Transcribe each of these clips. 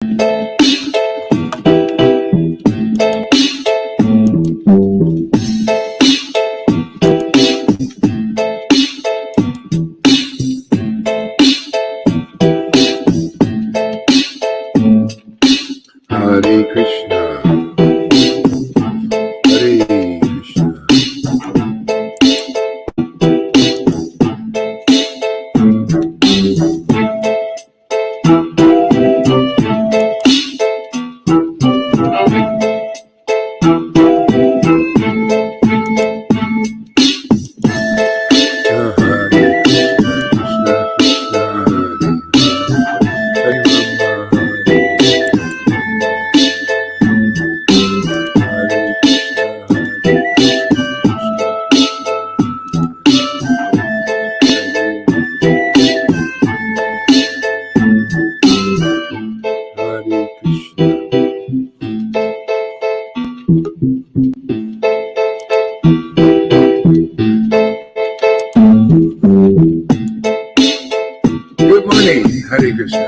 Hare Krishna, Hare Krishna. Good morning, Hare Krishna.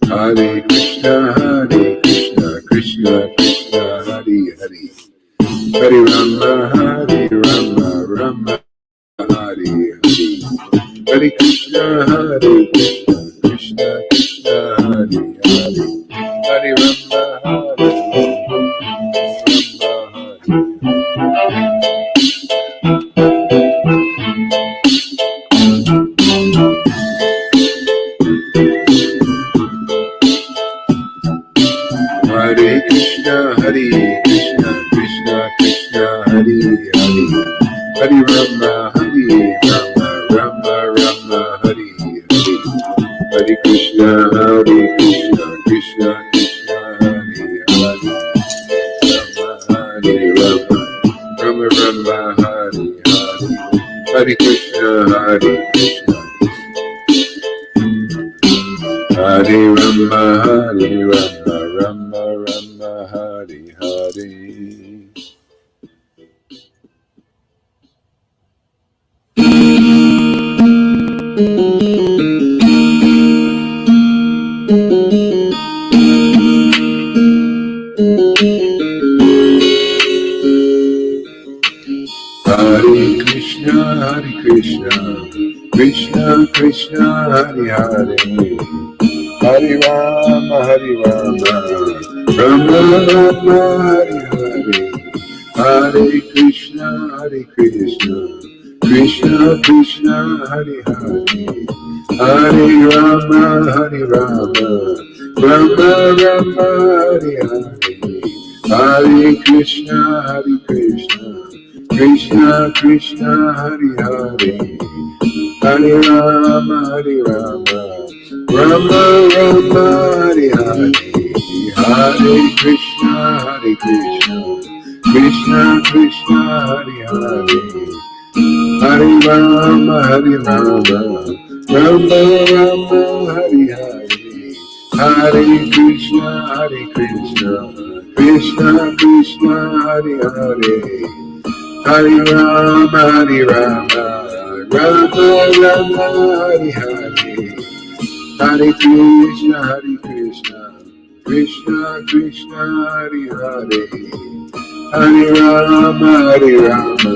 Hare Krishna, Hare Krishna, Krishna Krishna, Hare Hare. Hare Rama, Hare Rama, Rama Hare Hare. Hare Krishna, Hare Krishna, Krishna Krishna, Hare Hare. Hare Rama, Hare Rama, Hare Krishna, Hare Krishna, Krishna Krishna, Hare Hare. Hare Rama, Hare Rama, Rama Rama, Hare Hare. Hare Krishna, Hare Krishna, Krishna Krishna, Hare Hare. Hare Rama, Rama Rama, Hare Hare. Hare Krishna, Hare Krishna. Hare Rama, Hare Rama, Rama Rama, Hare Hare. Hare Krishna, Hare Krishna, Krishna Krishna, Hare Hare. Hare Rama, Hare Rama, Rama Rama, Hare Hare. Hare Krishna, Hare Krishna, Krishna Krishna, Hare Hare. Hare Rama, Hare Rama, Rama Rama, Hare Hare. Hare Krishna, Hare Krishna, Krishna Krishna, Hare Hare. Hare Rama, Hare Rama, Rama Rama, Hare Hare. Hare Krishna, Hare Krishna, Krishna Krishna, Hare Hare. Hare Rama, Hare Rama, Rama Rama, Hare Hare. Hare Krishna, Hare Krishna, Krishna Krishna, Hare Hare. Hare Rama, Hare Rama, Rama Rama, Hare Hare. Hare Krishna, Hare Krishna, Krishna Krishna, Hare Hare. Hare Rama, Hare Rama,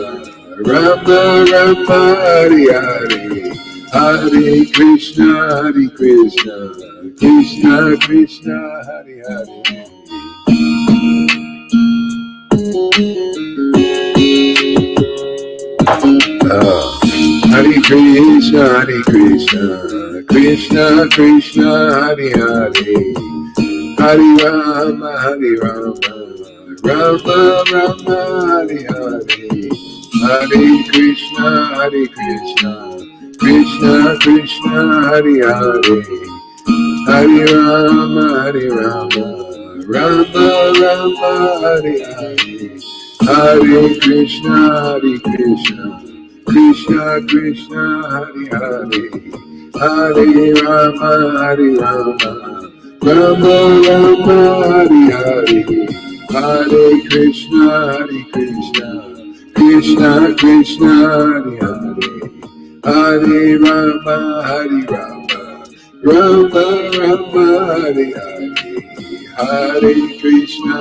Rama Rama, Hare Hare. Hare Krishna, Hare Krishna, Krishna Krishna, Hare Hare. Hare Krishna, Hare Krishna, Krishna Krishna, Hare Hare. Hare Rama, Hare Rama, Rama Rama, Hare Hare. Hare Krishna, Hare Krishna, Krishna Krishna, Hare Hare. Hare Rama, Hare Rama, Rama Rama, Hare Hare. Hare Krishna, Hare Krishna, Krishna Krishna, Hare Hare. Hare Rama, Hare Rama, Rama Rama, Hare Hare. Hare Krishna, Hare Krishna, Krishna Krishna, Hare Hare. Hare Rama, Hare Rama, Rama Rama Hare Hare, Hare Krishna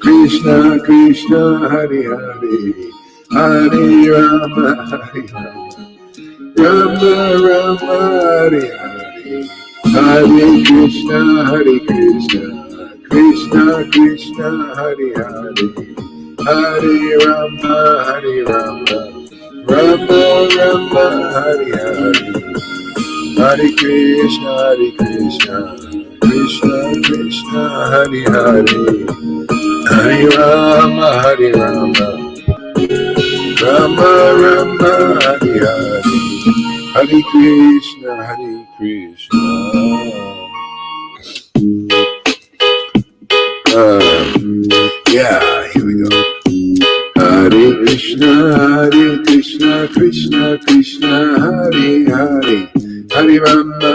Krishna Krishna Hare Hare, Hare Rama Rama Rama Hare Hare, Hare Krishna Krishna Krishna Hare Hare, Hare Rama Rama Rama Hare Hare, Hare Krishna Krishna Krishna Hare Hare, Hare Rama Rama Rama Hare Hare, Hare Krishna Krishna. Yeah, here we go. Hare Krishna Krishna Krishna Hare Hare, Hare Rama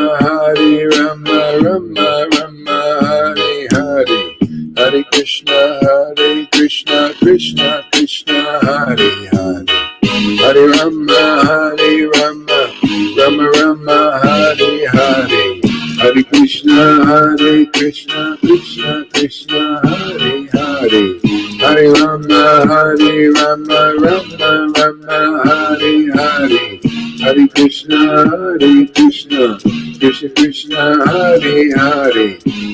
Rama Rama Hare Hare, Hare Krishna Krishna Krishna Hare Hare, Hare Rama Rama Rama Hare Hare, Hare Krishna Krishna Krishna Hare Hare, Hare Rama Rama Rama Hare Hare, Hare Krishna Krishna Krishna Hare Hare,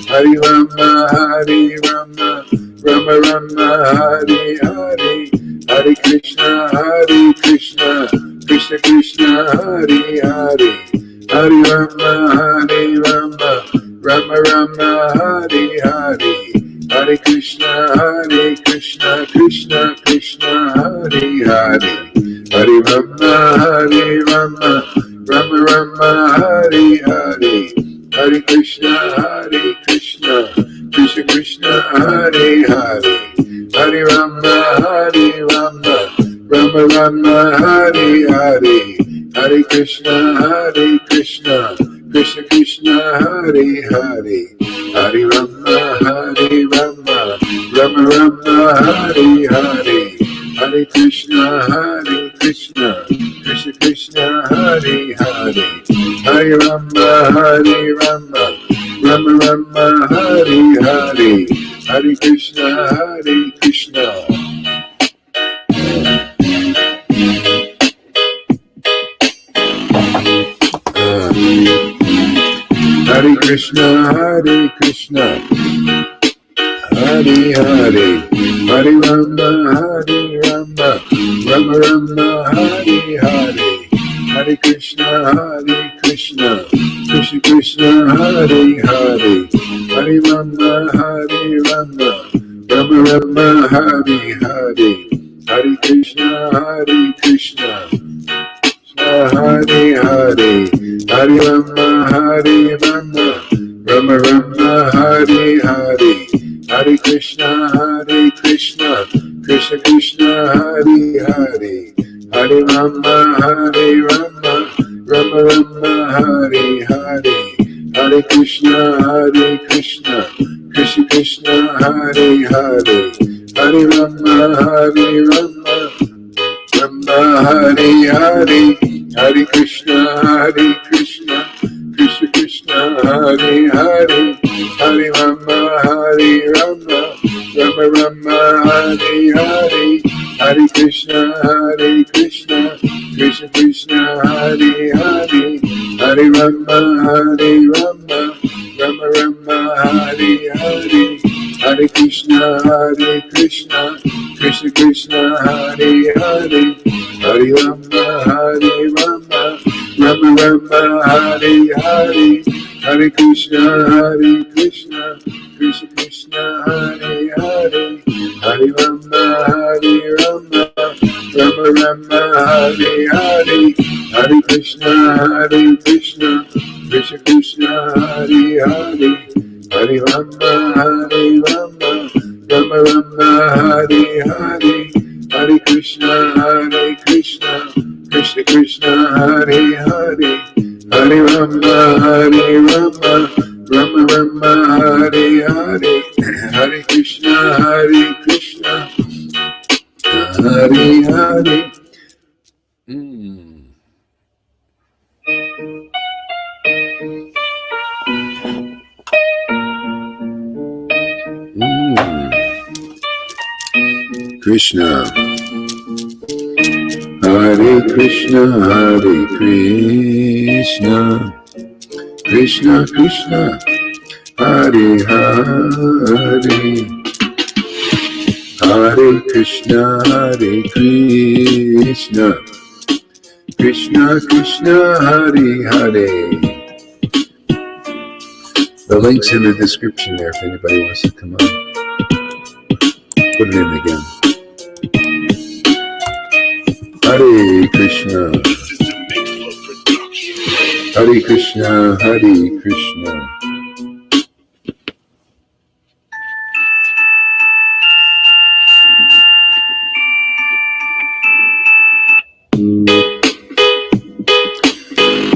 Hare Rama Rama Rama Hare Hare, Hare Krishna Krishna Krishna Hare Hare, Hare Rama Rama Rama Hare Hare, Hare Krishna Krishna Krishna Hare Hare, Hare Rama Rama Rama Hare Hare, Hare Krishna Krishna Krishna Hare Hare, Hare Rama Rama Rama Hare Hare, Hare Krishna Krishna Krishna Hare Hare, Hare Rama Rama Rama Hare Hare, Hare Krishna Krishna Krishna Hare Hare, Hare Rama Rama Rama Hare Hare, Hare Krishna Krishna. Hare Krishna Hare Hare, Hare Rama Rama Rama Hare Hare, Hare Krishna Krishna Krishna Hare Hare, Hare Rama Rama Rama Hare Hare, Hare Krishna Krishna Hare Hare, Hare Rama Rama Rama Hare Hare, Hare Krishna Krishna Krishna Hare Hare, Hare Rama Rama Rama Hare Hare, Hare Krishna Krishna Krishna Hare Hare, Hare Rama Rama Rama Hare Hare, Hare Krishna Krishna Hare Hare, Hare Rama Rama Rama Hare Hare, Hare Krishna Krishna Hare Hare, Hare Rama Rama Rama Hare Hare, Hare Krishna Krishna Hare Hare, Hare Rama Rama Rama Hare Hare, Hare Krishna Krishna Hare Hare, Hare Rama Rama Rama Hare Hare, Hare Krishna Krishna Hare Hare, Hare Rama Rama Rama Hare Hare, Hare Krishna Krishna Hare Hare, Hare Rama Rama Hare Hare, Hare Krishna Hare Hare. Krishna, Hare Krishna, Hare Krishna, Krishna Krishna, Hare Hare, Hare Krishna, Hare Krishna, Krishna Krishna, Hare Hare. The link's in the description there if anybody wants to come on. Put it in again. Hare Krishna, Hare Krishna, Hare Krishna.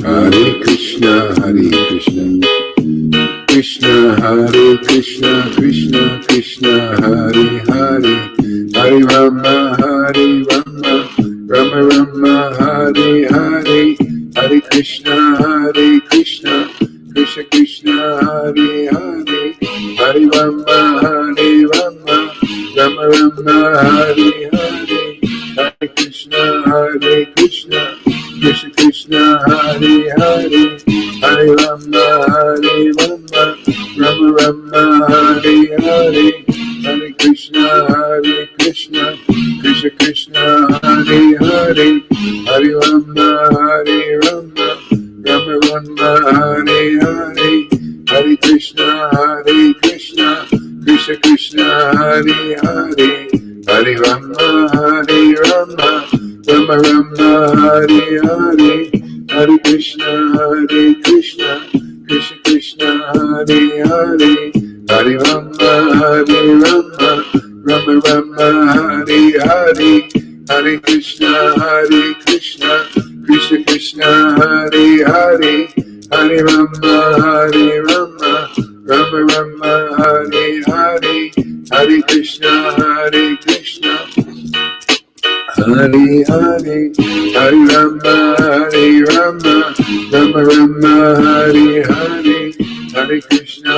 Hare Krishna, Hare Krishna, Krishna Hare Krishna, Krishna Krishna, Hare Hare, Hare Rama, Hare Rama, Rama Rama, Hare Hare, Hare Krishna, Krishna Krishna, Hare Hare, Hare Rama, Hare Rama, Rama Rama, Hare Hare, Hare Krishna, Krishna Krishna, Hare Hare, Hare Rama, Hare Rama, Rama Rama, Hare Hare, Hare Krishna, Krishna Krishna, Hare Hare, Hare Rama, Hare Rama, Rama Rama, Hare Hare, Hare Krishna, Krishna Krishna, Hare Hare, Hare Rama, Hare Rama, Rama Rama, Hare Hare, Hare Krishna, Krishna Krishna, Hare Hare, Hare Rama, Hare Rama, Rama Rama, Hare Hare, Hare Krishna, Krishna Krishna, Hare Hare, Hare Rama, Hare Rama, Rama Rama, Hare Hare, Hare Krishna, Krishna Hare Hare, Hare Rama, Hare Rama, Rama Rama, Hare Hare, Hare Krishna,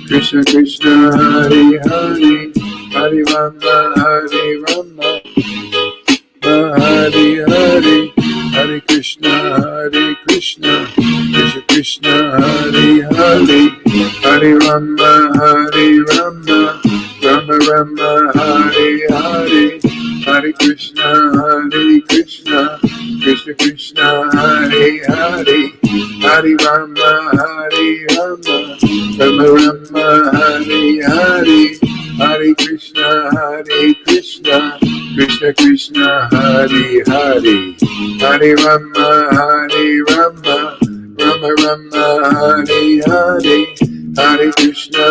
Krishna Krishna, Hare Hare, Hare Rama, Hare Rama, Hare Hare, Hare Krishna, Krishna Krishna, Hare Hare, Hare Rama, Hare Rama, Rama Rama, Hare Hare, Hare Krishna, Krishna Krishna, Hare Hare, Hare Rama, Hare Rama, Rama Rama, Hare Hare, Hare Krishna, Krishna Krishna, Hare Hare, Hare Rama, Hare Rama, Rama Rama, Hare Hare, Hare Krishna,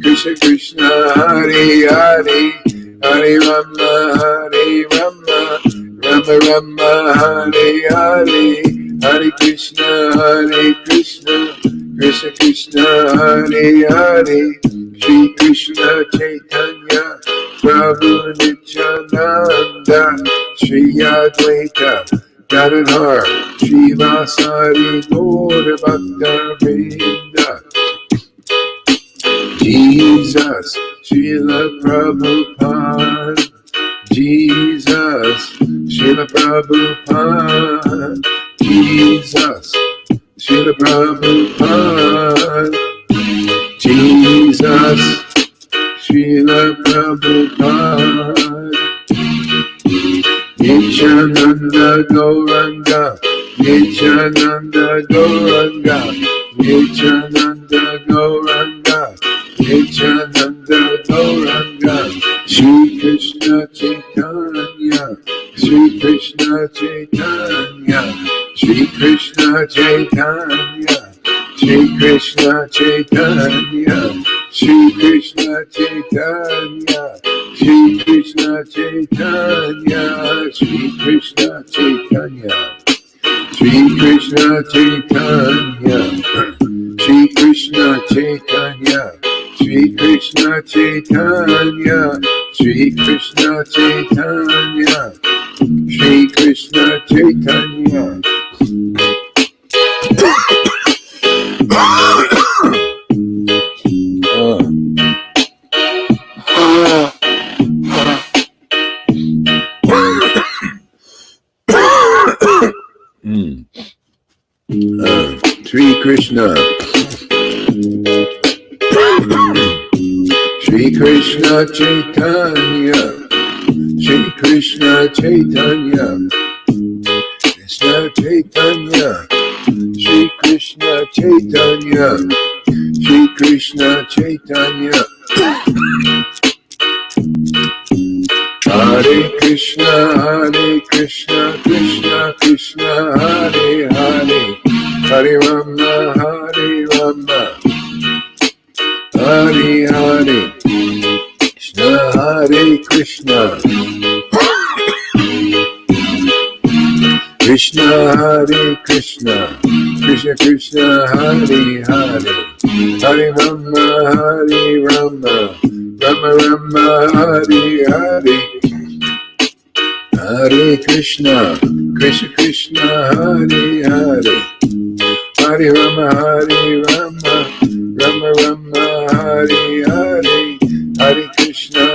Krishna Krishna, Hare Hare, Hare Rama, Hare Rama, Rama Rama, Hare Hare, Hare Krishna, Krishna Krishna, Hare Hare, Shri Krishna Chaitanya, Prabhu Nityananda, Shri Advaita Gadadhar, Shri Vasari Gaura Bhakta Vrinda, Jesus, Srila Prabhupada, Jesus, Srila Prabhupada, Jesus, Srila Prabhupada, Jesus, Srila Prabhupada, Nityananda Gauranga, Nityananda Gauranga, Nityananda Gauranga, Nityananda Gauranga, Shri Krishna Chaitanya, Shri Krishna Chaitanya, Shri Krishna Chaitanya, Shri Krishna Chaitanya, Shri Krishna Chaitanya, Shri Krishna Chaitanya, Shri Krishna Chaitanya, Shri Krishna Chaitanya, Shri Krishna Chaitanya, Shri Krishna Chaitanya, Shri Krishna Chaitanya, Shri Krishna Chaitanya. Sri Krishna. Sri Krishna Chaitanya. Sri Krishna Chaitanya. Krishna Chaitanya. Sri Krishna Chaitanya. Sri Krishna Chaitanya. Hare Krishna, Krishna Krishna, Hare Hare, Hare Rama, Hare Rama, Hare Hare, Krishna Hare Krishna, Krishna Hare Krishna, Krishna Krishna, Hare Hare, Hare Rama, Hare Rama, Rama Rama, Hare Hare. Hare Krishna, Krishna Krishna, Hare Hare, Hare Rama, Hare Rama, Rama Rama, Hare Hare, Hare Krishna,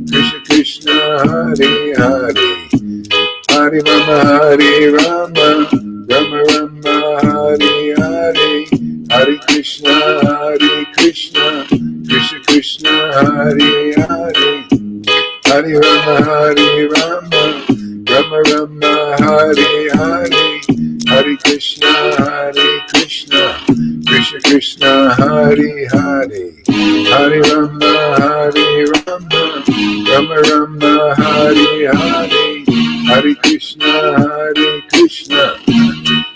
Krishna Krishna, Hare Hare, Hare Rama, Hare Rama, Rama Rama, Hare Hare, Hare Krishna, Krishna Krishna, Hare Hare. Hare Rama, Hare Rama, Rama Rama, Hare Hare, Hare Krishna, Krishna Krishna, Hare Hare, Hare Rama, Hare Rama, Rama Rama, Hare Hare, Hare Krishna,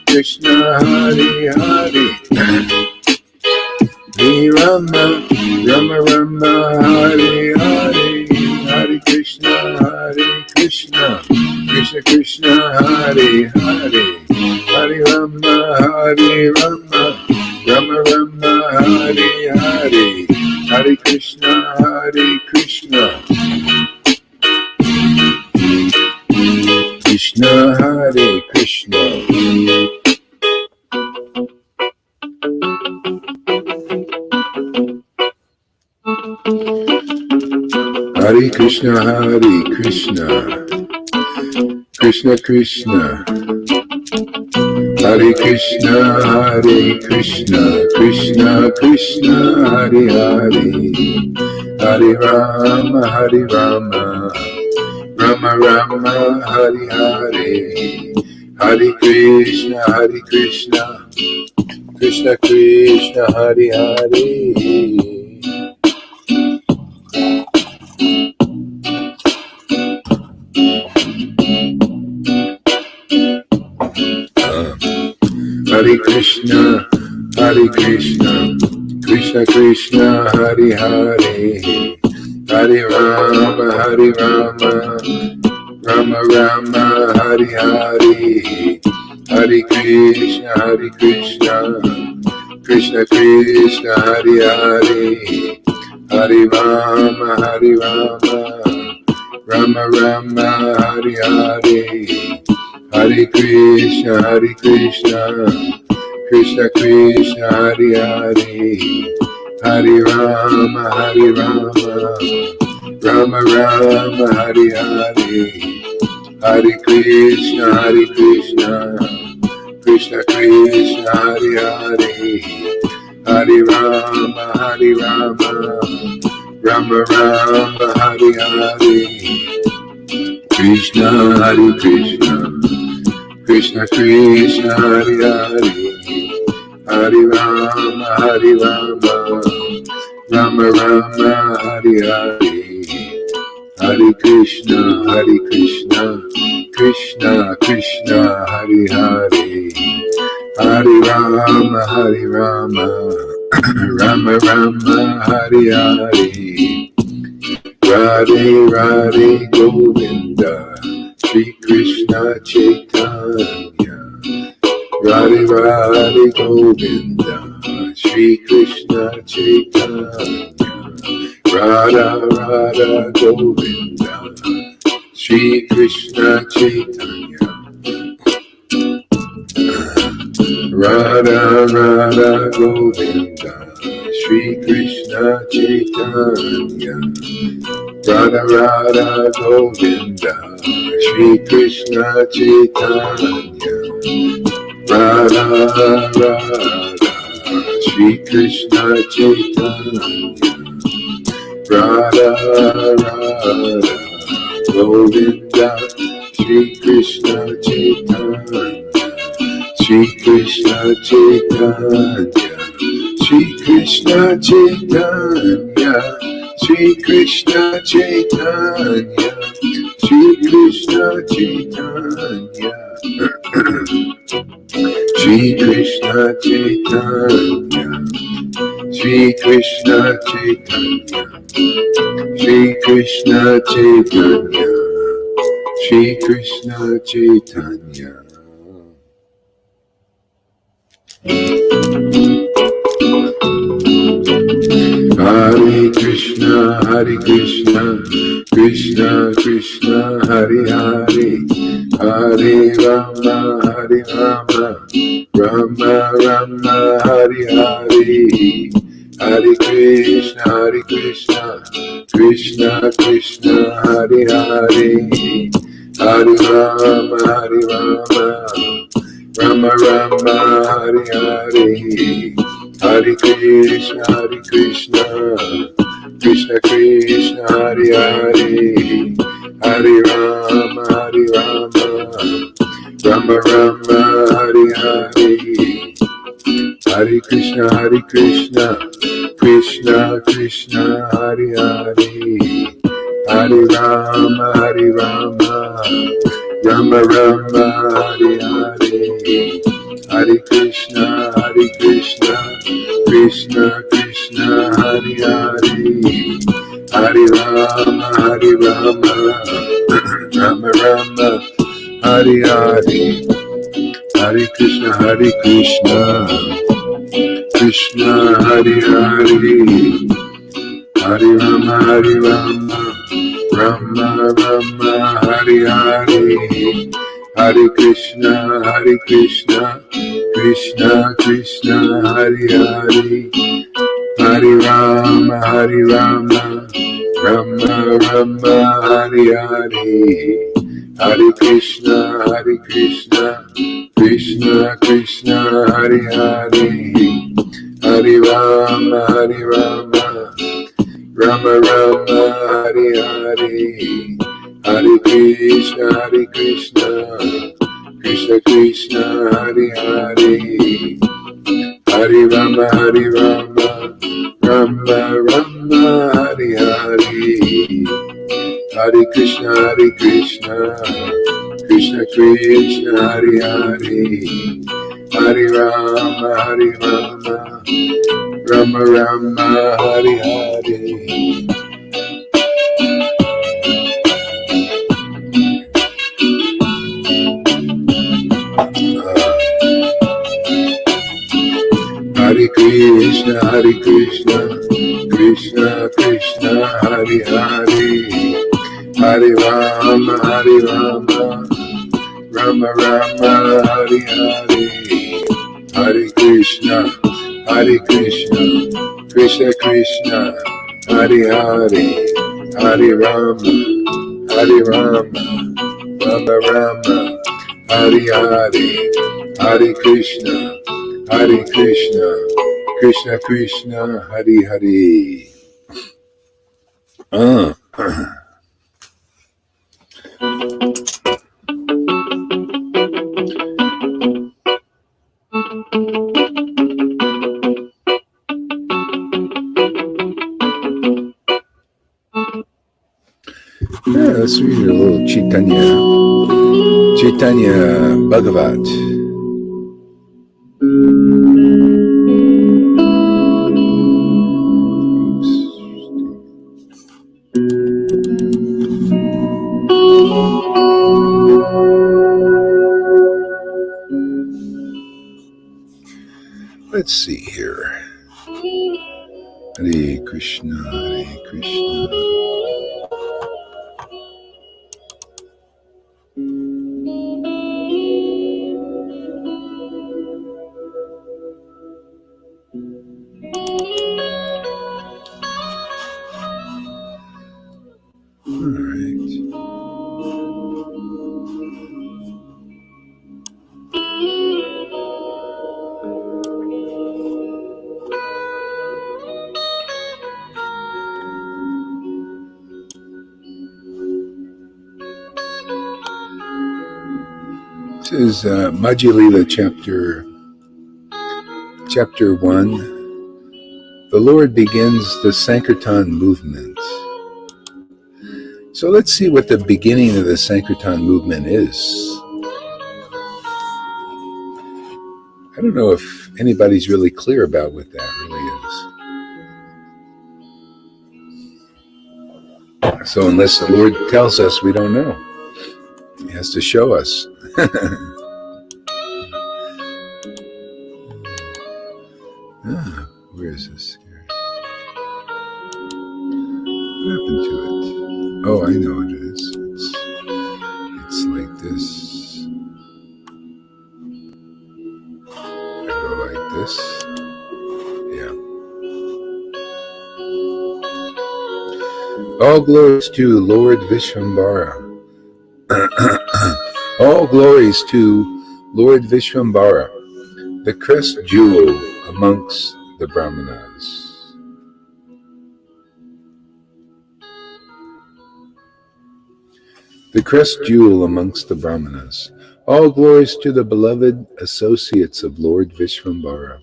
Krishna Hare Hare. Hare Rama, Rama Rama, Hare Hare, Hare Krishna, Krishna Krishna, Hare Hare, Hare Rama, Hare Rama, Rama Rama, Hare Hare, Hare Krishna, Krishna Hare Krishna. Hare Krishna, Hare Krishna, Krishna Krishna, Hare Krishna, Hare Krishna, Krishna Krishna, Hare Hare, Hare Rama, Hare Rama, Rama Rama, Hare Hare, Hare Krishna, Krishna Krishna, Hare Hare. Hare Krishna, Krishna Krishna, Hare Hare, Hare Rama, Hare Rama, Rama Rama, Hare Hare, Hare Krishna, Krishna Krishna, Hare Hare, Hare Rama, Hare Rama, Rama Rama, Hare Hare, Hare Krishna, Krishna Krishna, Hare Hare, Hare Rama, Hare Rama, Rama Rama, Hare Hare, Hare Krishna, Krishna Krishna, Hare Hare, Hare Rama, Hare Rama, Rama Rama, Hare Hare, Krishna, Hare Krishna, Krishna Krishna, Hare Hare, Hare Rama, Hare Rama, Rama Rama, Hare Hare, Hare Krishna, Krishna Krishna, Hare Hare, Hare Rama, Hare Rama, Rama Rama, Hare Hare, Radhe Radhe Govinda, Shri Krishna Chaitanya, Radhe Radhe Govinda, Shri Krishna Chaitanya, Radha Radha Govinda, Shri Krishna Chaitanya, Radha Radha Govinda, Shri Krishna Chaitanya, Radha Radha Govinda, Shri Krishna Chaitanya, Radha Radha Shri Krishna Chaitanya Radha Radha Govinda Shri Krishna Chaitanya Shri Krishna Chaitanya Shri Krishna Chaitanya Shri Krishna Chaitanya Shri Krishna Chaitanya Shri Krishna Chaitanya Shri Krishna Chaitanya Shri Krishna Chaitanya Shri Krishna Chaitanya Hare Krishna Krishna Krishna Hare Hare Hare Rama Rama Rama Hare Hare Hare Krishna Krishna Krishna Hare Hare Hare Rama Rama Rama Hare Hare Hare Krishna Krishna Krishna Hare Hare Hare Rama Rama Rama Hare Hare Hare Krishna Krishna Krishna Hare Hare Hare Rama Rama Rama Hare Hare Hare Krishna Krishna Krishna Hare Hare Hare Rama Rama Rama Hare Hare Hare Krishna Krishna Hare Hare Hare Rama Rama Rama Hare Hare Hare Krishna Krishna Krishna Hare Hare Hare Rama Rama Rama Hare Hare Hare Krishna Krishna Krishna Hare Hare Hare Rama Rama Rama Hare Hare Hare Krishna Krishna Krishna Hare Hare Hare Rama Rama Rama Hare Hare Hare Krishna Krishna Krishna Hare Hare Hare Rama Rama Rama Hare Hare Hare Krishna Krishna Krishna Hare Hare Hare Rama Rama Rama Hare Hare Hare Krishna Krishna Krishna Hare Hare Hare Rama Rama Rama Hare Hare Hare Krishna Krishna Krishna Hare Hare Let's read a little Chaitanya Bhagavat. Let's see here. Hare Krishna, Hare Krishna. is Majjhima Lila chapter 1. The Lord begins the Sankirtan movement. So let's see what the beginning of the Sankirtan movement is. I don't know if anybody's really clear about what that really is. So unless the Lord tells us, we don't know. He has to show us. Where is this here? What happened to it? Oh, I know what it is. It's like this. I go like this. Yeah. All glories to Lord Vishwambara. All glories to Lord Vishwambara, the crest jewel amongst the Brahmanas. The crest jewel amongst the Brahmanas. All glories to the beloved associates of Lord Vishwambara.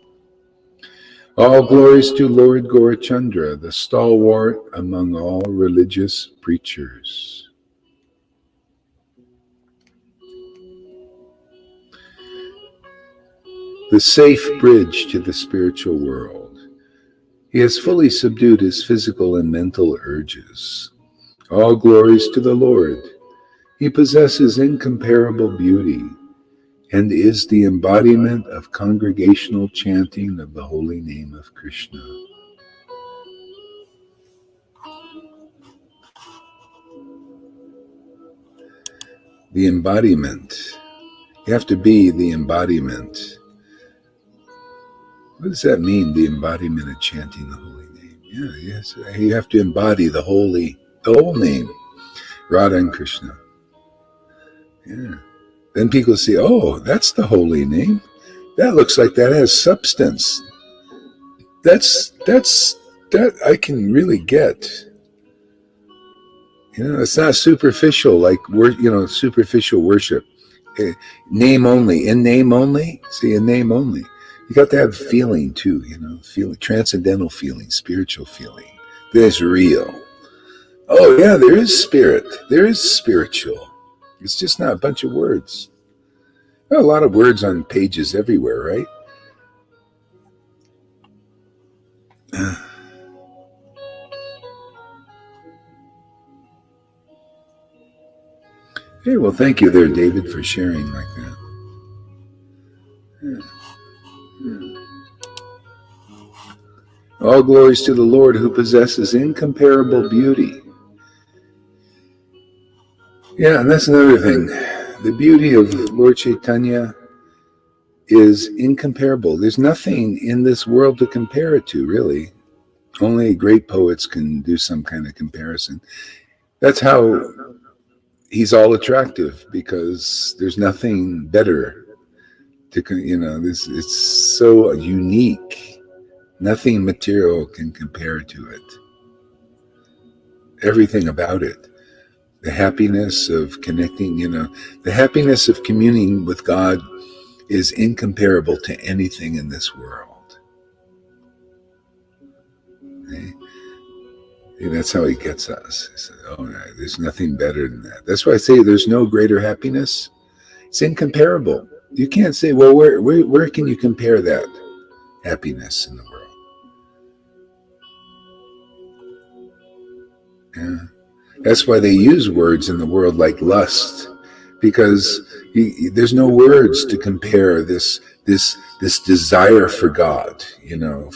All glories to Lord Gaurachandra, the stalwart among all religious preachers. The safe bridge to the spiritual world. He has fully subdued his physical and mental urges. All glories to the Lord. He possesses incomparable beauty and is the embodiment of congregational chanting of the holy name of Krishna. The embodiment. You have to be the embodiment. What does that mean, the embodiment of chanting the holy name? Yeah, yes, you have to embody the whole name, Radha and Krishna. Yeah. Then people say, oh, that's the holy name. That looks like that has substance. That I can really get. It's not superficial like superficial worship. Name only, in name only. See, in name only. You got to have feeling too, feeling, transcendental feeling, spiritual feeling. That's real. Oh yeah, there is spirit. There is spiritual. It's just not a bunch of words. There are a lot of words on pages everywhere, right? Hey, well, thank you there, David, for sharing like that. All glories to the Lord who possesses incomparable beauty. Yeah, and that's another thing. The beauty of Lord Chaitanya is incomparable. There's nothing in this world to compare it to, really. Only great poets can do some kind of comparison. That's how he's all attractive, because there's nothing better to, it's so unique. Nothing material can compare to it. Everything about it. The happiness of connecting, the happiness of communing with God is incomparable to anything in this world. Okay? That's how he gets us. He says, oh, no, there's nothing better than that. That's why I say there's no greater happiness. It's incomparable. You can't say, well, where can you compare that happiness in the world? Yeah. That's why they use words in the world like lust, because there's no words to compare this desire for God,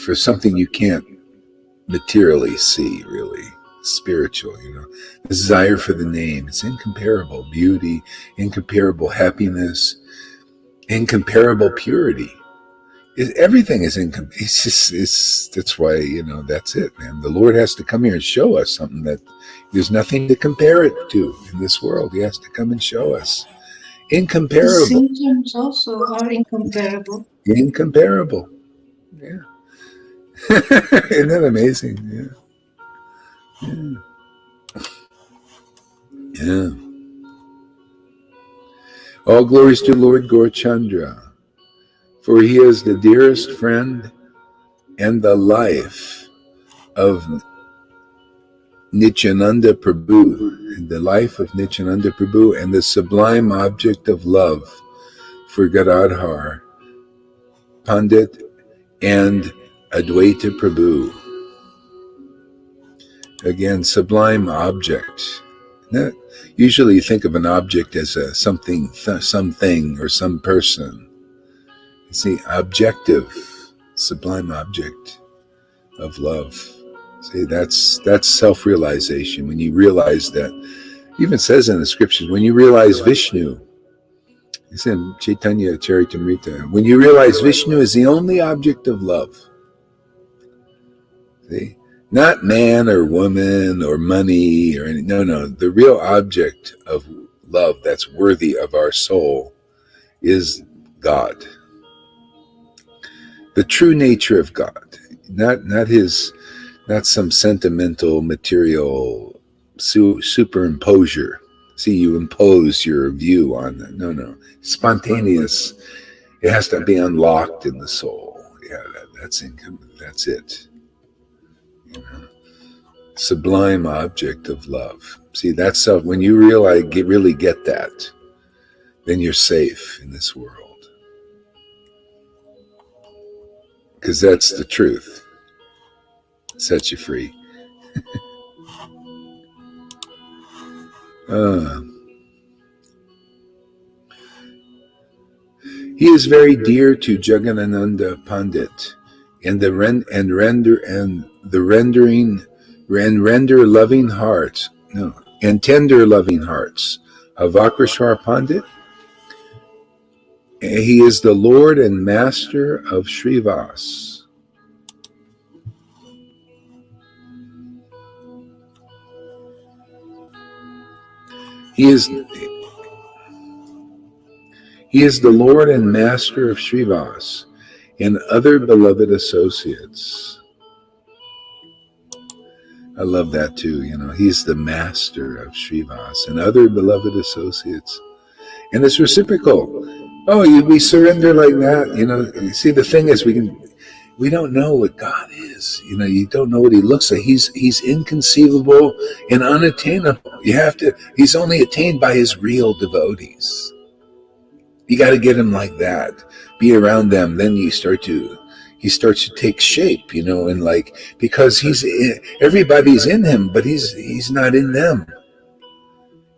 for something you can't materially see, really spiritual, desire for the name. It's incomparable beauty, incomparable happiness, incomparable purity. Everything is incomparable. That's why, that's it, man. The Lord has to come here and show us something that there's nothing to compare it to in this world. He has to come and show us. Incomparable. The symptoms also are incomparable. Incomparable. Yeah. Isn't that amazing? Yeah. All glories to Lord Gaurachandra, for he is the dearest friend and the life of Nityananda Prabhu, the life of Nityananda Prabhu, and the sublime object of love for Gadadhar, Pandit, and Advaita Prabhu. Again, sublime object. Now, usually you think of an object as a something or some person. You see, objective, sublime object of love. See, that's self-realization. When you realize that, it even says in the scriptures, when you realize Vishnu, it's in Chaitanya Charitamrita, when you realize Vishnu is the only object of love. See? Not man or woman or money or any, no. The real object of love that's worthy of our soul is God. The true nature of God, not some sentimental material superimposure. See, you impose your view on it. No. Spontaneous. It has to be unlocked in the soul. Yeah, that's it. You know? Sublime object of love. See, that's when you really get that, then you're safe in this world. Because that's the truth. It sets you free. He is very dear to Jagadananda Pandit, and tender loving hearts of Akrishwar Pandit. He is the Lord and Master of Srivas. He is the Lord and Master of Srivas and other beloved associates. I love that too. He's the Master of Srivas and other beloved associates. And it's reciprocal. We surrender like that. See, the thing is, we don't know what God is. You don't know what he looks like. He's inconceivable and unattainable. He's only attained by his real devotees. You got to get him like that. Be around them. Then he starts to take shape, and because everybody's in him, but he's not in them.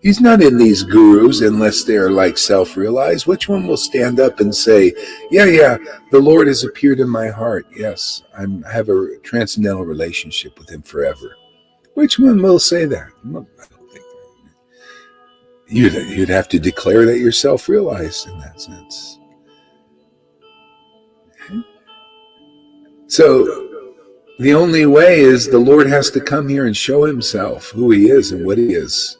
He's not in these gurus unless they're self-realized. Which one will stand up and say, yeah, the Lord has appeared in my heart. Yes, I have a transcendental relationship with him forever. Which one will say that? I don't think. You'd have to declare that you're self-realized in that sense. So the only way is the Lord has to come here and show himself, who he is and what he is.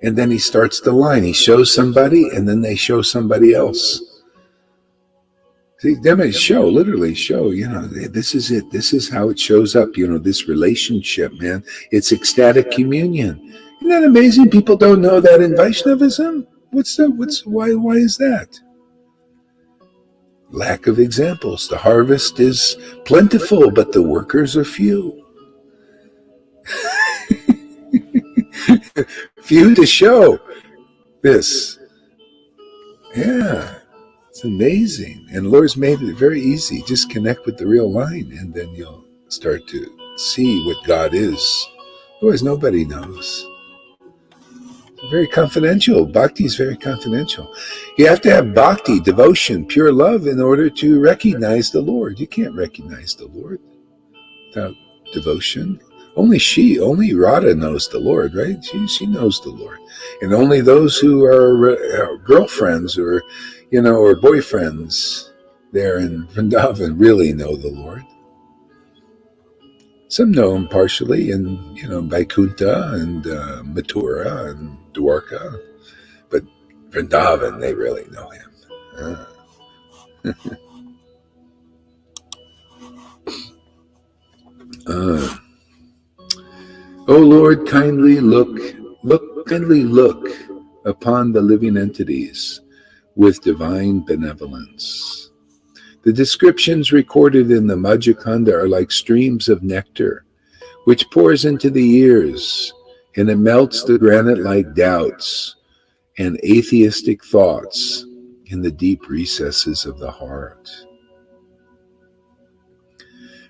And then he starts the line. He shows somebody, and then they show somebody else. See, literally show, this is it. This is how it shows up, this relationship, man. It's ecstatic communion. Isn't that amazing? People don't know that in Vaishnavism. Why is that? Lack of examples. The harvest is plentiful, but the workers are few. Few to show this. Yeah, it's amazing. And Lord's made it very easy. Just connect with the real line, and then you'll start to see what God is. Otherwise, nobody knows. It's very confidential. Bhakti is very confidential. You have to have bhakti, devotion, pure love in order to recognize the Lord. You can't recognize the Lord without devotion. Only Radha knows the Lord, right? She knows the Lord. And only those who are girlfriends or boyfriends there in Vrindavan really know the Lord. Some know him partially in, Vaikuntha and Mathura and Dwarka. But Vrindavan, they really know him. O Lord, kindly look upon the living entities with divine benevolence. The descriptions recorded in the Majjhikanda are like streams of nectar, which pours into the ears, and it melts the granite-like doubts and atheistic thoughts in the deep recesses of the heart.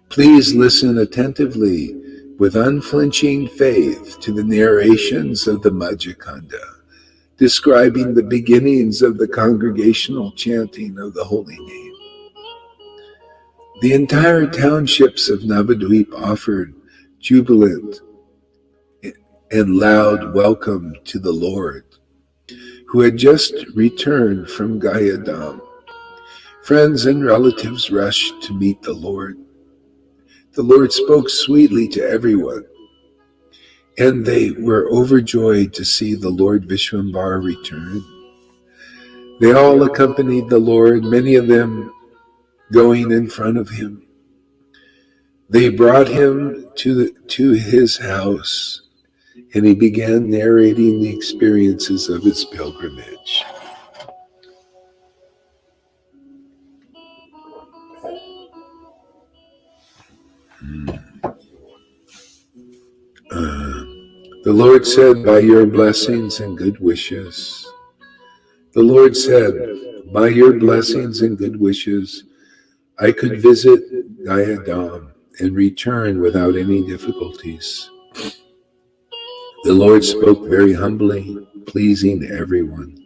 Please listen attentively with unflinching faith to the narrations of the Majjhikanda, describing the beginnings of the congregational chanting of the holy name. The entire townships of Navadvip offered jubilant and loud welcome to the Lord, who had just returned from Gayadam. Friends and relatives rushed to meet the Lord. The Lord spoke sweetly to everyone, and they were overjoyed to see the Lord Vishwambara return. They all accompanied the Lord, many of them going in front of him. They brought him to his house, and he began narrating the experiences of his pilgrimage. The Lord said, by your blessings and good wishes. The Lord said, by your blessings and good wishes, I could visit Gayadam and return without any difficulties. The Lord spoke very humbly, pleasing everyone.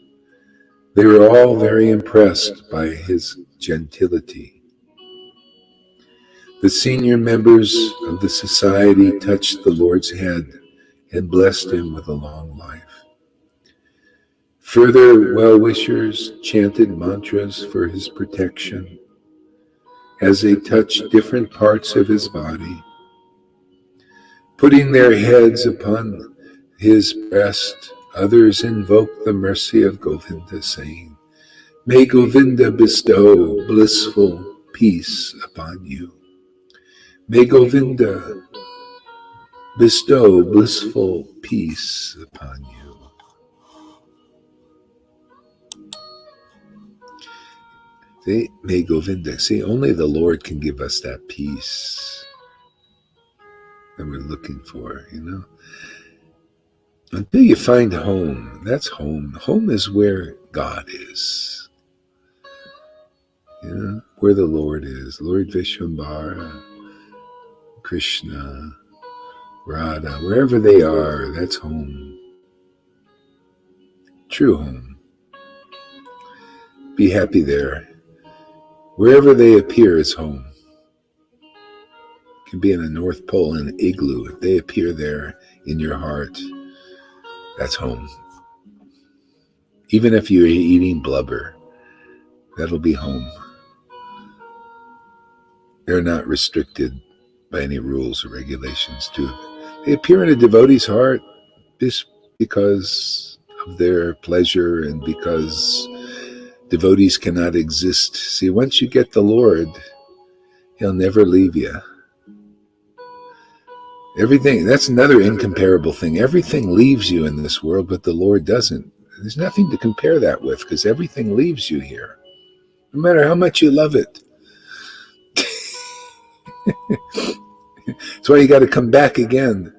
They were all very impressed by his gentility. The senior members of the society touched the Lord's head and blessed him with a long life. Further well-wishers chanted mantras for his protection as they touched different parts of his body, putting their heads upon his breast. Others invoked the mercy of Govinda, saying, "May Govinda bestow blissful peace upon you. May Govinda bestow blissful peace upon you." See, may Govinda, see, only the Lord can give us that peace that we're looking for, Until you find home, that's home. Home is where God is, where the Lord is. Lord Vishwambara, Krishna, Radha, wherever they are, that's home. True home. Be happy there. Wherever they appear is home. It can be in the North Pole in an igloo. If they appear there in your heart, that's home. Even if you're eating blubber, that'll be home. They're not restricted by any rules or regulations to it. They appear in a devotee's heart just because of their pleasure and because devotees cannot exist. See, once you get the Lord, he'll never leave you. Everything, that's another incomparable thing. Everything leaves you in this world, but the Lord doesn't. There's nothing to compare that with because everything leaves you here, no matter how much you love it. That's why you got to come back again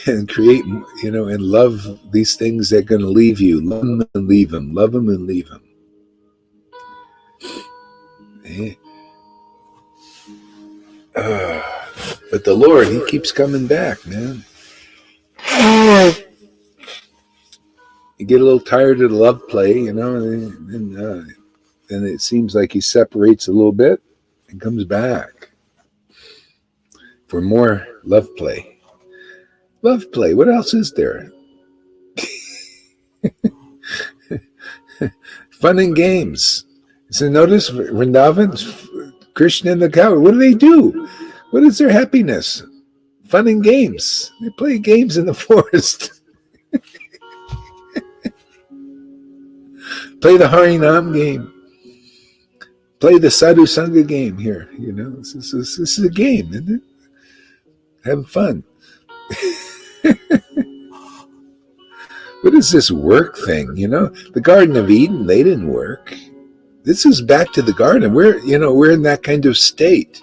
and create, and love these things that are going to leave you. Love them and leave them. Love them and leave them. But the Lord, he keeps coming back, man. You get a little tired of the love play, and then it seems like he separates a little bit and comes back for more love play. Love play. What else is there? Fun and games. So notice Vrindavan, Krishna and the cow. What do? What is their happiness? Fun and games. They play games in the forest. Play the Harinam game. Play the Sadhu Sangha game here. This is a game, isn't it? Having fun. What is this work thing? The Garden of Eden, they didn't work. This is back to the garden. We're in that kind of state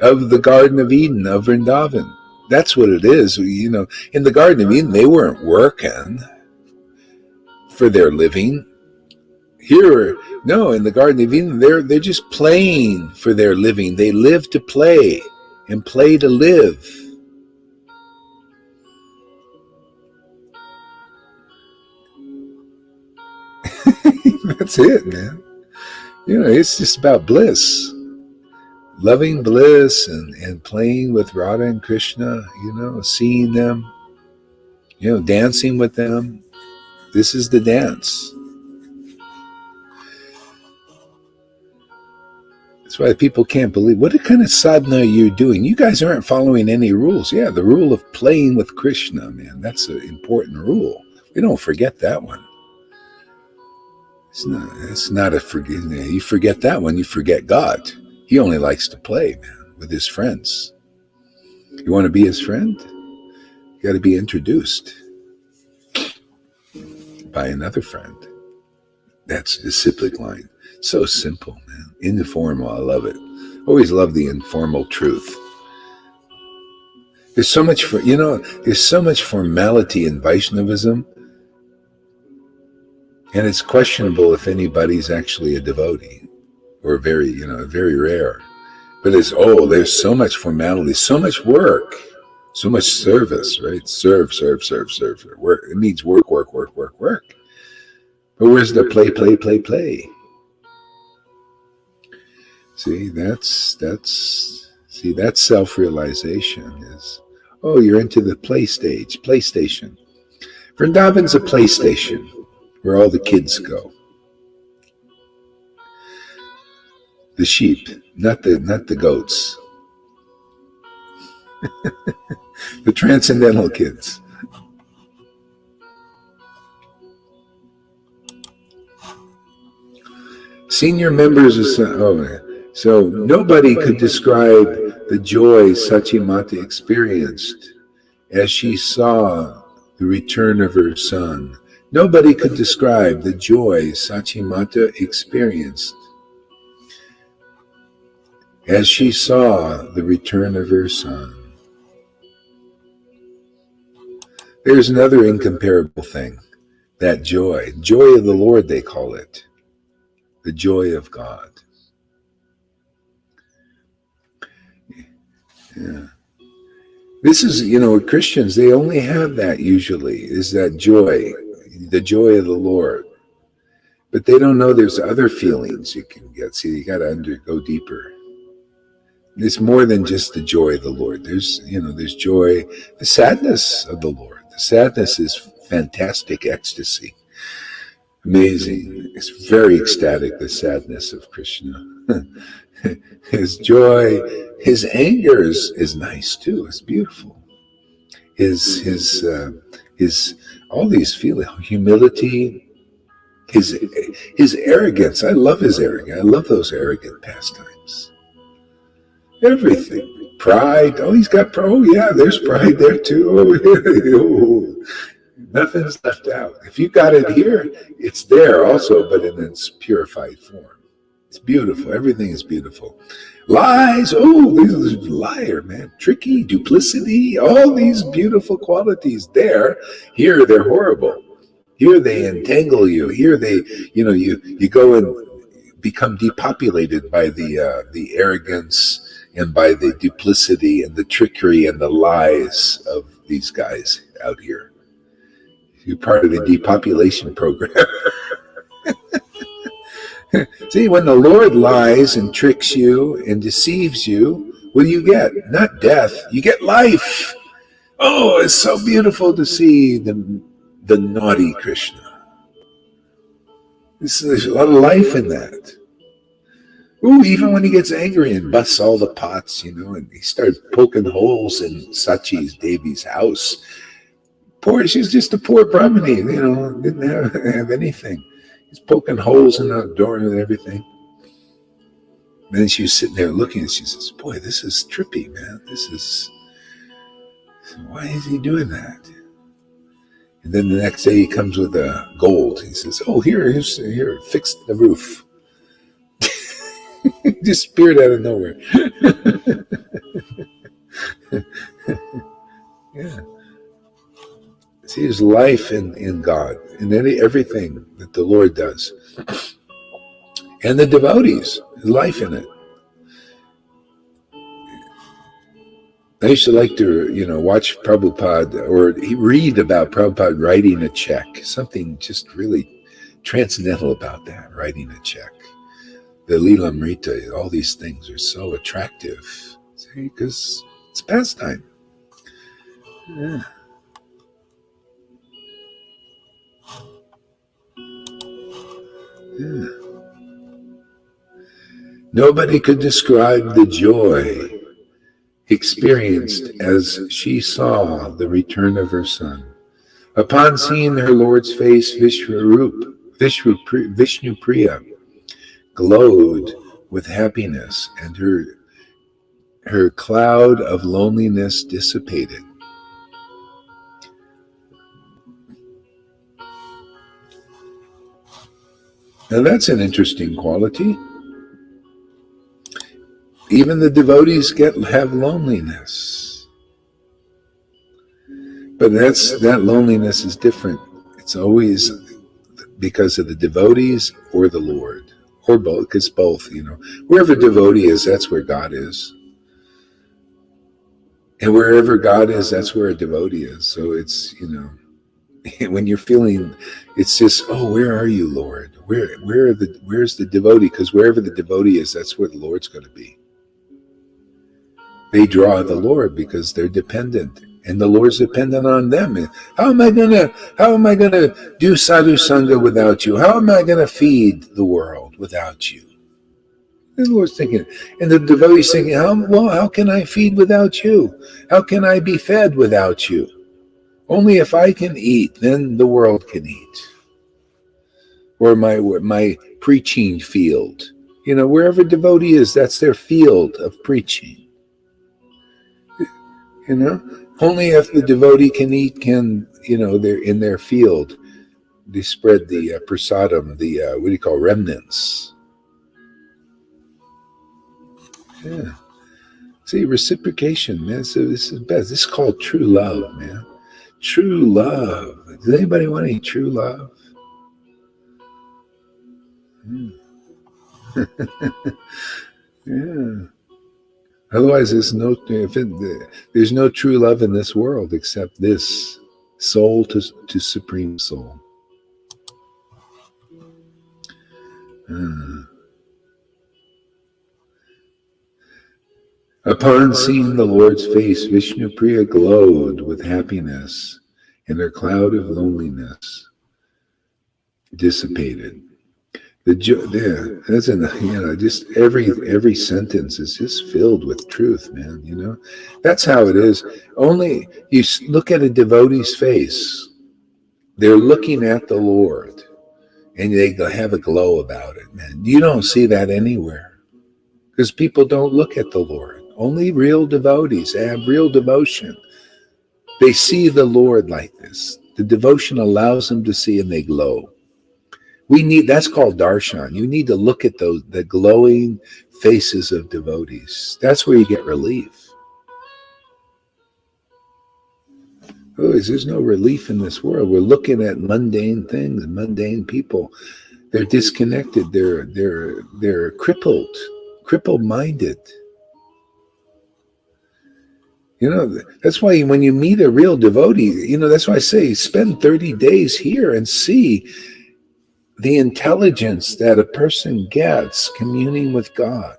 of the Garden of Eden, of Vrindavan. That's what it is. In the Garden of Eden, they weren't working for their living. Here, no, in the Garden of Eden, they're just playing for their living. They live to play and play to live. That's it, man. It's just about bliss. Loving bliss and playing with Radha and Krishna, seeing them, dancing with them. This is the dance. That's why people can't believe. What kind of sadhana are you doing? You guys aren't following any rules. Yeah, the rule of playing with Krishna, man. That's an important rule. We don't forget that one. It's not a forgiveness. You forget that one, you forget God. He only likes to play, man, with his friends. You want to be his friend? You got to be introduced by another friend. That's the disciplic line. So simple, man. Informal, I love it. Always love the informal truth. There's so much formality in Vaishnavism, and it's questionable if anybody's actually a devotee, or very rare. But there's so much formality, so much work, so much service, right? Serve. Work. It means work. But where's the play? See, that's self-realization is, you're into the PlayStation. Vrindavan's a PlayStation where all the kids go. The sheep, not the goats. The transcendental kids. Senior members of so nobody could describe the joy Sachimata experienced as she saw the return of her son. Nobody could describe the joy Sachimata experienced as she saw the return of her son. There's another incomparable thing, that joy of the Lord, they call it, the joy of God. Yeah. This is, Christians, they only have that usually, is that joy, the joy of the Lord. But they don't know there's other feelings you can get. See, you got to go deeper. It's more than just the joy of the Lord. There's joy, the sadness of the Lord. The sadness is fantastic ecstasy. Amazing. It's very ecstatic, the sadness of Krishna. His joy, his anger is nice too. It's beautiful. His all these feelings, humility, his arrogance. I love his arrogance. I love those arrogant pastimes. Everything. Pride. Oh, he's got pride. Oh, yeah, there's pride there too. Oh, nothing's left out. If you got it here, it's there also, but in its purified form. It's beautiful. Everything is beautiful. Lies. Oh, this is a liar, man. Tricky, duplicity, all these beautiful qualities there. Here, they're horrible. Here, they entangle you. Here, they, you go and become depopulated by the arrogance and by the duplicity and the trickery and the lies of these guys out here. You're part of the depopulation program. See, when the Lord lies and tricks you and deceives you, what do you get? Not death, you get life. Oh, it's so beautiful to see the naughty Krishna. There's a lot of life in that. Ooh, even when he gets angry and busts all the pots, and he starts poking holes in Sachi's Devi's house. She's just a poor Brahmini, didn't have anything. He's poking holes in the door and everything. And then she was sitting there looking, and she says, boy, this is trippy, man. Why is he doing that? And then the next day he comes with a gold. He says, "Oh, here, fix the roof." Just appeared out of nowhere. Yeah. See, there's life in God, in everything that the Lord does. And the devotees, there's life in it. I used to like to, watch Prabhupada or read about Prabhupada writing a check. Something just really transcendental about that, writing a check. The Leela Amrita, all these things are so attractive. See, because it's pastime. Yeah. Yeah. Nobody could describe the joy experienced as she saw the return of her son. Upon seeing her Lord's face, Vishnu Priya glowed with happiness, and her cloud of loneliness dissipated. Now that's an interesting quality. Even the devotees have loneliness. But that loneliness is different. It's always because of the devotees or the Lord. Or both, because both, Wherever a devotee is, that's where God is. And wherever God is, that's where a devotee is. So it's, when you're feeling, it's just, oh, where are you, Lord? Where's the devotee? Because wherever the devotee is, that's where the Lord's going to be. They draw the Lord because they're dependent, and the Lord's dependent on them. How am I gonna do sadhu sangha without you? How am I gonna feed the world without you? And the Lord's thinking, and the devotee's thinking, how can I feed without you? How can I be fed without you? Only if I can eat, then the world can eat. Or my preaching field. Wherever devotee is, that's their field of preaching. Only if the devotee can eat can, they're in their field. They spread the prasadam, the, what do you call, remnants. Yeah. See, reciprocation, man. So this is best. This is called true love, man. True love. Does anybody want any true love? Yeah. Otherwise, there's no true love in this world except this soul to supreme soul. Upon seeing the Lord's face, Vishnu Priya glowed with happiness, and her cloud of loneliness dissipated. Just every sentence is just filled with truth, man. That's how it is. Only you look at a devotee's face, they're looking at the Lord, and they have a glow about it, man. You don't see that anywhere, because people don't look at the Lord. Only real devotees have real devotion. They see the Lord like this. The devotion allows them to see, and they glow. That's called darshan. You need to look at the glowing faces of devotees. That's where you get relief. Otherwise, there's no relief in this world. We're looking at mundane things, mundane people. They're disconnected. They're crippled-minded. That's why when you meet a real devotee, that's why I say spend 30 days here and see the intelligence that a person gets communing with God.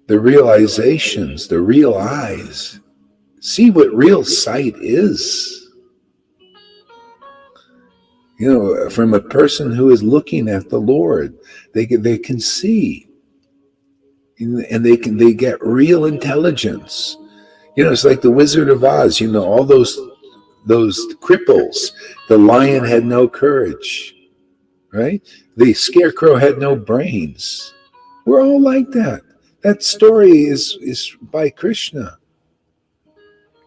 The realizations, the real eyes. See what real sight is. From a person who is looking at the Lord, they can see, and they get real intelligence. It's like the Wizard of Oz. All those cripples. The lion had no courage, right? The scarecrow had no brains. We're all like that. That story is by Krishna.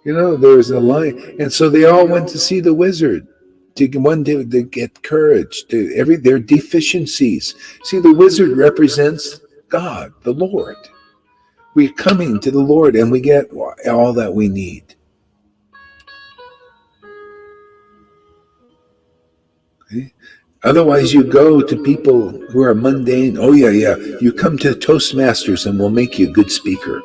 There was a line, and so they all went to see the wizard to get courage to their deficiencies. See, the wizard represents God, the Lord. We're coming to the Lord, and we get all that we need. Okay? Otherwise, you go to people who are mundane. Oh, yeah, yeah. You come to Toastmasters and we'll make you a good speaker.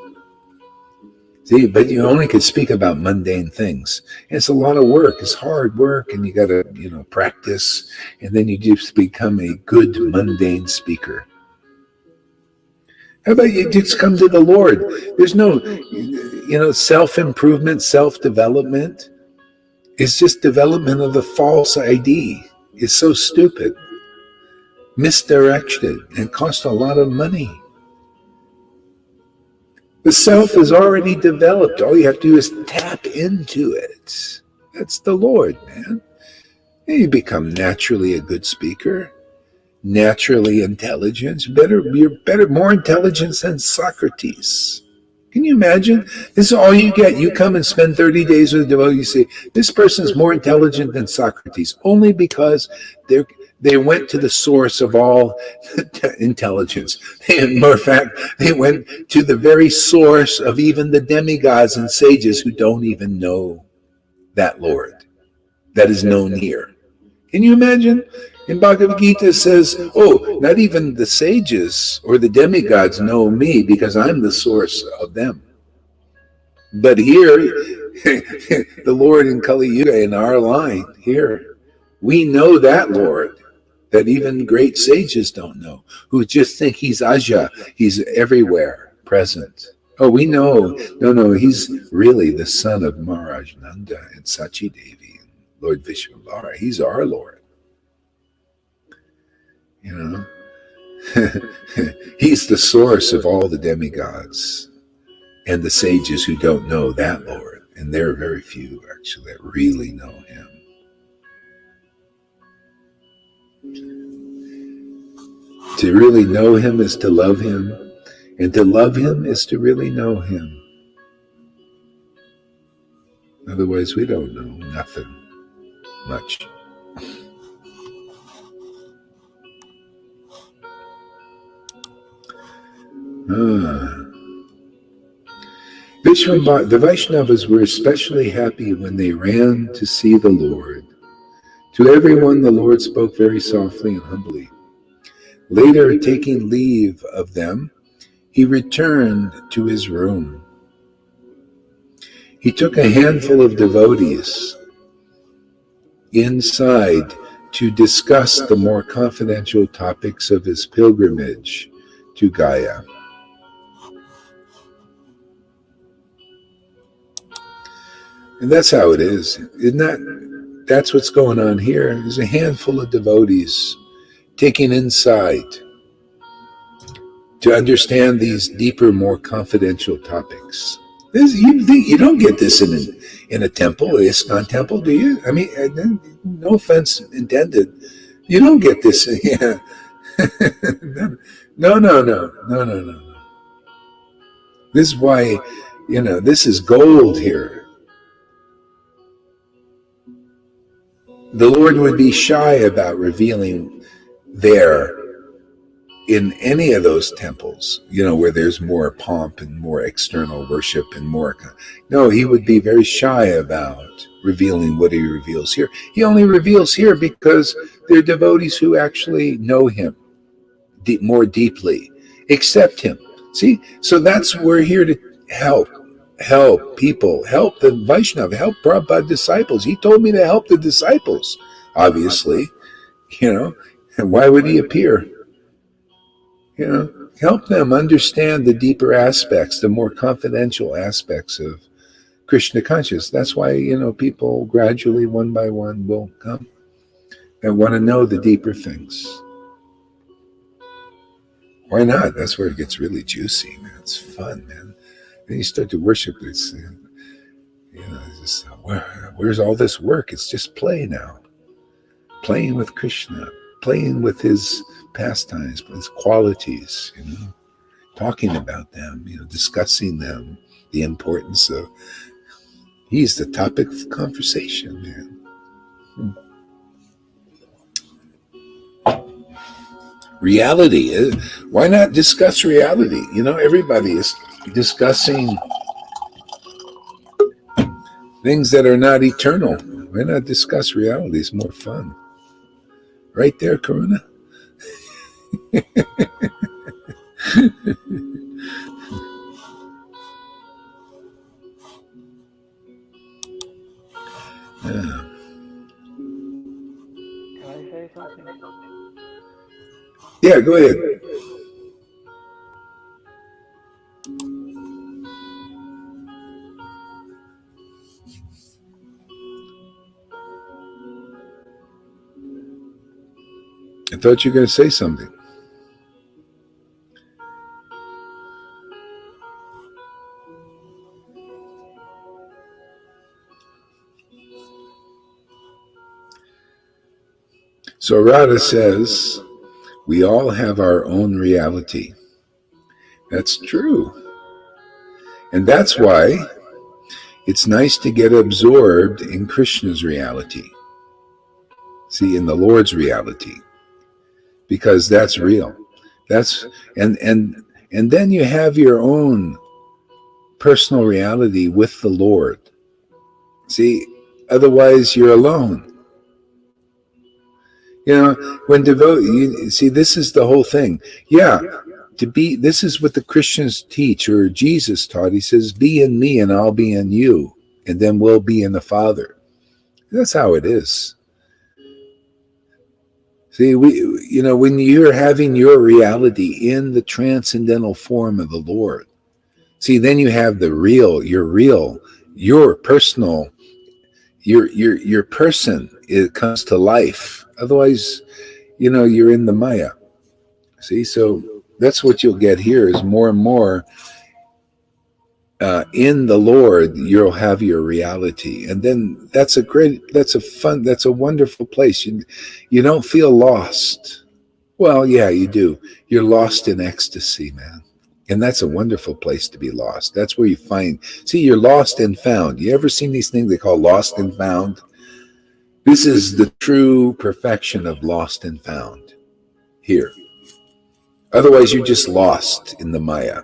See, but you only can speak about mundane things. And it's a lot of work. It's hard work, and you got to, practice. And then you just become a good mundane speaker. How about you just come to the Lord? There's no, self-improvement, self-development. It's just development of the false ID. It's so stupid, misdirected, and costs a lot of money. The self is already developed. All you have to do is tap into it. That's the Lord, man. And you become naturally a good speaker, naturally intelligent. You're better, more intelligent than Socrates. Can you imagine? This is all you get. You come and spend 30 days with a devotee. You say, this person is more intelligent than Socrates, only because they went to the source of all intelligence. Matter of fact, they went to the very source of even the demigods and sages who don't even know that Lord that is known here. Can you imagine? In Bhagavad Gita it says, oh, not even the sages or the demigods know me because I'm the source of them. But here, the Lord in Kali Yuga, in our line here, we know that Lord that even great sages don't know, who just think he's Aja, he's everywhere present. Oh, we know, no, he's really the son of Maharaj Nanda and Sachi Devi and Lord Vishwambara. He's our Lord. He's the source of all the demigods and the sages who don't know that Lord. And there are very few, actually, that really know him. To really know him is to love him, and to love him is to really know him. Otherwise, we don't know nothing much. The Vaishnavas were especially happy when they ran to see the Lord. To everyone, the Lord spoke very softly and humbly. Later, taking leave of them, he returned to his room. He took a handful of devotees inside to discuss the more confidential topics of his pilgrimage to Gaya. And that's how it is. That's what's going on here. There's a handful of devotees taking inside to understand these deeper, more confidential topics. You don't get this in a temple, an ISKCON temple, do you? I mean, no offense intended. You don't get this. Yeah. No. This is why, this is gold here. The Lord would be shy about revealing there in any of those temples, where there's more pomp and more external worship and more. No, he would be very shy about revealing what he reveals here. He only reveals here because there are devotees who actually know him more deeply, accept him. See, so that's we're here to help people, help the Vaishnava, help Prabhupada disciples. He told me to help the disciples, obviously, and why would he appear? Help them understand the deeper aspects, the more confidential aspects of Krishna consciousness. That's why, people gradually, one by one, will come and want to know the deeper things. Why not? That's where it gets really juicy, man. It's fun, man. Then you start to worship. It's, where's all this work? It's just play now. Playing with Krishna, playing with his pastimes, his qualities, talking about them, discussing them, the importance of He's the topic of conversation, man. Reality. Why not discuss reality? Everybody is discussing things that are not eternal. Why not discuss reality? It's more fun. Right there, Karuna. Yeah. Can I say something? Yeah, go ahead. I thought you were going to say something. So Radha says, we all have our own reality. That's true. And that's why it's nice to get absorbed in Krishna's reality. See, in the Lord's reality. Because that's real. And then you have your own personal reality with the Lord. See, otherwise you're alone. When you see, this is the whole thing. Yeah, this is what the Christians teach, or Jesus taught. He says, be in me and I'll be in you, and then we'll be in the Father. That's how it is. See, when you're having your reality in the transcendental form of the Lord, see, then you have the real, your personal, your person. It comes to life. Otherwise, you're in the Maya. See, so that's what you'll get here is more and more in the Lord, you'll have your reality. And then that's a wonderful place. You don't feel lost. Well, yeah, you do. You're lost in ecstasy, man. And that's a wonderful place to be lost. That's where you see, you're lost and found. You ever seen these things they call lost and found? This is the true perfection of lost and found here. Otherwise, you're just lost in the Maya.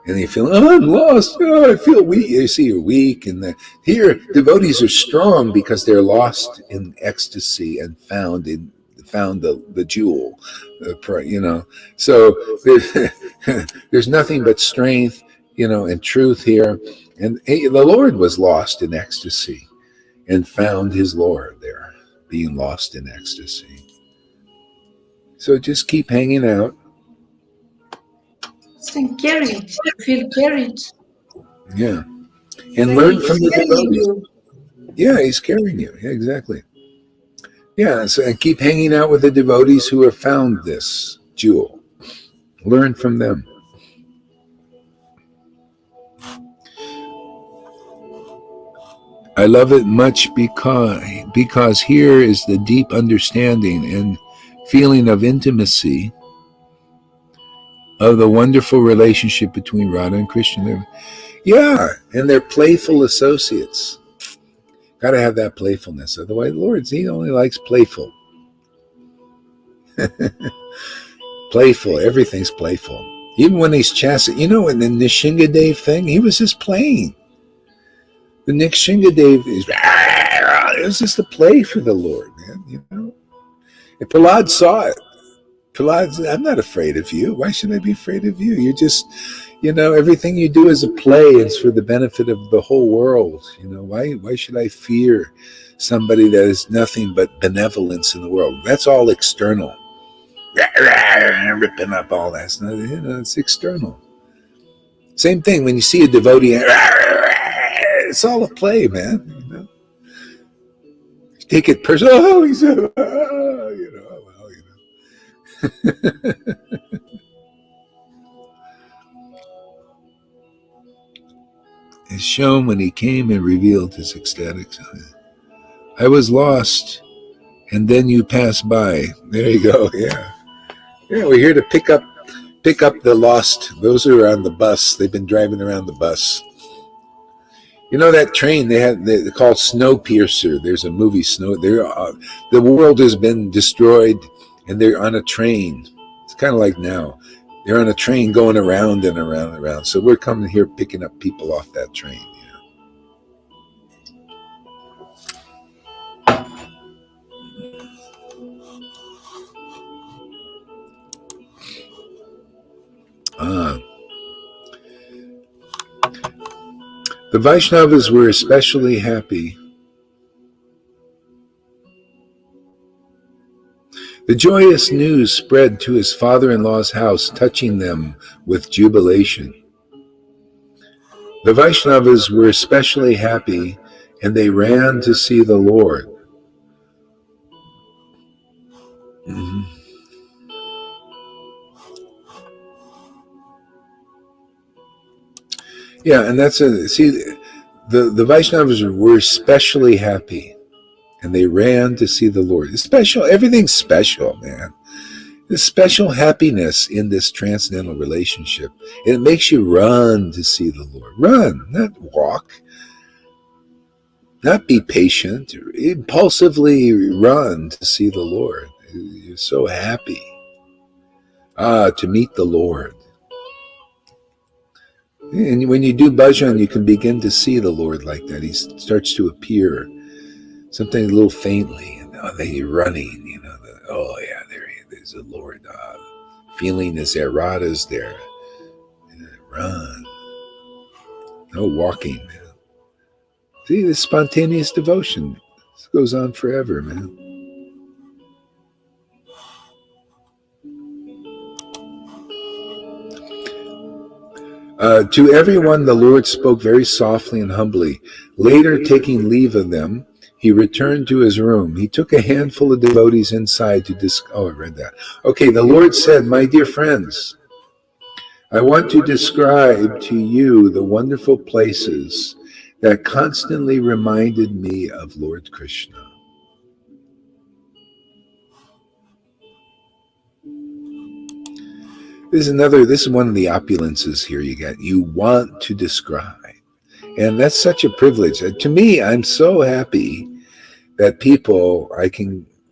And you feel, I'm lost. Oh, I feel weak. You see, you're weak. And here, devotees are strong because they're lost in ecstasy and found the jewel. So there's nothing but strength, and truth here. And the Lord was lost in ecstasy and found his Lord there, being lost in ecstasy. So just keep hanging out. And carried. Feel carried. Yeah. And learn from the devotees. You. Yeah, he's carrying you. Yeah, exactly. Yeah, so and keep hanging out with the devotees who have found this jewel. Learn from them. I love it much because here is the deep understanding and feeling of intimacy of the wonderful relationship between Radha and Krishna. Yeah, and they're playful associates. Got to have that playfulness. Otherwise, Lord, he only likes playful. Playful. Everything's playful. Even when he's chastising, in the Nishingadev thing, he was just playing. The Nishingadev it was just a play for the Lord, man. And Prahlad saw it. Prahlad said, I'm not afraid of you. Why should I be afraid of you? You're just, everything you do is a play. It's for the benefit of the whole world. Why should I fear somebody that is nothing but benevolence in the world? That's all external. Ripping up all that stuff. It's external. Same thing when you see a devotee, it's all a play, man. You take it personal. Oh, he's It's shown when he came and revealed his ecstatic sign. I was lost, and then you passed by. There you go. Yeah. Yeah, we're here to pick up the lost. Those who are on the bus. They've been driving around the bus. You know that train they call Snowpiercer. There's a movie Snow. The world has been destroyed, and they're on a train. It's kind of like now. They're on a train going around and around and around. So we're coming here picking up people off that train. Ah. The Vaishnavas were especially happy. The joyous news spread to his father-in-law's house, touching them with jubilation. The Vaishnavas were especially happy, and they ran to see the Lord. Mhm. Yeah, and the Vaishnavas were especially happy, and they ran to see the Lord. It's special, everything's special, man. There's special happiness in this transcendental relationship. And it makes you run to see the Lord. Run, not walk. Not be patient. Impulsively run to see the Lord. You're so happy. To meet the Lord. And when you do bhajan, you can begin to see the Lord like that. He starts to appear, sometimes a little faintly, and then you're running. Yeah, there's the Lord. Feeling is there, Radha's there. Run. No walking, man. See, this spontaneous devotion. This goes on forever, man. To everyone, the Lord spoke very softly and humbly. Later, taking leave of them, he returned to his room. He took a handful of devotees inside to I read that. Okay, the Lord said, "My dear friends, I want to describe to you the wonderful places that constantly reminded me of Lord Krishna." This is one of the opulences here you get. You want to describe. And that's such a privilege. To me, I'm so happy that people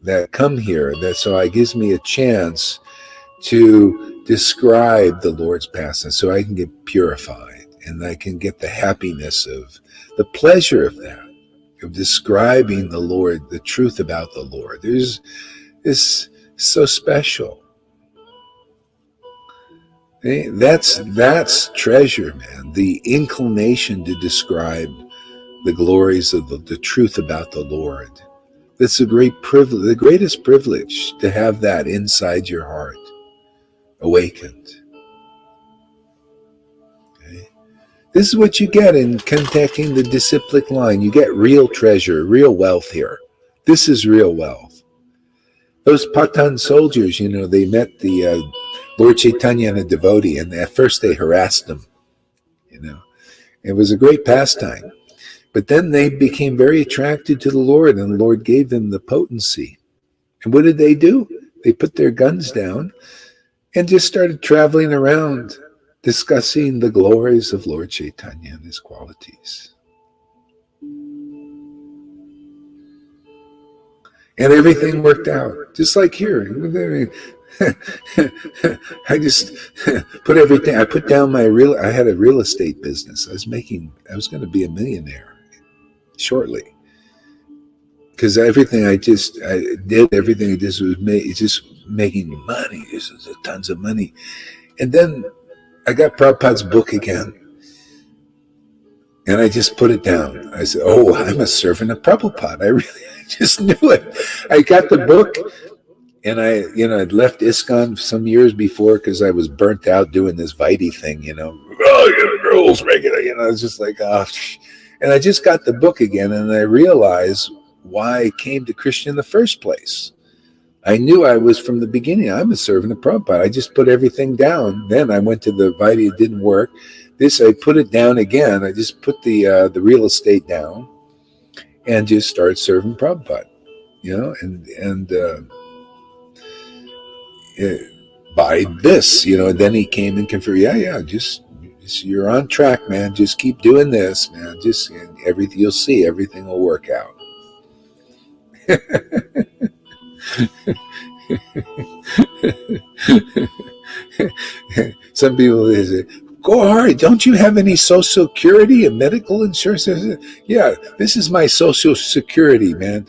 that come here, so it gives me a chance to describe the Lord's pastime, so I can get purified and I can get the happiness of the pleasure of that, of describing the Lord, the truth about the Lord. It's so special. That's treasure, man. The inclination to describe the glories of the truth about the Lord. That's a great privilege, the greatest privilege, to have that inside your heart awakened. Okay? This is what you get in contacting the disciplic line. You get real treasure, real wealth here. This is real wealth. Those Patan soldiers, they met the Lord Chaitanya and a devotee, and at first they harassed him. It was a great pastime. But then they became very attracted to the Lord, and the Lord gave them the potency. And what did they do? They put their guns down and just started traveling around discussing the glories of Lord Chaitanya and his qualities. And everything worked out, just like here. I just put everything. I put down I had a real estate business. I was going to be a millionaire shortly. Because everything I did was just making money. Just tons of money. And then I got Prabhupada's book again. And I just put it down. I said, "Oh, I'm a servant of Prabhupada." I just knew it. I got the book, and I'd left ISKCON some years before because I was burnt out doing this Vaidhi thing, rules regular, it's just like, and I just got the book again, and I realized why I came to Krishna in the first place. I knew I was from the beginning. I'm a servant of Prabhupada. I just put everything down. Then I went to the Vaidhi. It didn't work. I put it down again. I just put the real estate down and just started serving Prabhupada, by this, then he came and confirmed, just You're on track, man. Just keep doing this, man. Just everything, you'll see, everything will work out. Some people say, go hard. Don't you have any social security and medical insurance? Yeah, this is my social security, man.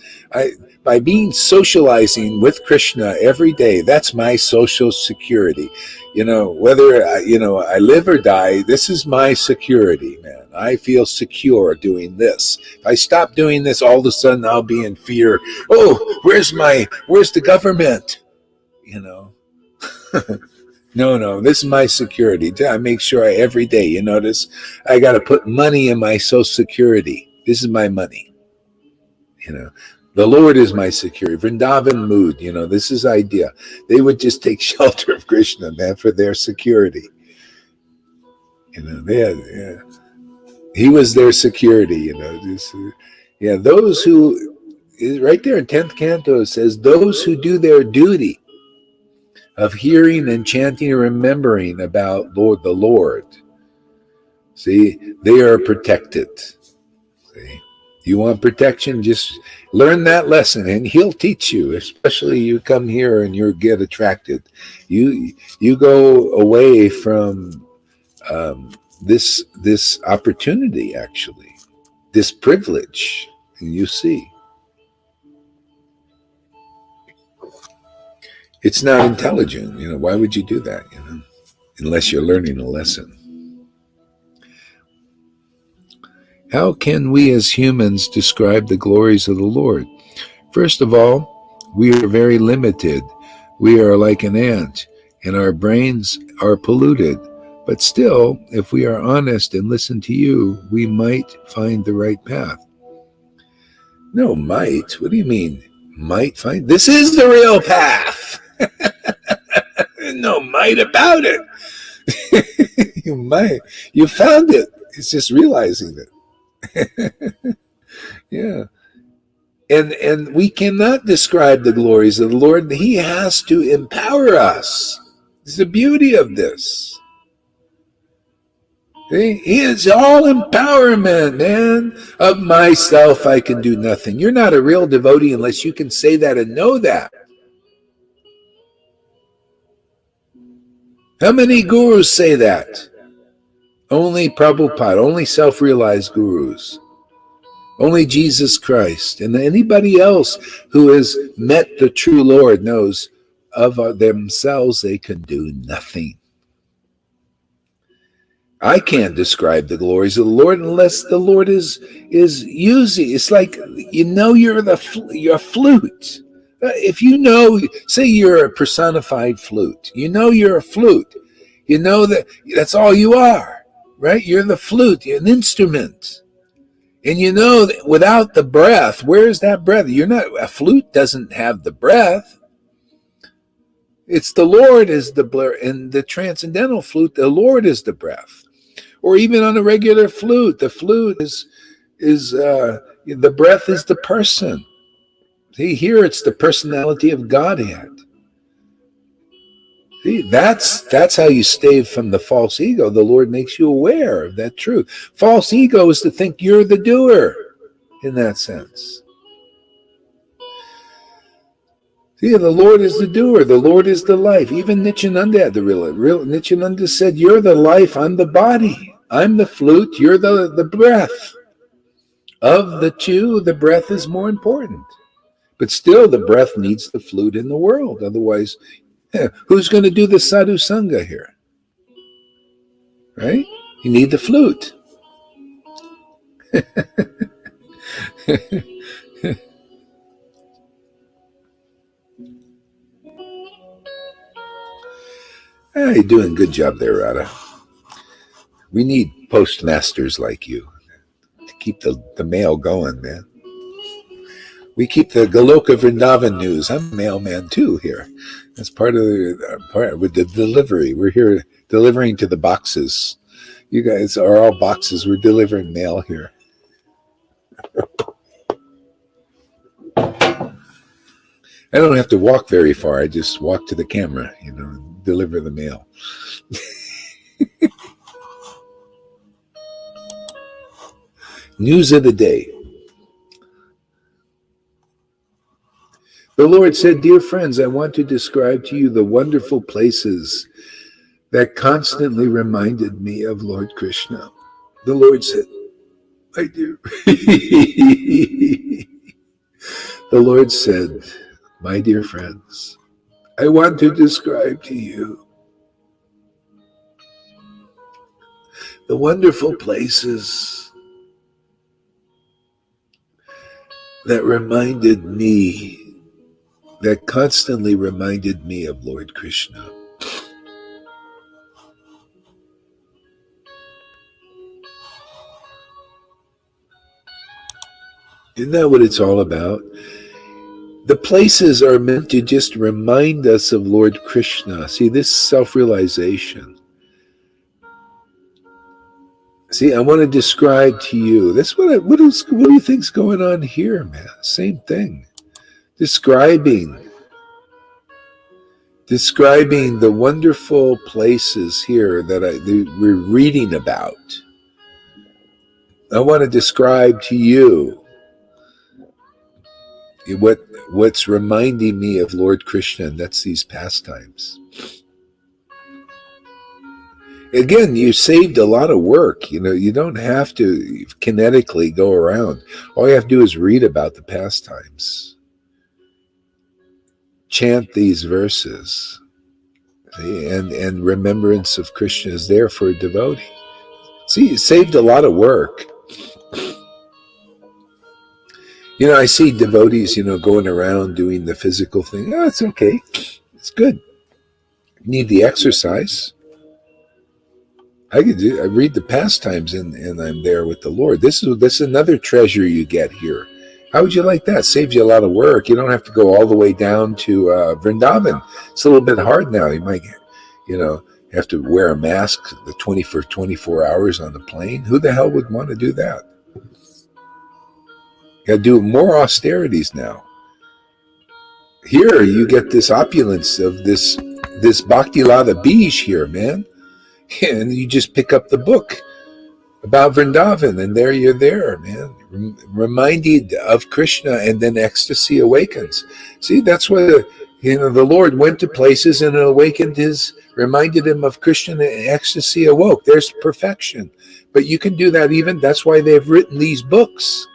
By being socializing with Krishna every day, that's my social security. Whether I live or die, this is my security, man. I feel secure doing this. If I stop doing this, all of a sudden I'll be in fear. Oh, where's the government? No, this is my security. I make sure every day, you notice, I got to put money in my social security. This is my money. The Lord is my security. Vrindavan mood, this is idea. They would just take shelter of Krishna, man, for their security. He was their security, those who, right there in 10th canto, it says, those who do their duty of hearing and chanting and remembering about the Lord. See, they are protected. See, you want protection? Just learn that lesson, and he'll teach you. Especially you come here and you get attracted. You go away from this opportunity, actually, this privilege, and you see. It's not intelligent, why would you do that, unless you're learning a lesson. How can we as humans describe the glories of the Lord? First of all, we are very limited. We are like an ant, and our brains are polluted. But still, if we are honest and listen to you, we might find the right path. No, might? What do you mean, might find? This is the real path. No might about it. You found it. It's just realizing it. Yeah. And we cannot describe the glories of the Lord. He has to empower us. It's the beauty of this. He is all empowerment, man. Of myself I can do nothing. You're not a real devotee unless you can say that and know that. How many gurus say that? Only Prabhupada, only self-realized gurus. Only Jesus Christ. And anybody else who has met the true Lord knows of themselves they can do nothing. I can't describe the glories of the Lord unless the Lord is using. It's like, you're a flute. If say you're a personified flute, you're a flute. That's all you are, right? You're the flute, you're an instrument. And that without the breath, where's that breath? A flute doesn't have the breath. It's the Lord is the breath. In the transcendental flute, the Lord is the breath. Or even on a regular flute, the flute is the breath is the person. See, here it's the personality of Godhead. See, that's how you stay from the false ego. The Lord makes you aware of that truth. False ego is to think you're the doer in that sense. See, the Lord is the doer. The Lord is the life. Even Nityananda had the real Nityananda said, you're the life, I'm the body. I'm the flute, you're the breath. Of the two, the breath is more important. But still, the breath needs the flute in the world. Otherwise, who's going to do the sadhu sangha here? Right? You need the flute. You're doing a good job there, Radha. We need postmasters like you to keep the mail going, man. We keep the Goloka Vrindavan news. I'm a mailman too here. That's part with the delivery. We're here delivering to the boxes. You guys are all boxes. We're delivering mail here. I don't have to walk very far. I just walk to the camera, deliver the mail. News of the day. The Lord said, "Dear friends, I want to describe to you the wonderful places that constantly reminded me of Lord Krishna." The Lord said, "I do." The Lord said, "My dear friends, I want to describe to you the wonderful places that reminded me, that constantly reminded me of Lord Krishna." Isn't that what it's all about? The places are meant to just remind us of Lord Krishna. See, this self-realization. See, I want to describe to you. That's what do you think's going on here, man? Same thing. Describing the wonderful places here that we're reading about. I want to describe to you what's reminding me of Lord Krishna, and that's these pastimes. Again, you saved a lot of work. You don't have to kinetically go around. All you have to do is read about the pastimes. Chant these verses. See, and remembrance of Krishna is there for a devotee. See, it saved a lot of work. I see devotees, going around doing the physical thing. Oh, it's okay. It's good. You need the exercise. I read the pastimes and I'm there with the Lord. This is another treasure you get here. How would you like that? Saves you a lot of work. You don't have to go all the way down to Vrindavan. It's a little bit hard now. You might, have to wear a mask the 24 hours on the plane. Who the hell would want to do that? You got to do more austerities now. Here you get this opulence of this Bhakti Lada Bij here, man. And you just pick up the book about Vrindavan, and there you're there, man. Reminded of Krishna, and then ecstasy awakens. See, that's what the Lord went to places and reminded him of Krishna, and ecstasy awoke. There's perfection. But you can do that that's why they've written these books.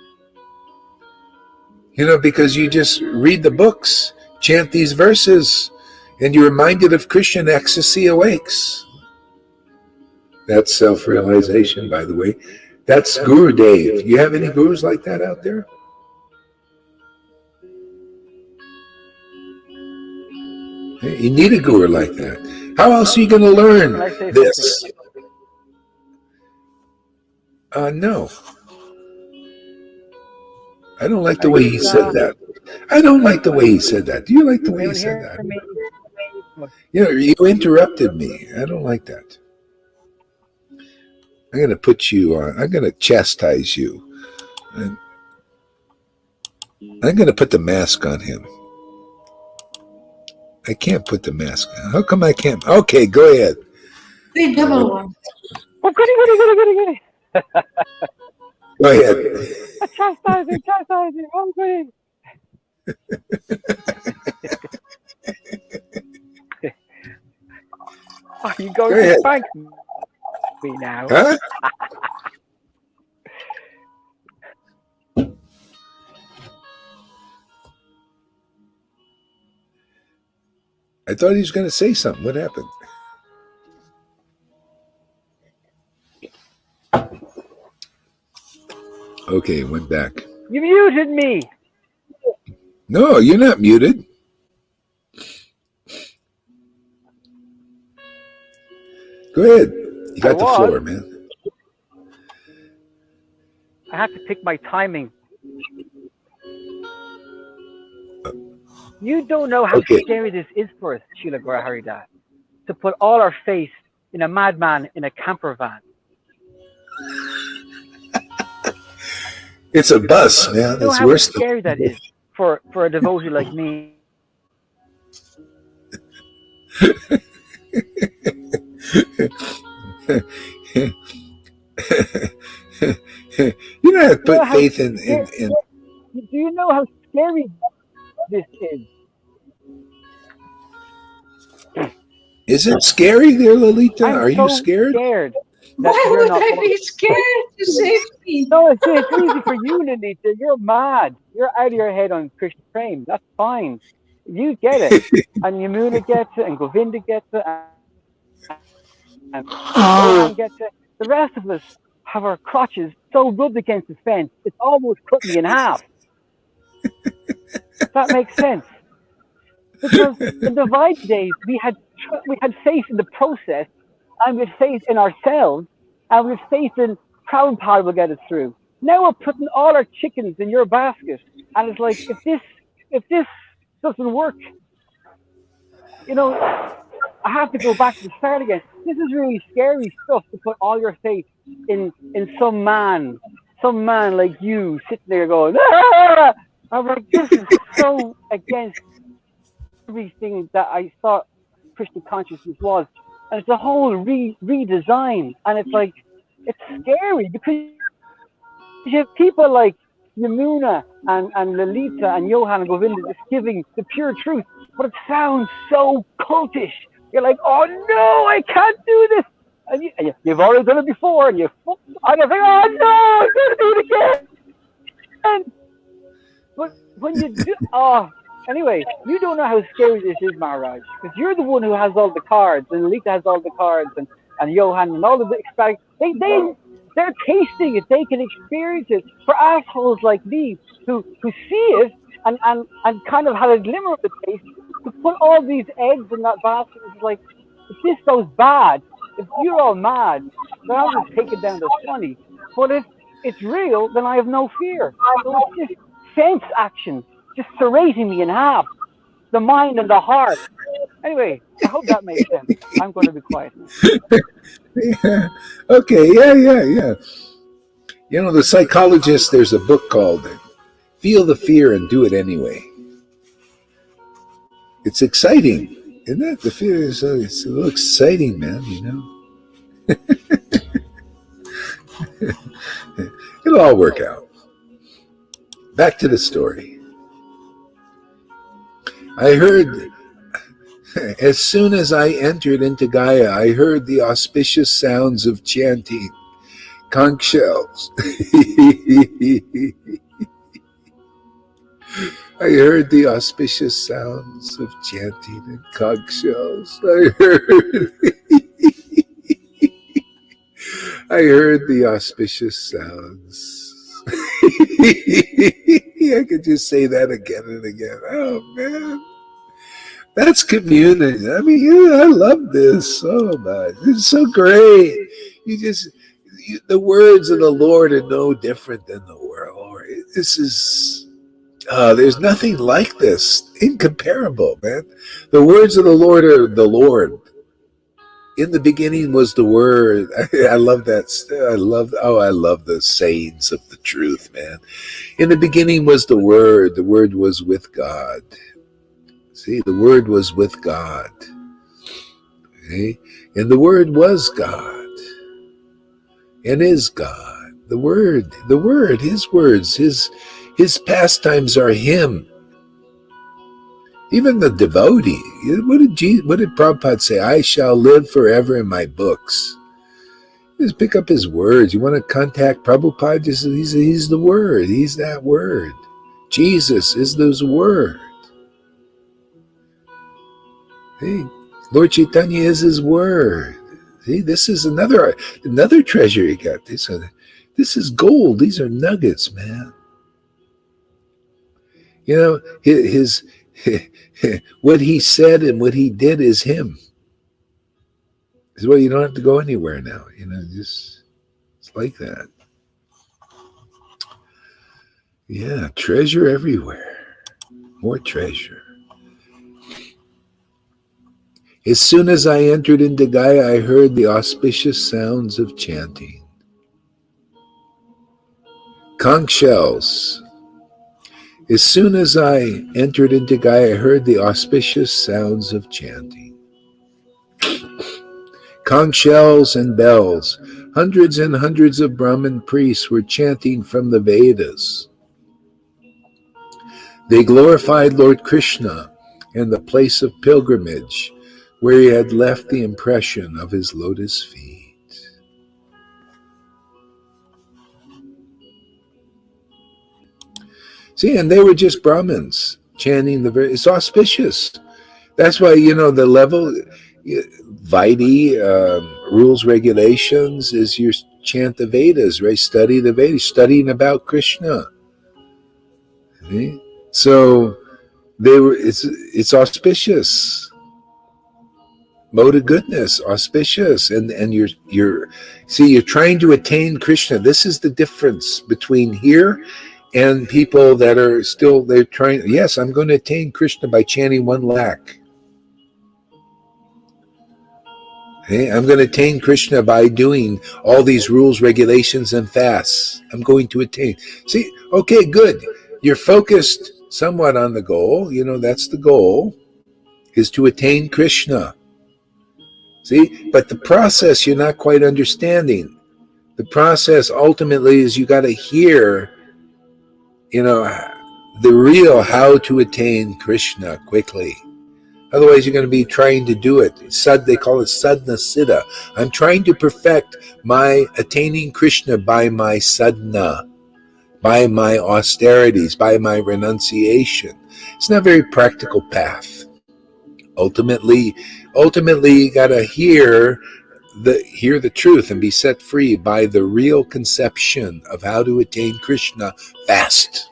Because you just read the books, chant these verses, and you're reminded of Krishna, and ecstasy awakes. That's self-realization, by the way. That's Guru Dev. You have any gurus like that out there? You need a guru like that. How else are you going to learn this? No. I don't like the way he said that. I don't like the way he said that. Do you like the way he said that? You interrupted me. I don't like that. I'm going to put you on. I'm going to chastise you. I'm going to put the mask on him. I can't put the mask on. How come I can't? Okay, go ahead. Say double one. Oh, goody. Go ahead. Chastising. Oh, goody. Are you going to spank me now? Huh? I thought he was going to say something. What happened? Okay, it went back. You muted me. No, you're not muted. Go ahead. You got the floor, man. I have to pick my timing. You don't know how scary this is for us, Srila Gaura Haridas, to put all our faith in a madman in a camper van. It's a bus, man. You know how scary that is for a devotee like me. You know how to You know put how faith in, do you know how scary this is? is it scary there, Lolita? I'm Are you so scared? scared that Why you're would not I going. be scared to save me? No, it's easy for you, Lolita. You're mad. You're out of your head on Krishna Prem. That's fine. You get it. And Yamuna gets it, and Govinda gets it, and Johan gets it. The rest of us have our crotches so rubbed against the fence, it's almost cut me in half. That makes sense. Because in the Vine days, we had faith in the process, and we had faith in ourselves, and we had faith in Prabhupada will get us through. Now we're putting all our chickens in your basket, and it's like if this doesn't work, you know, I have to go back to the start again. This is really scary stuff to put all your faith in some man like you sitting there going, ah! I'm like, this is so against everything that I thought Christian consciousness was. And it's a whole redesign. And it's like, it's scary because you have people like Yamuna and Lalita and Johan and Govinda just giving the pure truth, but it sounds so cultish. You're like, oh no, I can't do this. And you've already done it before, and and you're like, oh no, I'm going to do it again. But when you do, anyway, you don't know how scary this is, Maharaj, because you're the one who has all the cards, and Lita has all the cards, and Johan and all of the expect. They're tasting it. They can experience it. For assholes like me who see it and kind of had a glimmer of the taste, to put all these eggs in that basket is like, if this goes bad, if you're all mad, then I'll just take it down to funny. But if it's real, then I have no fear. So it's just sense action, just serrating me in half, the mind and the heart. Anyway, I hope that makes sense. I'm going to be quiet now. Yeah. Okay. Yeah. You know, the psychologist, there's a book called Feel the Fear and Do It Anyway. It's exciting, isn't it? The fear is it's a little exciting, man, you know. It'll all work out. Back to the story. I heard, as soon as I entered into Gaia, I heard the auspicious sounds of chanting conch shells. I heard the auspicious sounds of chanting and conch shells. I heard the auspicious sounds. I could just say that again and again. Oh man, that's community. I mean, I love this. Oh my, it's so great. The words of the Lord are no different than the world. This is. There's nothing like this. Incomparable, man. The words of the Lord are the Lord. In the beginning was the Word. I love that. I love the sayings of the truth, man. In the beginning was the Word. The Word was with God. See, the Word was with God. Okay? And the Word was God. And is God. The Word, His words, His pastimes are Him. Even the devotee. What did Prabhupada say? I shall live forever in my books. Just pick up his words. You want to contact Prabhupada? He's the word. He's that word. Jesus is this word. Hey, Lord Chaitanya is his word. See, this is another treasure he got. This is gold. These are nuggets, man. You know, his what he said and what he did is him. Well, you don't have to go anywhere now. You know, just it's like that. Yeah, treasure everywhere. More treasure. As soon as I entered into Gaia, I heard the auspicious sounds of chanting. Conch shells. As soon as I entered into Gaia, I heard the auspicious sounds of chanting. Conch shells and bells Hundreds and hundreds of Brahmin priests were chanting from the Vedas. They glorified Lord Krishna and the place of pilgrimage where he had left the impression of his lotus feet. See, and they were just Brahmins chanting it's auspicious. That's why, the level, Vaidhi, rules, regulations, is you chant the Vedas, right? Study the Vedas, studying about Krishna. See? So it's auspicious. Mode of goodness, auspicious. And you're trying to attain Krishna. This is the difference between here and people that are still, they're trying, yes, I'm going to attain Krishna by chanting 1 lakh. Okay? I'm going to attain Krishna by doing all these rules, regulations, and fasts. I'm going to attain. See, okay, good. You're focused somewhat on the goal. That's the goal, is to attain Krishna. See, but the process you're not quite understanding. The process ultimately is you got to hear, the real how to attain Krishna quickly. Otherwise, you're going to be trying to do it. They call it sadhana siddha. I'm trying to perfect my attaining Krishna by my sadhana, by my austerities, by my renunciation. It's not a very practical path. Ultimately, you got to hear the truth and be set free by the real conception of how to attain Krishna fast.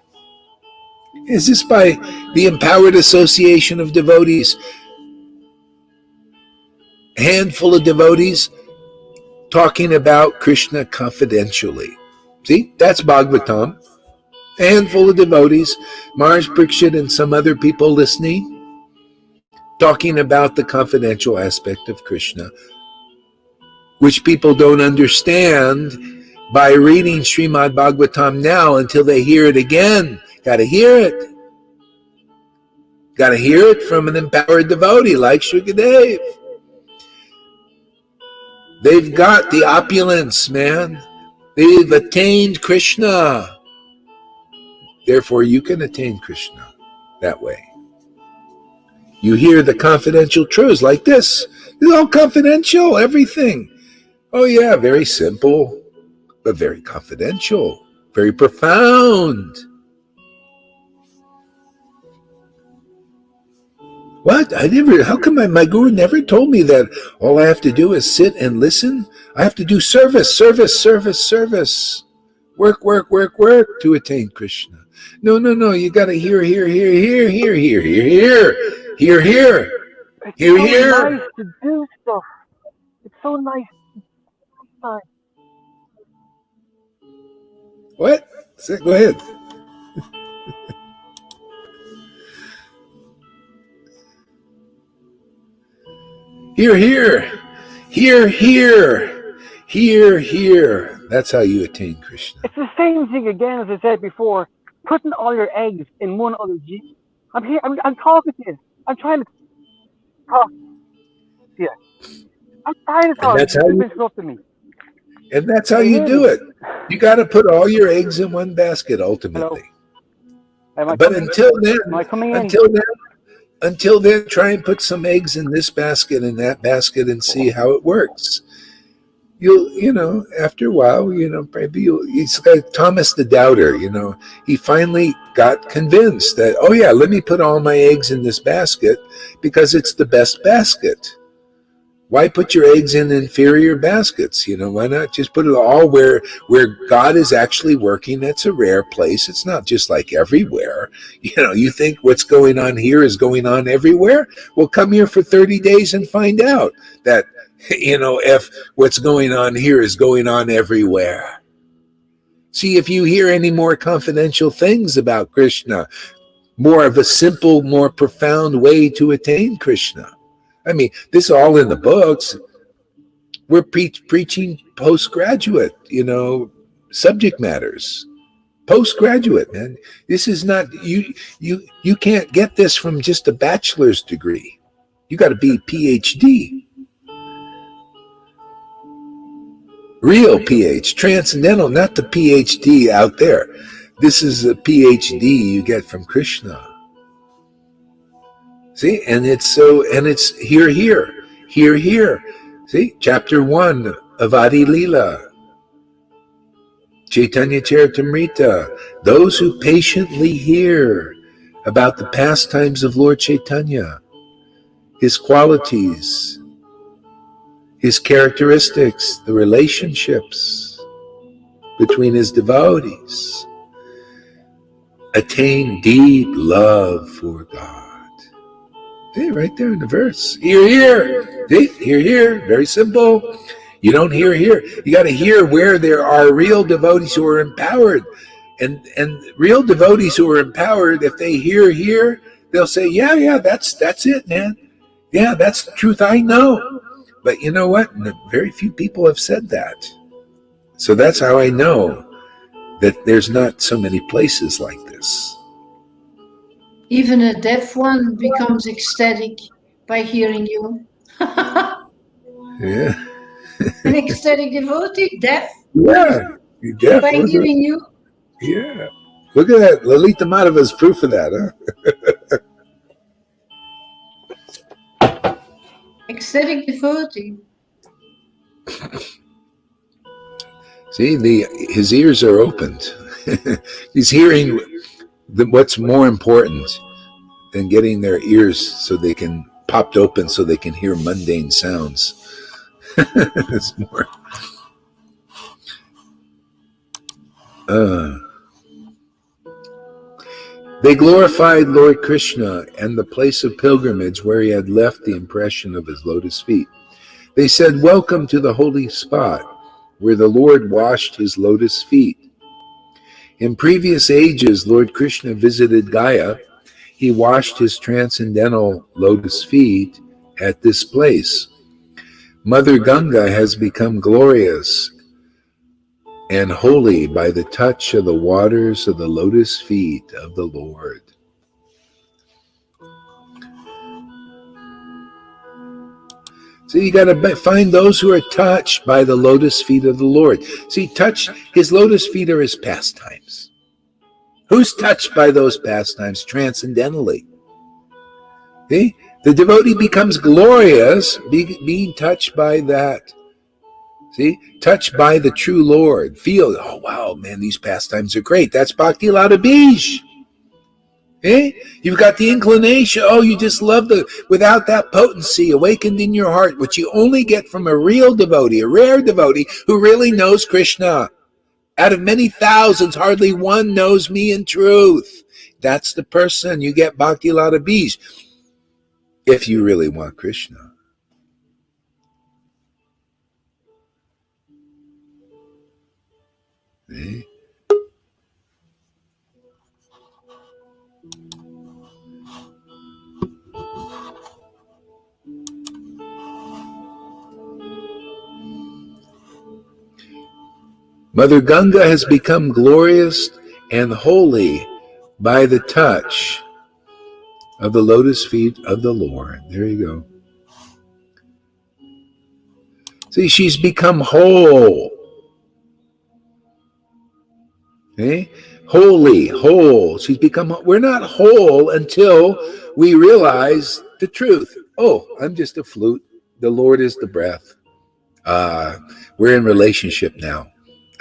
Is this by the empowered association of devotees? A handful of devotees talking about Krishna confidentially. See, that's Bhagavatam. A handful of devotees, Maharaj Parikshit and some other people listening, talking about the confidential aspect of Krishna, which people don't understand by reading Srimad Bhagavatam now until they hear it again. Got to hear it. Got to hear it from an empowered devotee like Shukadev. They've got the opulence, man. They've attained Krishna. Therefore, you can attain Krishna that way. You hear the confidential truths like this. It's all confidential, everything. Oh yeah, very simple, but very confidential, very profound. What? How come my guru never told me that all I have to do is sit and listen? I have to do service. Work to attain Krishna. No. You got to hear. It's so nice to do stuff. It's so nice. What? Go ahead. Here. That's how you attain Krishna. It's the same thing again as I said before. Putting all your eggs in one other jeep. I'm here. I'm talking to you. I'm trying to talk to you. I'm trying to talk to you. And that's how you do it. You got to put all your eggs in one basket ultimately. But until then, try and put some eggs in this basket and that basket and see how it works. You'll, after a while, maybe it's like Thomas the Doubter, he finally got convinced that, oh yeah, let me put all my eggs in this basket because it's the best basket. Why put your eggs in inferior baskets? Why not just put it all where God is actually working? That's a rare place. It's not just like everywhere. You think what's going on here is going on everywhere? Well, come here for 30 days and find out that, if what's going on here is going on everywhere. See, if you hear any more confidential things about Krishna, more of a simple, more profound way to attain Krishna. I mean, this is all in the books. We're preaching postgraduate, subject matters. Postgraduate, man. This is not, you can't get this from just a bachelor's degree. You got to be PhD. Real PH, transcendental, not the PhD out there. This is a PhD you get from Krishna. See, and it's here, here. See, chapter 1 of Adi Leela, Chaitanya Charitamrita, those who patiently hear about the pastimes of Lord Chaitanya, his qualities, his characteristics, the relationships between his devotees, attain deep love for God. Hey, right there in the verse. Hear. See, hear. Very simple. You don't hear. You got to hear where there are real devotees who are empowered. And real devotees who are empowered, if they hear, they'll say, yeah, that's it, man. Yeah, that's the truth. I know. But you know what? Very few people have said that. So that's how I know that there's not so many places like this. Even a deaf one becomes ecstatic by hearing you. Yeah. An ecstatic devotee, deaf? Yeah. Deaf, by hearing you? Yeah. Look at that. Lalita Madhava's proof of that, huh? Ecstatic devotee. See, his ears are opened. He's hearing what's more important than getting their ears so they can popped open so they can hear mundane sounds. It's more. They glorified Lord Krishna and the place of pilgrimage where he had left the impression of his lotus feet. They said, "Welcome to the holy spot where the Lord washed his lotus feet." In previous ages, Lord Krishna visited Gaya. He washed his transcendental lotus feet at this place. Mother Ganga has become glorious and holy by the touch of the waters of the lotus feet of the Lord. So you got to find those who are touched by the lotus feet of the Lord. See, his lotus feet are his pastimes. Who's touched by those pastimes transcendentally? See? The devotee becomes glorious being touched by that. See? Touched by the true Lord. Feel, oh wow, man, these pastimes are great. That's Bhakti Lata Bij. Eh? You've got the inclination. Oh, you just love without that potency awakened in your heart, which you only get from a real devotee, a rare devotee who really knows Krishna. Out of many thousands, hardly one knows me in truth. That's the person you get Bhakti Lata Bij if you really want Krishna. Eh? Mother Ganga has become glorious and holy by the touch of the lotus feet of the Lord. There you go. See, she's become whole. Okay? Holy, whole. She's become, we're not whole until we realize the truth. Oh, I'm just a flute. The Lord is the breath. We're in relationship now.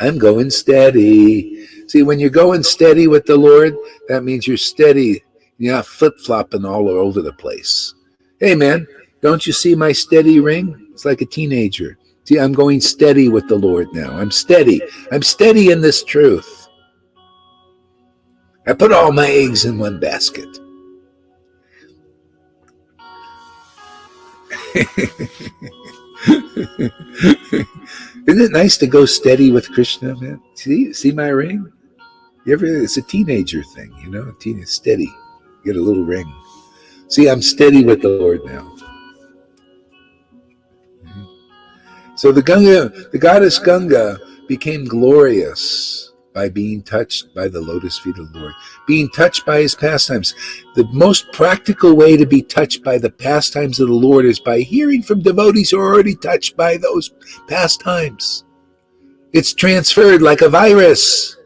I'm going steady. See, when you're going steady with the Lord, that means you're steady. You're not flip-flopping all over the place. Hey, man, don't you see my steady ring? It's like a teenager. See, I'm going steady with the Lord now. I'm steady. I'm steady in this truth. I put all my eggs in one basket. Isn't it nice to go steady with Krishna, man? See my ring? It's a teenager thing, you know? Steady. Get a little ring. See, I'm steady with the Lord now. So the goddess Ganga became glorious by being touched by the lotus feet of the Lord, being touched by his pastimes. The most practical way to be touched by the pastimes of the Lord is by hearing from devotees who are already touched by those pastimes. It's transferred like a virus.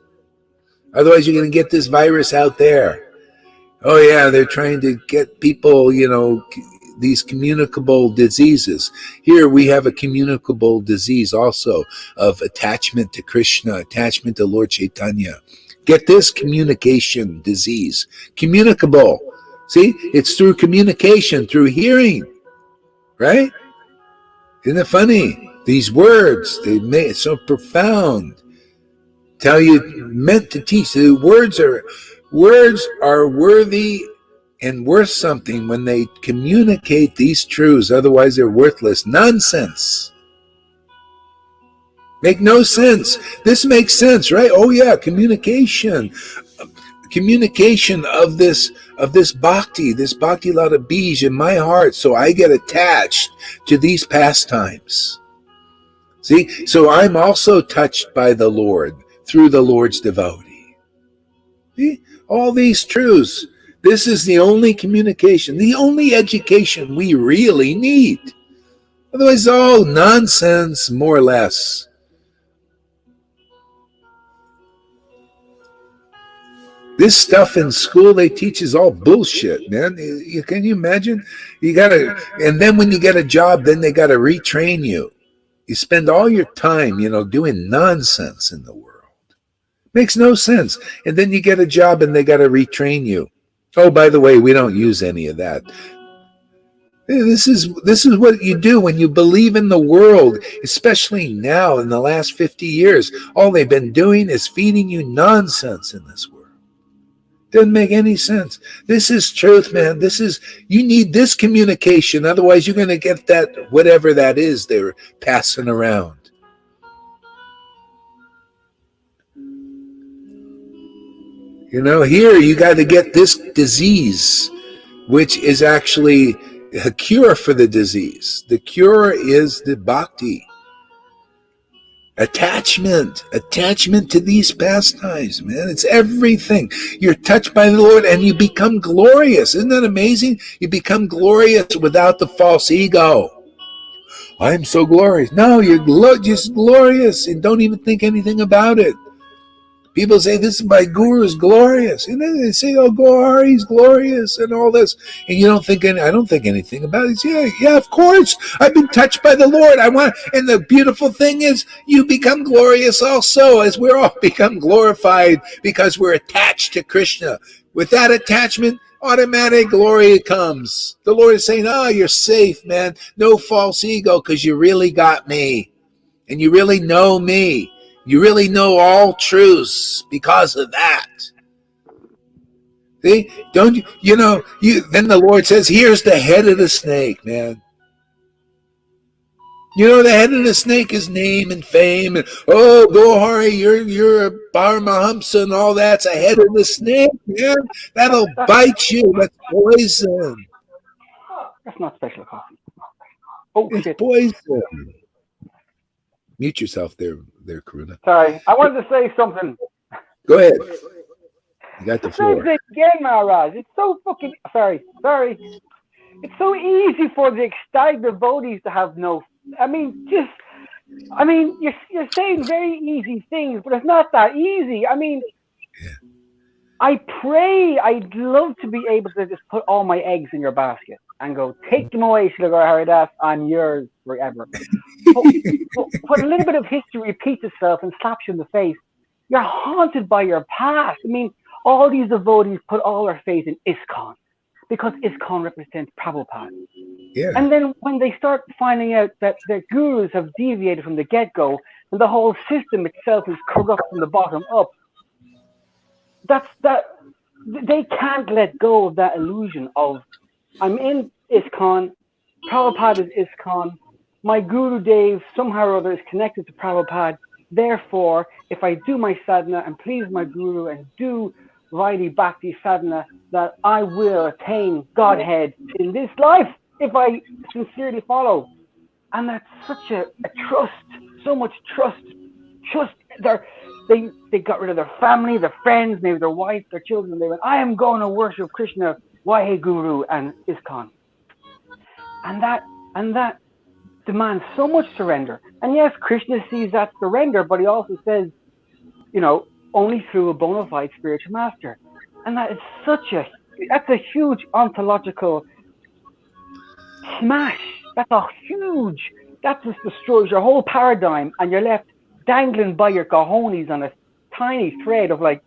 Otherwise, you're going to get this virus out there. Oh, yeah, they're trying to get people, these communicable diseases. Here we have a communicable disease also of attachment to Krishna, attachment to Lord Chaitanya. Get this communication disease. Communicable. See, it's through communication, through hearing, right? Isn't it funny? These words, they make it so profound. Tell you, meant to teach. The words are worthy and worth something when they communicate these truths. Otherwise, they're worthless. Nonsense. Make no sense. This makes sense, right? Oh yeah, communication of this bhakti lata bij in my heart, so I get attached to these pastimes. See, so I'm also touched by the Lord through the Lord's devotee. See, all these truths. This is the only communication, the only education we really need. Otherwise, it's all nonsense, more or less. This stuff in school they teach is all bullshit, man. Can you imagine? And then when you get a job, then they gotta retrain you. You spend all your time, doing nonsense in the world. Makes no sense. And then you get a job and they gotta retrain you. Oh, by the way, we don't use any of that. This is what you do when you believe in the world, especially now in the last 50 years. All they've been doing is feeding you nonsense in this world. Doesn't make any sense. This is truth, man. You need this communication. Otherwise, you're going to get that, whatever that is they're passing around. Here you got to get this disease, which is actually a cure for the disease. The cure is the bhakti. Attachment to these pastimes, man. It's everything. You're touched by the Lord and you become glorious. Isn't that amazing? You become glorious without the false ego. I'm so glorious. No, you're just glorious and don't even think anything about it. People say, this is my guru's glorious. And then they say, oh, Gohari's glorious and all this. And I don't think anything about it. Yeah, of course. I've been touched by the Lord. And the beautiful thing is you become glorious also, as we're all become glorified because we're attached to Krishna. With that attachment, automatic glory comes. The Lord is saying, you're safe, man. No false ego because you really got me. And you really know me. You really know all truths because of that. See? Don't then the Lord says, here's the head of the snake, man. The head of the snake is name and fame. And, oh, Gohari, you're a Paramahamsa and all that's a head of the snake, man. That'll bite you. That's poison. That's not special coffee. Oh, it's shit. Poison. Mute yourself there, Karuna. Sorry, I wanted to say something. Go ahead. You got the floor. Same thing again, Maharaj. It's so fucking... Sorry. It's so easy for the ecstatic devotees to have no... you're saying very easy things, but it's not that easy. Yeah. I pray, I'd love to be able to just put all my eggs in your basket and go, take them away, Shilagara Haridas, I'm yours forever. But a little bit of history repeats itself and slaps you in the face. You're haunted by your past. All these devotees put all their faith in ISKCON because ISKCON represents Prabhupada. Yeah. And then when they start finding out that their gurus have deviated from the get-go and the whole system itself is corrupt from the bottom up, they can't let go of that illusion of, I'm in ISKCON, Prabhupada is ISKCON, my Guru Dev somehow or other is connected to Prabhupada, therefore, if I do my sadhana and please my Guru and do Vaidhi Bhakti sadhana, that I will attain Godhead in this life if I sincerely follow. And that's such a trust, so much trust. They got rid of their family, their friends, maybe their wife, their children. They went, I am going to worship Krishna, Vahe Guru, and ISKCON. And that demands so much surrender. And yes, Krishna sees that surrender, but he also says, you know, only through a bona fide spiritual master. And that is that's a huge ontological smash. That just destroys your whole paradigm, and you're left dangling by your cojones on a tiny thread of like,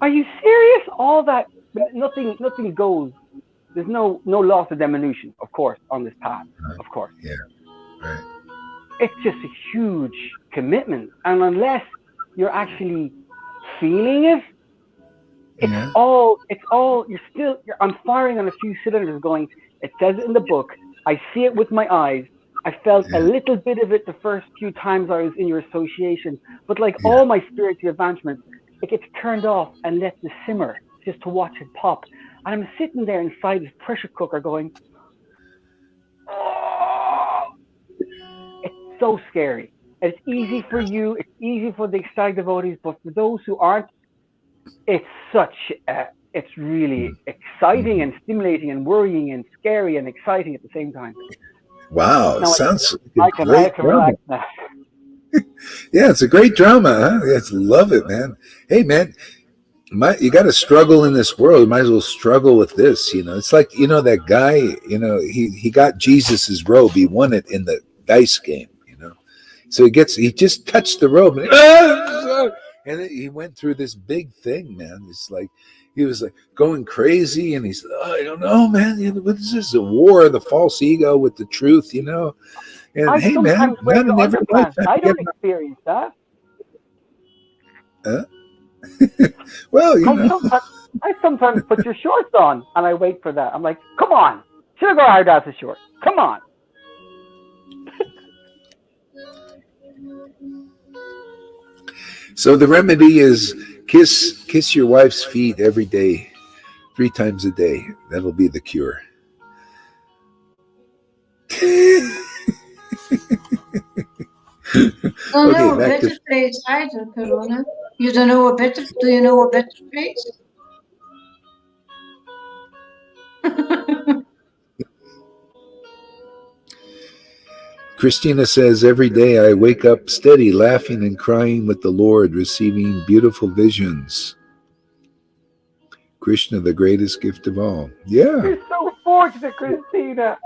are you serious? All that, nothing goes. There's no loss of diminution, of course, on this path, of course. Yeah, right. It's just a huge commitment, and unless you're actually feeling it, I'm firing on a few cylinders going, it says it in the book, I see it with my eyes, I felt a little bit of it the first few times I was in your association, but like all my spiritual advancements, it gets turned off and let to simmer just to watch it pop. And I'm sitting there inside this pressure cooker going, oh, it's so scary. It's easy for you, it's easy for the ecstatic devotees, but for those who aren't, it's really exciting and stimulating and worrying and scary and exciting at the same time. Wow, now, sounds I can relax now. Yeah, it's a great drama, huh? Yes, love it, man. Hey, man, you got to struggle in this world. You might as well struggle with this. You know, it's like, you know, that guy. You know, he got Jesus's robe. He won it in the dice game. You know, so he just touched the robe, and he went through this big thing, man. It's like he was like going crazy, and he's, I don't know, man. What is this? A war of the false ego with the truth, you know? And I hey, man, not in every life. I don't experience that. Well, you know. I sometimes put your shorts on, and I wait for that. I'm like, come on, Sugar Hardas's shorts. Come on. So the remedy is kiss your wife's feet every day, 3 times a day. That'll be the cure. No, a better place either, Corona. You don't know a better. Do you know a better place? Christina says, every day I wake up steady, laughing and crying with the Lord, receiving beautiful visions. Krishna, the greatest gift of all. Yeah. You're so fortunate, Christina.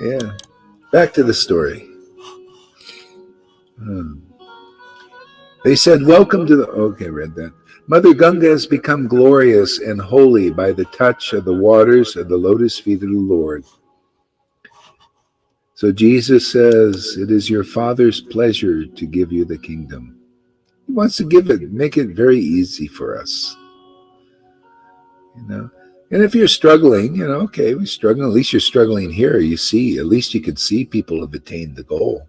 Yeah. Back to the story. They said, welcome to the... Okay, read that. Mother Ganga has become glorious and holy by the touch of the waters of the lotus feet of the Lord. So Jesus says, it is your Father's pleasure to give you the kingdom. He wants to give it, make it very easy for us. You know? And if you're struggling, you know, okay, we're struggling. At least you're struggling here. You see, at least you can see people have attained the goal.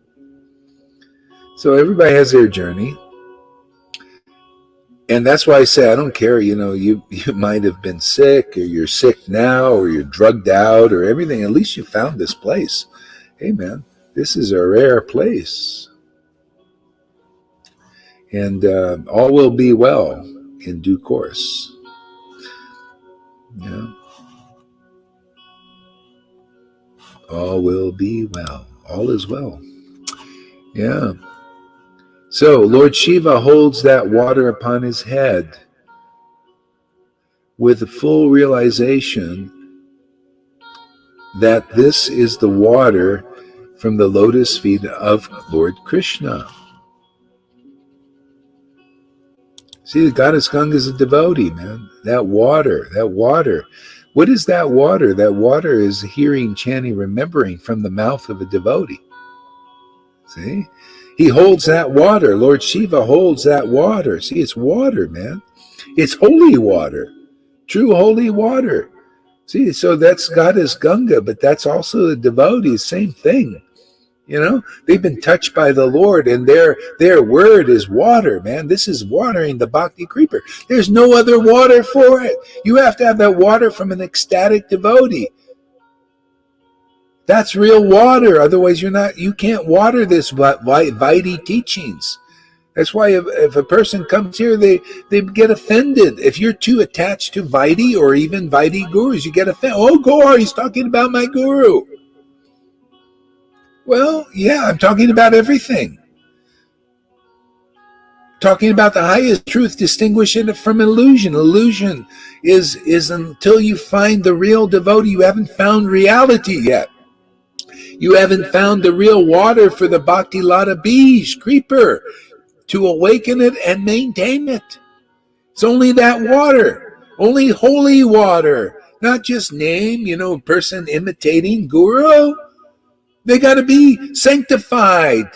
So everybody has their journey. And that's why I say, I don't care, you know, you might have been sick, or you're sick now, or you're drugged out, or everything. At least you found this place. Hey, man, this is a rare place. And all will be well in due course. Yeah. All will be well. All is well. Yeah. So Lord Shiva holds that water upon his head with the full realization that this is the water from the lotus feet of Lord Krishna. See, the goddess Ganga is a devotee, man. That water. What is that water? That water is hearing, chanting, remembering from the mouth of a devotee. See? He holds that water. Lord Shiva holds that water. See, it's water, man. It's holy water. True holy water. See, so that's goddess Ganga, but that's also the devotee, same thing. You know, they've been touched by the Lord, and their word is water, man. This is watering the bhakti creeper. There's no other water for it. You have to have that water from an ecstatic devotee. That's real water. Otherwise, you can't water this Vaidhi teachings. That's why if a person comes here, they get offended. If you're too attached to Vaidhi or even Vaidhi gurus, you get offended. Oh, Gaur, he's talking about my guru. Well, yeah, I'm talking about everything. Talking about the highest truth, distinguishing it from illusion. Illusion is until you find the real devotee, you haven't found reality yet. You haven't found the real water for the Bhakti Lata Bij, creeper, to awaken it and maintain it. It's only that water, only holy water, not just name, person imitating guru. They got to be sanctified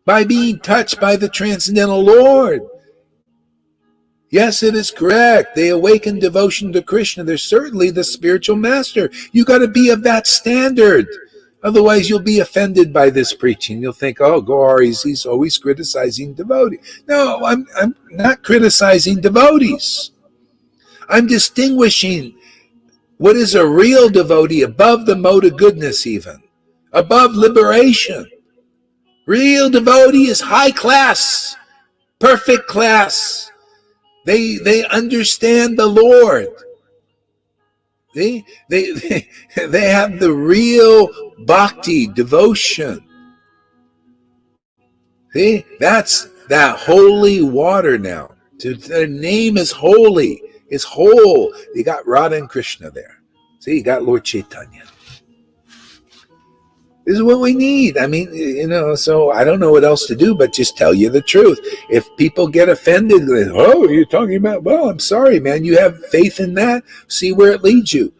by being touched by the transcendental Lord. Yes, it is correct. They awaken devotion to Krishna. They're certainly the spiritual master. You got to be of that standard. Otherwise, you'll be offended by this preaching. You'll think, oh, Gaur, he's always criticizing devotees. No, I'm not criticizing devotees. I'm distinguishing what is a real devotee above the mode of goodness even, above liberation. Real devotee is high class, perfect class. They understand the Lord. They have the real bhakti, devotion. See, that's that holy water now. Their name is holy. It's whole. You got Radha and Krishna there. See, you got Lord Chaitanya. This is what we need. I mean, so I don't know what else to do but just tell you the truth. If people get offended, oh, you're talking about, well, I'm sorry, man. You have faith in that. See where it leads you.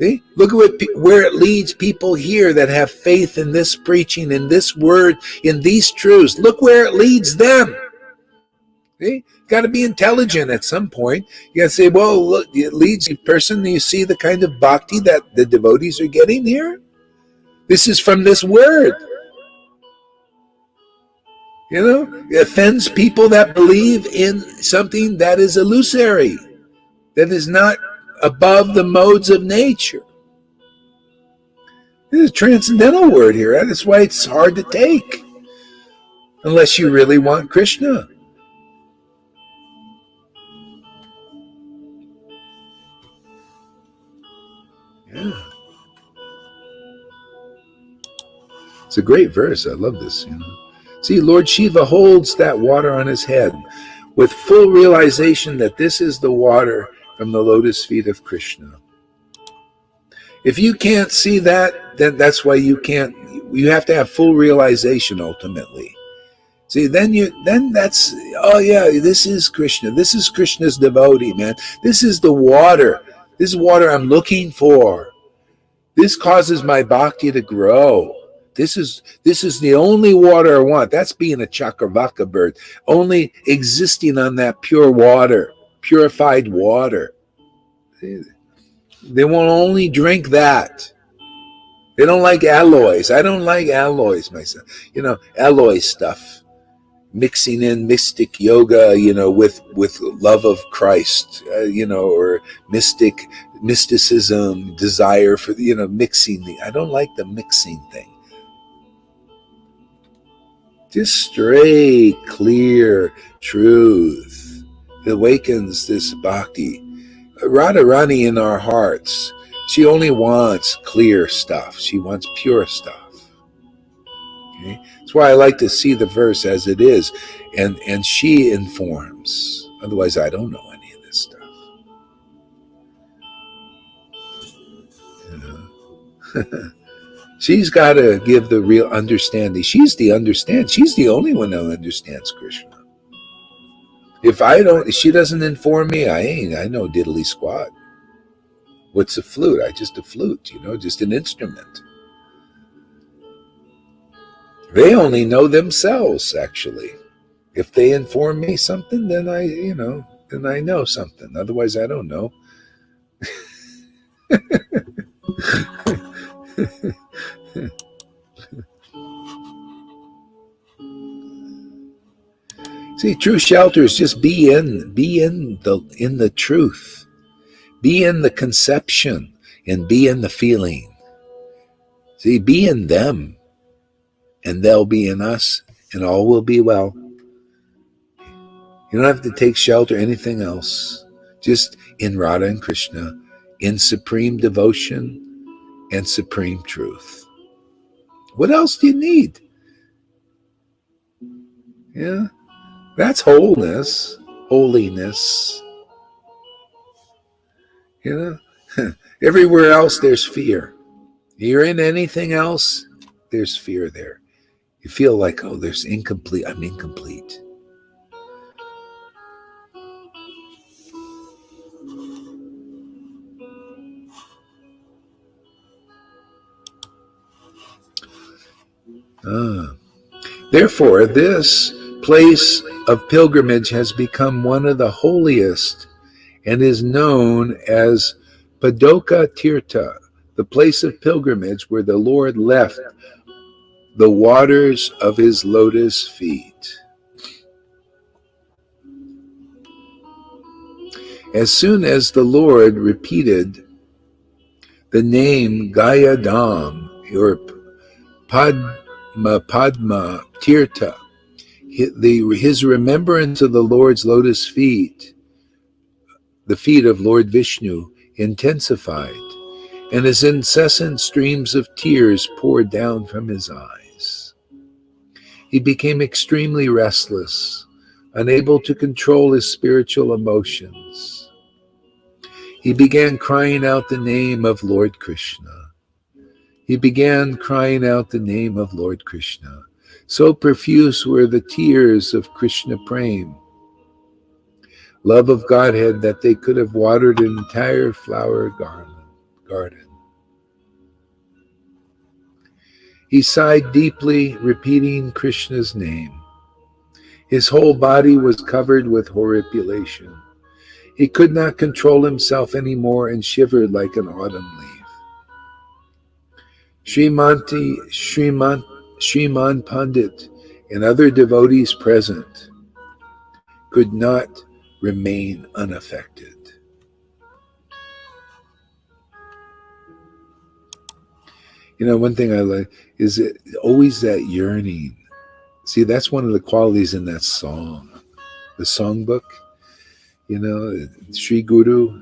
See? Look at where it leads people here that have faith in this preaching, in this word, in these truths. Look where it leads them. See? Got to be intelligent at some point. You got to say, well, look, it leads a person. You see the kind of bhakti that the devotees are getting here? This is from this word. It offends people that believe in something that is illusory, that is not above the modes of nature. There's a transcendental word here. That's why it's hard to take, unless you really want Krishna. Yeah. It's a great verse. I love this. See, Lord Shiva holds that water on his head with full realization that this is the water from the lotus feet of Krishna. If you can't see that, then that's why you have to have full realization ultimately. See, then that's, oh yeah, this is Krishna. This is Krishna's devotee, man. This is the water. This is water I'm looking for. This causes my bhakti to grow. This is the only water I want. That's being a Chakravaka bird, only existing on that pure water, purified water. They won't only drink that. They don't like alloys. I don't like alloys myself. Alloy stuff. Mixing in mystic yoga, with love of Christ, or mysticism, desire for, mixing. I don't like the mixing thing. Just straight, clear truth. It awakens this bhakti. Radharani in our hearts, she only wants clear stuff. She wants pure stuff. Okay? That's why I like to see the verse as it is. And she informs. Otherwise, I don't know any of this stuff. She's got to give the real understanding. She's the only one that understands Krishna. If she doesn't inform me, I know diddly squat. What's a flute? Just a flute, just an instrument. They only know themselves, actually. If they inform me something, then I know something. Otherwise, I don't know. See, true shelter is just be in the truth, be in the conception, and be in the feeling. See, be in them, and they'll be in us, and all will be well. You don't have to take shelter or anything else. Just in Radha and Krishna, in supreme devotion and supreme truth. What else do you need? Yeah, that's wholeness, holiness. You know, everywhere else there's fear. You're in anything else, there's fear there. You feel like, oh, there's incomplete. I'm incomplete. Therefore, this place of pilgrimage has become one of the holiest and is known as Padoka Tirtha, the place of pilgrimage where the Lord left the waters of his lotus feet. As soon as the Lord repeated the name Gayadam or Padma Tirtha, his remembrance of the Lord's lotus feet, the feet of Lord Vishnu, intensified, and his incessant streams of tears poured down from his eyes. He became extremely restless, unable to control his spiritual emotions. He began crying out the name of Lord Krishna. He began crying out the name of Lord Krishna. So profuse were the tears of Krishna Prem, love of Godhead, that they could have watered an entire flower garden. He sighed deeply, repeating Krishna's name. His whole body was covered with horripilation. He could not control himself anymore and shivered like an autumn leaf. Sriman Pandit and other devotees present could not remain unaffected. You know, one thing I like is always that yearning. See, that's one of the qualities in that song, the songbook. You know, Sri Guru,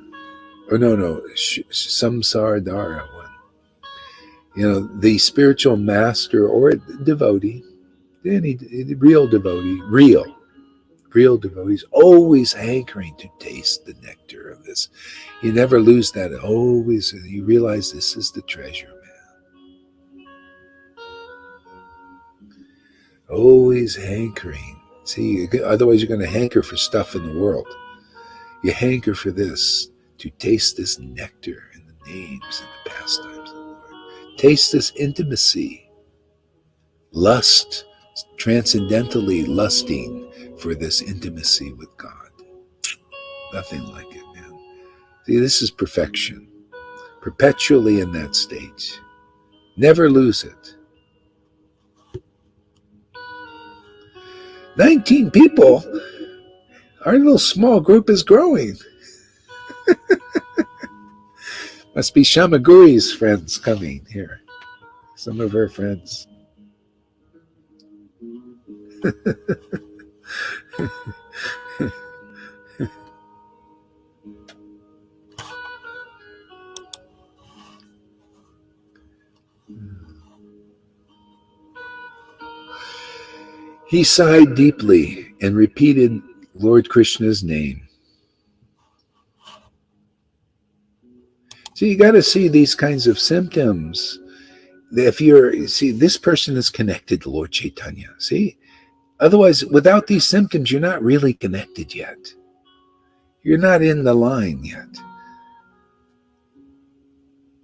or Samsara Dara one. You know, the spiritual master or devotee, any real devotee, real devotees, always hankering to taste the nectar of this. You never lose that. Always, you realize this is the treasure, man. Always hankering. See, otherwise you're going to hanker for stuff in the world. You hanker for this, to taste this nectar in the names and the pastimes of the Lord. Taste this intimacy. Lust, transcendentally lusting for this intimacy with God. Nothing like it, man. See, this is perfection. Perpetually in that state. Never lose it. 19 people. Our little small group is growing. Must be Shamaguri's friends coming here. Some of her friends. He sighed deeply and repeated Lord Krishna's name. So you got to see these kinds of symptoms. This person is connected to Lord Chaitanya. See? Otherwise, without these symptoms, you're not really connected yet. You're not in the line yet.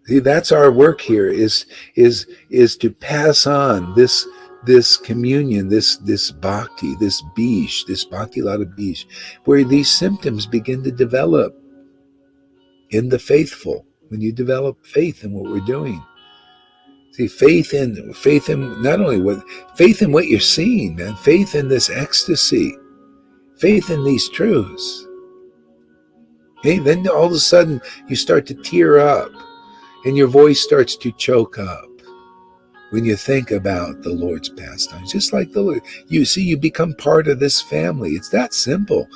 See, that's our work here, is to pass on this communion, this bhakti, this bhakti lata bish, where these symptoms begin to develop in the faithful. When you develop faith in what we're doing. See, faith in not only faith in what you're seeing, man, faith in this ecstasy, faith in these truths. Okay, then all of a sudden you start to tear up and your voice starts to choke up. when you think about the Lord's pastimes. Just like the Lord, you see, you become part of this family. It's that simple.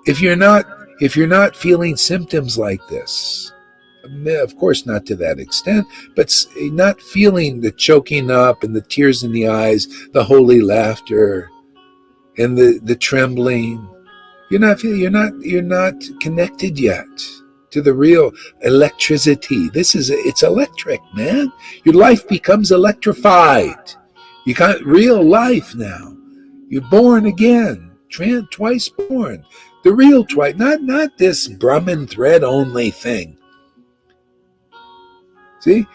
If you're not feeling symptoms like this, of course not to that extent, but not feeling the choking up and the tears in the eyes, the holy laughter and the trembling, you're not connected yet to the real electricity. It's electric, man. Your life becomes electrified. You got real life now. You're born again, twice born. The real twice, not this Brahman thread only thing. See?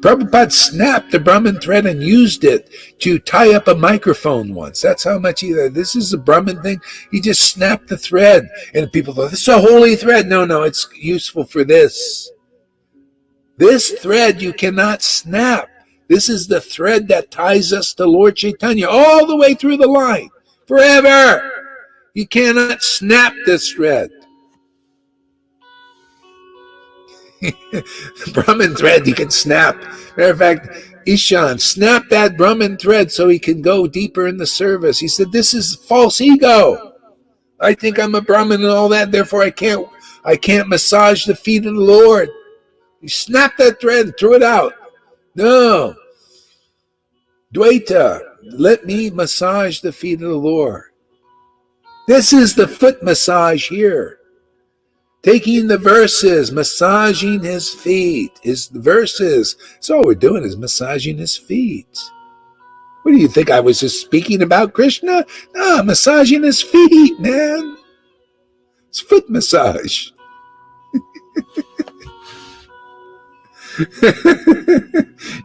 Prabhupada snapped the Brahman thread and used it to tie up a microphone once. That's how much this is a Brahman thing. He just snapped the thread. And people thought, this is a holy thread. No, it's useful for this. This thread you cannot snap. This is the thread that ties us to Lord Chaitanya all the way through the line. Forever. You cannot snap this thread. The Brahman thread you can snap. Matter of fact, Ishan snapped that Brahman thread so he can go deeper in the service. He said, this is false ego. I think I'm a Brahmin and all that, therefore I can't massage the feet of the Lord. He snapped that thread and threw it out. No. Dvaita, let me massage the feet of the Lord. This is the foot massage here. Taking the verses, massaging his feet, his verses. So all we're doing is massaging his feet. What do you think? I was just speaking about Krishna? No, massaging his feet, man. It's foot massage.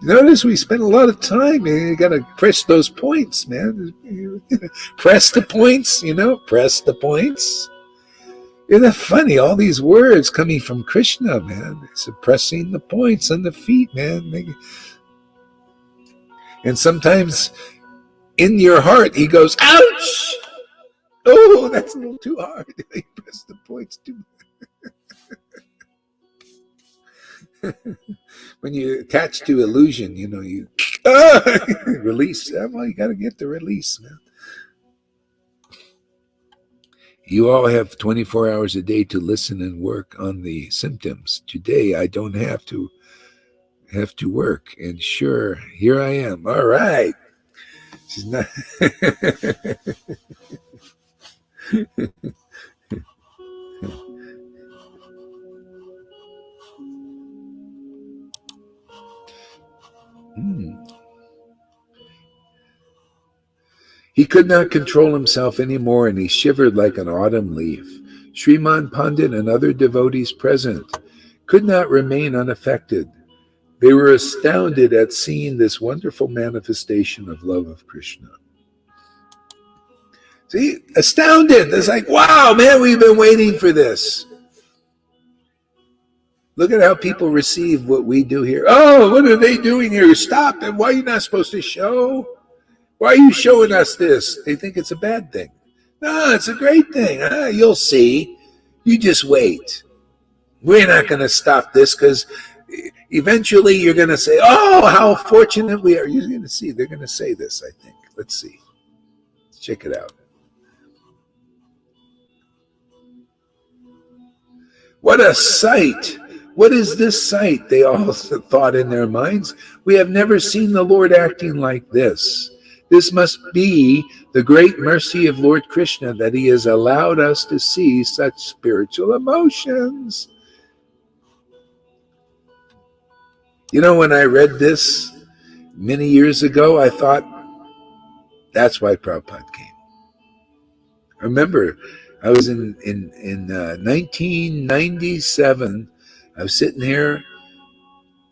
Notice we spent a lot of time, man. You got to press those points, man. Press the points, press the points. Isn't that funny? All these words coming from Krishna, man. Suppressing the points on the feet, man. And sometimes in your heart, he goes, ouch! Oh, that's a little too hard. He pressed the points too much. When you attach to illusion, you release. Well, you got to get the release, man. You all have 24 hours a day to listen and work on the symptoms. Today, I don't have to work. And sure, here I am. All right. She's not. He could not control himself anymore, and he shivered like an autumn leaf. Sriman Pandit and other devotees present could not remain unaffected. They were astounded at seeing this wonderful manifestation of love of Krishna. See, astounded. It's like, wow, man, we've been waiting for this. Look at how people receive what we do here. Oh, what are they doing here? Stop them. Why are you not supposed to show? Why are you showing us this? They think it's a bad thing. No, it's a great thing. You'll see. You just wait. We're not going to stop this because eventually you're going to say, oh, how fortunate we are. You're going to see. They're going to say this, I think. Let's see. Let's check it out. What a sight. What is this sight? They all thought in their minds. We have never seen the Lord acting like this. This must be the great mercy of Lord Krishna that he has allowed us to see such spiritual emotions. When I read this many years ago, I thought, that's why Prabhupada came. I remember I was in 1997. I was sitting here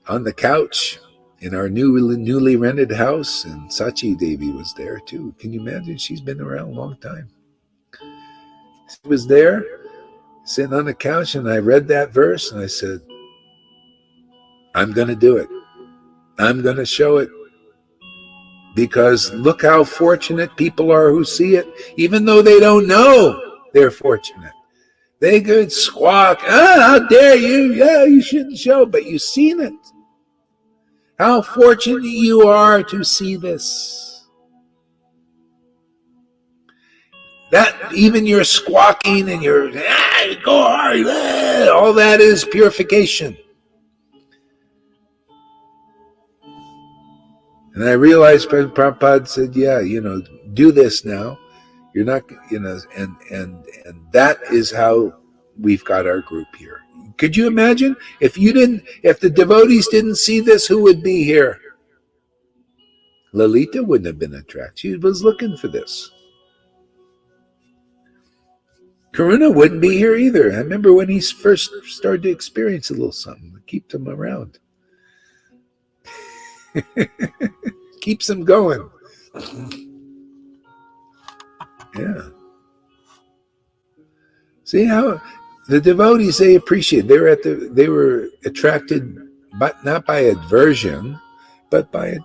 on the couch in our newly rented house, and Sachi Devi was there too. Can you imagine? She's been around a long time. She was there, sitting on the couch, and I read that verse, and I said, I'm going to do it. I'm going to show it. Because look how fortunate people are who see it, even though they don't know they're fortunate. They could squawk, how dare you? Yeah, you shouldn't show, but you've seen it. How fortunate you are to see this. That even your squawking and your go hard, all that is purification. And I realized Prabhupada said, yeah, do this now. You're not, and that is how we've got our group here. Could you imagine if the devotees didn't see this, who would be here? Lalita wouldn't have been attracted. She was looking for this. Karuna wouldn't be here either. I remember when he first started to experience a little something that kept him around. Keeps him going. Yeah. See how the devotees, they appreciate. They were attracted, but not by aversion, but by,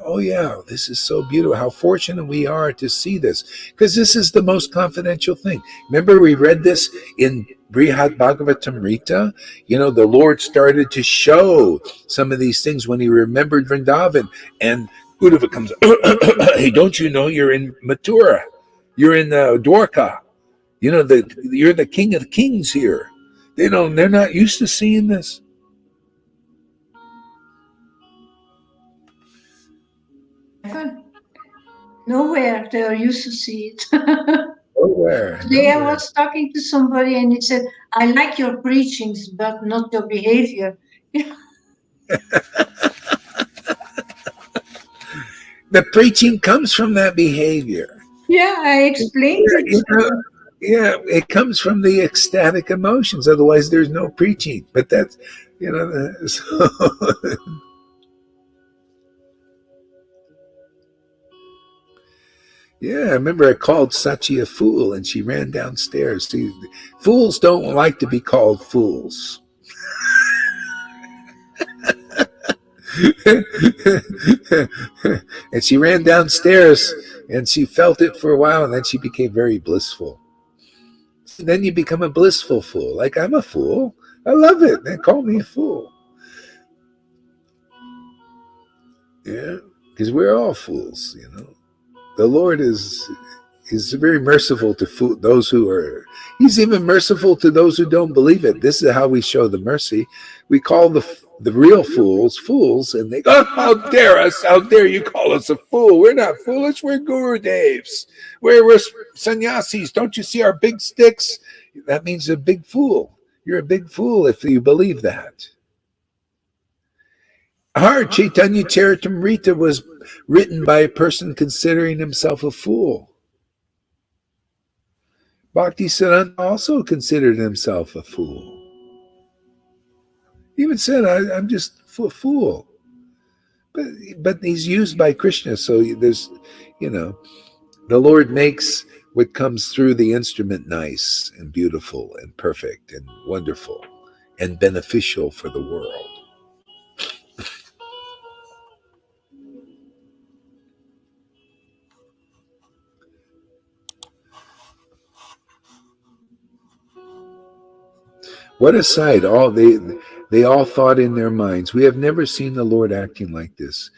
oh yeah, this is so beautiful. How fortunate we are to see this, because this is the most confidential thing. Remember, we read this in Brihad Bhagavatamrita. The Lord started to show some of these things when he remembered Vrindavan, and Uddhava comes, hey, don't you know you're in Mathura? You're in Dwarka. You're the king of the kings here. They're not used to seeing this. Nowhere they are used to see it. Nowhere. Today I was talking to somebody and he said, I like your preachings, but not your behavior. The preaching comes from that behavior. Yeah, I explained it. Yeah, it comes from the ecstatic emotions. Otherwise, there's no preaching. But that's, so yeah, I remember I called Sachi a fool, and she ran downstairs. See, fools don't like to be called fools. And she ran downstairs, and she felt it for a while, and then she became very blissful. And then you become a blissful fool. Like, I'm a fool. I love it. They call me a fool. Yeah, because we're all fools, The Lord is very merciful to those who are. He's even merciful to those who don't believe it. This is how we show the mercy. We call the real fools, and they go, oh, how dare us? How dare you call us a fool? We're not foolish. We're Guru Devs. We're sannyasis. Don't you see our big sticks? That means a big fool. You're a big fool if you believe that. Our Chaitanya Charitamrita was written by a person considering himself a fool. Bhaktisiddhanta also considered himself a fool. He even said, I'm just a fool. But he's used by Krishna, so there's, the Lord makes what comes through the instrument nice and beautiful and perfect and wonderful and beneficial for the world. What a sight! They all thought in their minds, we have never seen the Lord acting like this.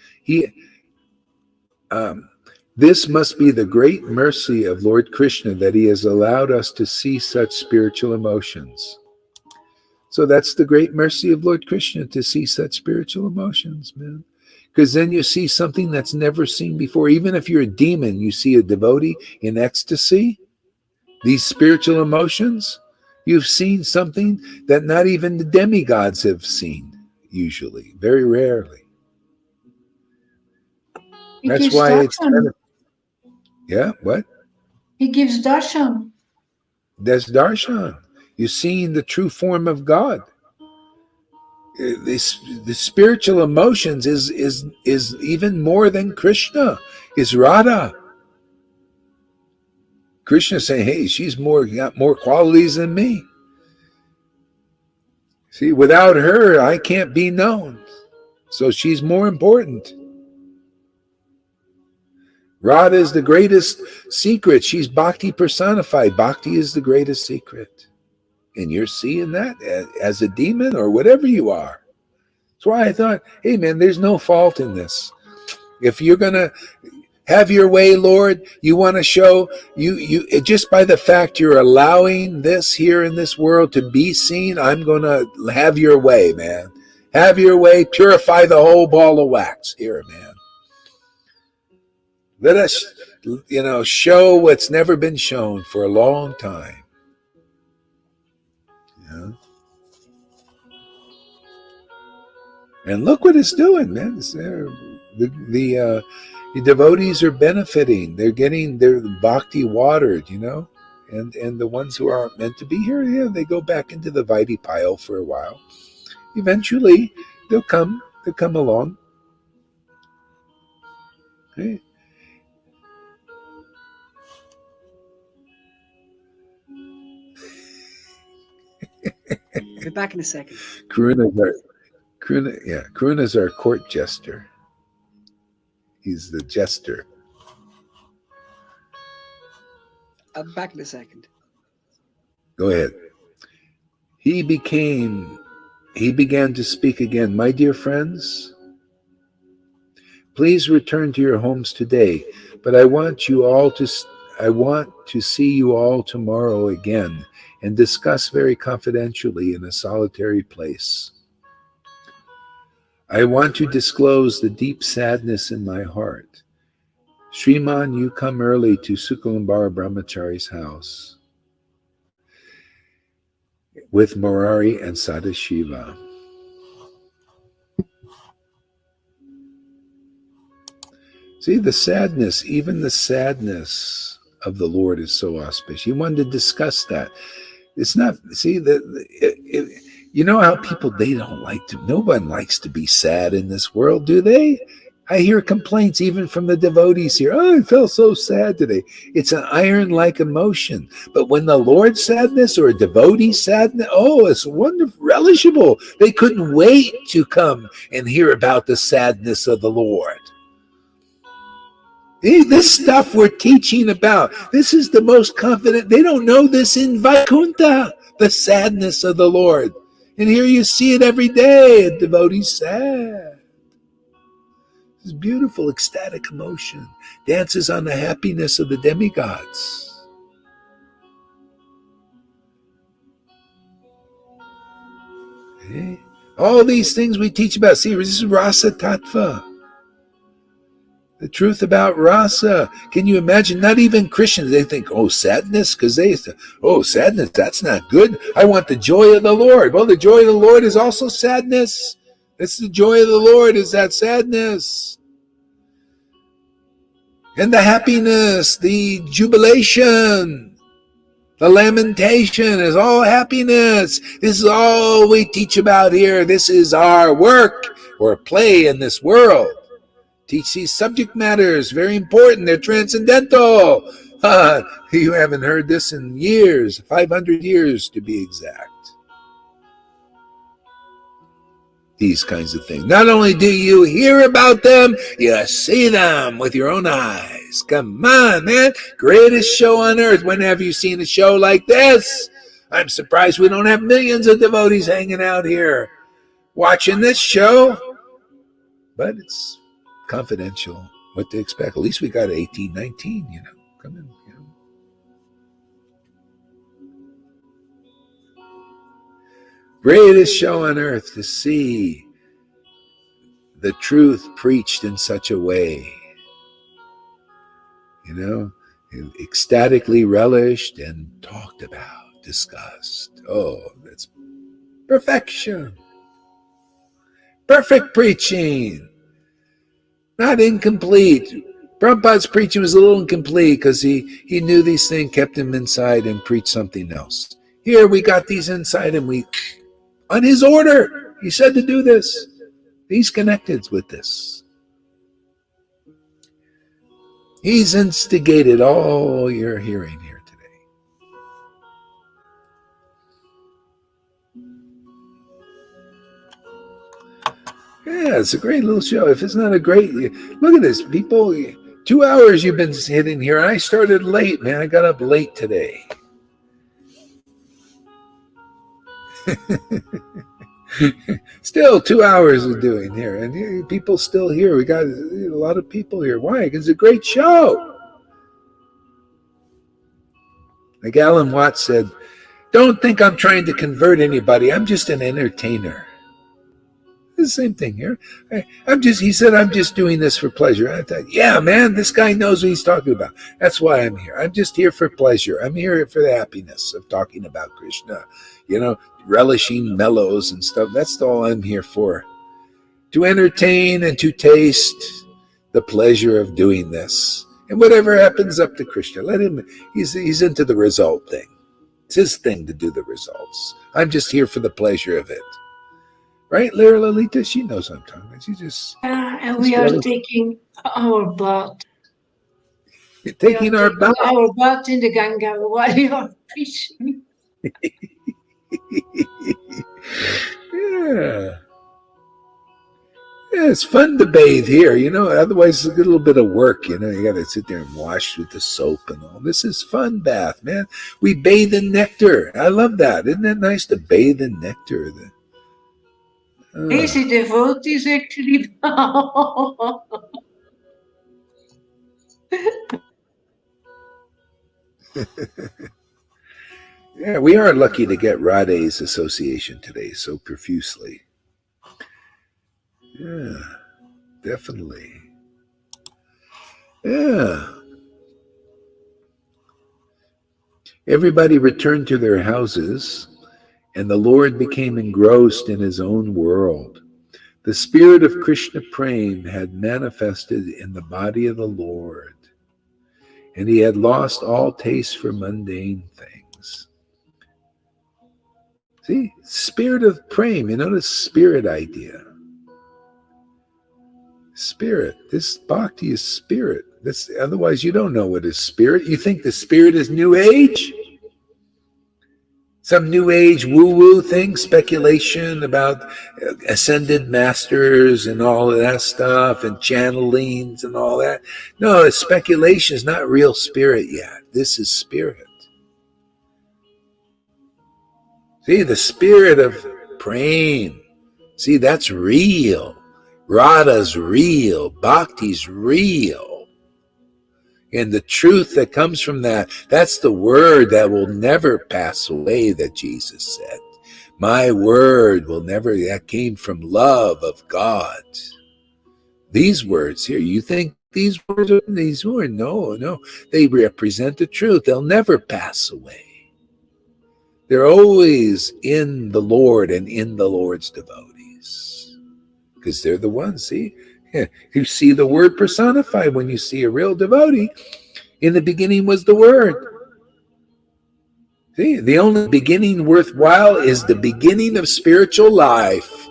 This must be the great mercy of Lord Krishna that he has allowed us to see such spiritual emotions. So that's the great mercy of Lord Krishna, to see such spiritual emotions, man. Because then you see something that's never seen before. Even if you're a demon, you see a devotee in ecstasy, these spiritual emotions. You've seen something that not even the demigods have seen, usually, very rarely. That's why it's yeah, what? He gives darshan. There's darshan. You're seeing the true form of God. The spiritual emotions is even more than Krishna, is Radha. Krishna saying, hey, she's got more qualities than me. See, without her, I can't be known. So she's more important. Radha is the greatest secret. She's bhakti personified. Bhakti is the greatest secret. And you're seeing that as a demon or whatever you are. That's why I thought, hey man, there's no fault in this. If you're gonna have your way, Lord, you want to show you just by the fact you're allowing this here in this world to be seen, I'm gonna have your way, man. Have your way, purify the whole ball of wax here, man. Let us, show what's never been shown for a long time. Yeah. And look what it's doing, man. The devotees are benefiting. They're getting their bhakti watered, and the ones who aren't meant to be here, yeah, they go back into the Vaidhi pile for a while. Eventually, they'll come along. Okay. Be back in a second. Karuna's our court jester. He's the jester. I'll be back in a second. Go ahead. He began to speak again. My dear friends, please return to your homes today, but I want to see you all tomorrow again and discuss very confidentially in a solitary place. I want to disclose the deep sadness in my heart. Sriman, you come early to Sukalambara Brahmachari's house with Murari and Sadashiva. See, the sadness, even the sadness of the Lord is so auspicious. He wanted to discuss that. It's not, see, you know how people, no one likes to be sad in this world, do they? I hear complaints even from the devotees here. Oh, I felt so sad today. It's an iron-like emotion. But when the Lord's sadness or a devotee's sadness, it's wonderful, relishable. They couldn't wait to come and hear about the sadness of the Lord. This stuff we're teaching about, this is the most confident. They don't know this in Vaikuntha, the sadness of the Lord. And here you see it every day. A devotee's sad. This beautiful, ecstatic emotion. Dances on the happiness of the demigods. Okay? All these things we teach about. See, this is Rasa Tattva. The truth about rasa. Can you imagine? Not even Christians, they think, sadness, because sadness, that's not good. I want the joy of the Lord. Well, the joy of the Lord is also sadness. It's the joy of the Lord is that sadness. And the happiness, the jubilation, the lamentation is all happiness. This is all we teach about here. This is our work or play in this world. Teach these subject matters, very important. They're transcendental. You haven't heard this in years, 500 years to be exact. These kinds of things. Not only do you hear about them, you see them with your own eyes. Come on, man. Greatest show on earth. When have you seen a show like this? I'm surprised we don't have millions of devotees hanging out here watching this show. But it's confidential. What to expect? At least we got 18, 19, come in. Greatest show on earth to see the truth preached in such a way, ecstatically relished and talked about, discussed. That's perfection. Perfect preaching. Not incomplete. Prabhupada's preaching was a little incomplete because he knew these things, kept him inside and preached something else. Here we got these inside and on his order, he said to do this. He's connected with this. He's instigated all you're hearing here today. Yeah, it's a great little show. If it's not a great, look at this, people. 2 hours you've been sitting here. I started late, man. I got up late today. Still 2 hours of doing here, and people still here. We got a lot of people here. Why? Because it's a great show. Like Alan Watts said, don't think I'm trying to convert anybody. I'm just an entertainer. It's the same thing here. He said, I'm just doing this for pleasure. I thought, yeah, man, this guy knows what he's talking about. That's why I'm here. I'm just here for pleasure. I'm here for the happiness of talking about Krishna, relishing mellows and stuff. That's all I'm here for. To entertain and to taste the pleasure of doing this. And whatever happens, up to Krishna. Let him, he's into the result thing. It's his thing to do the results. I'm just here for the pleasure of it. Right, Lara Lalita? She knows what I'm talking about. She just... and we are taking our bath. Taking our bath. Our bath in the Ganga while you are preaching. Yeah. Yeah, it's fun to bathe here, otherwise it's a little bit of work, you got to sit there and wash with the soap and all. This is fun bath, man. We bathe in nectar. I love that. Isn't that nice to bathe in nectar? Easy devotees actually. Yeah, we are lucky to get Radhe's association today so profusely. Yeah, definitely. Yeah. Everybody returned to their houses, and the Lord became engrossed in his own world. The spirit of Krishna Prem had manifested in the body of the Lord, and he had lost all taste for mundane things. See, spirit of Prem, the spirit idea. Spirit. This bhakti is spirit. Otherwise, you don't know what is spirit. You think the spirit is New Age? Some New Age woo-woo thing, speculation about ascended masters and all of that stuff and channelings and all that. No, it's speculation. It's not real spirit yet. This is spirit. See, the spirit of Prem. See, that's real. Radha's real. Bhakti's real. And the truth that comes from that, that's the word that will never pass away, that Jesus said. My word will never, that came from love of God. These words here, you think these words are these words? No. They represent the truth. They'll never pass away. They're always in the Lord and in the Lord's devotees. Because they're the ones, see? You see the word personified when you see a real devotee. In the beginning was the word. See, the only beginning worthwhile is the beginning of spiritual life.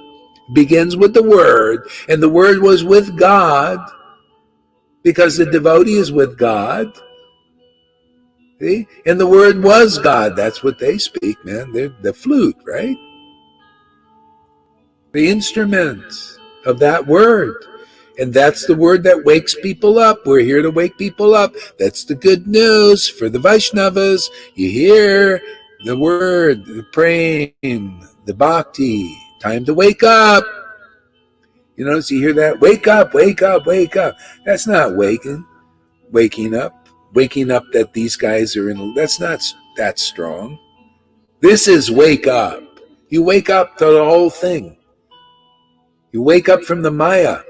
Begins with the word, and the word was with God, because the devotee is with God. See? And the word was God. That's what they speak, man. They're the flute, right? The instrument of that word. And that's the word that wakes people up. We're here to wake people up. That's the good news for the Vaishnavas. You hear the word, the praying, the bhakti. Time to wake up. So you hear that? Wake up, wake up, wake up. That's not waking up. Waking up that these guys are in. That's not that strong. This is wake up. You wake up to the whole thing. You wake up from the Maya.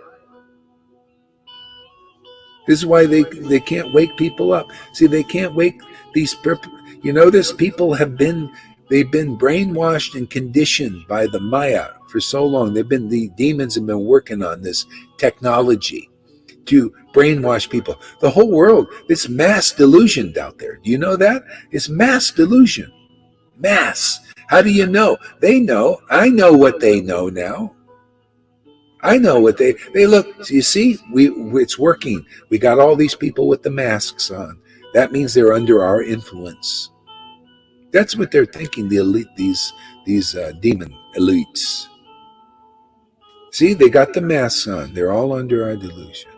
This is why they can't wake people up. See, they can't wake these. You notice people they've been brainwashed and conditioned by the Maya for so long. The demons have been working on this technology to brainwash people. The whole world, it's mass delusion out there. Do you know that? It's mass delusion. Mass. How do you know? They know. I know what they know now. I know what they look. You see, it's working. We got all these people with the masks on. That means they're under our influence. That's what they're thinking. The elite, these demon elites. See, they got the masks on. They're all under our delusion.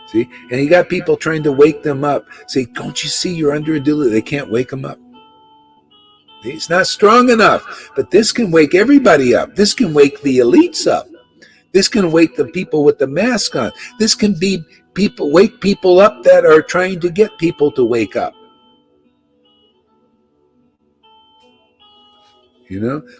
See, and you got people trying to wake them up. Say, don't you see you're under a delusion? They can't wake them up. It's not strong enough, but this can wake everybody up. This can wake the elites up. This can wake the people with the mask on. This can be wake people up that are trying to get people to wake up.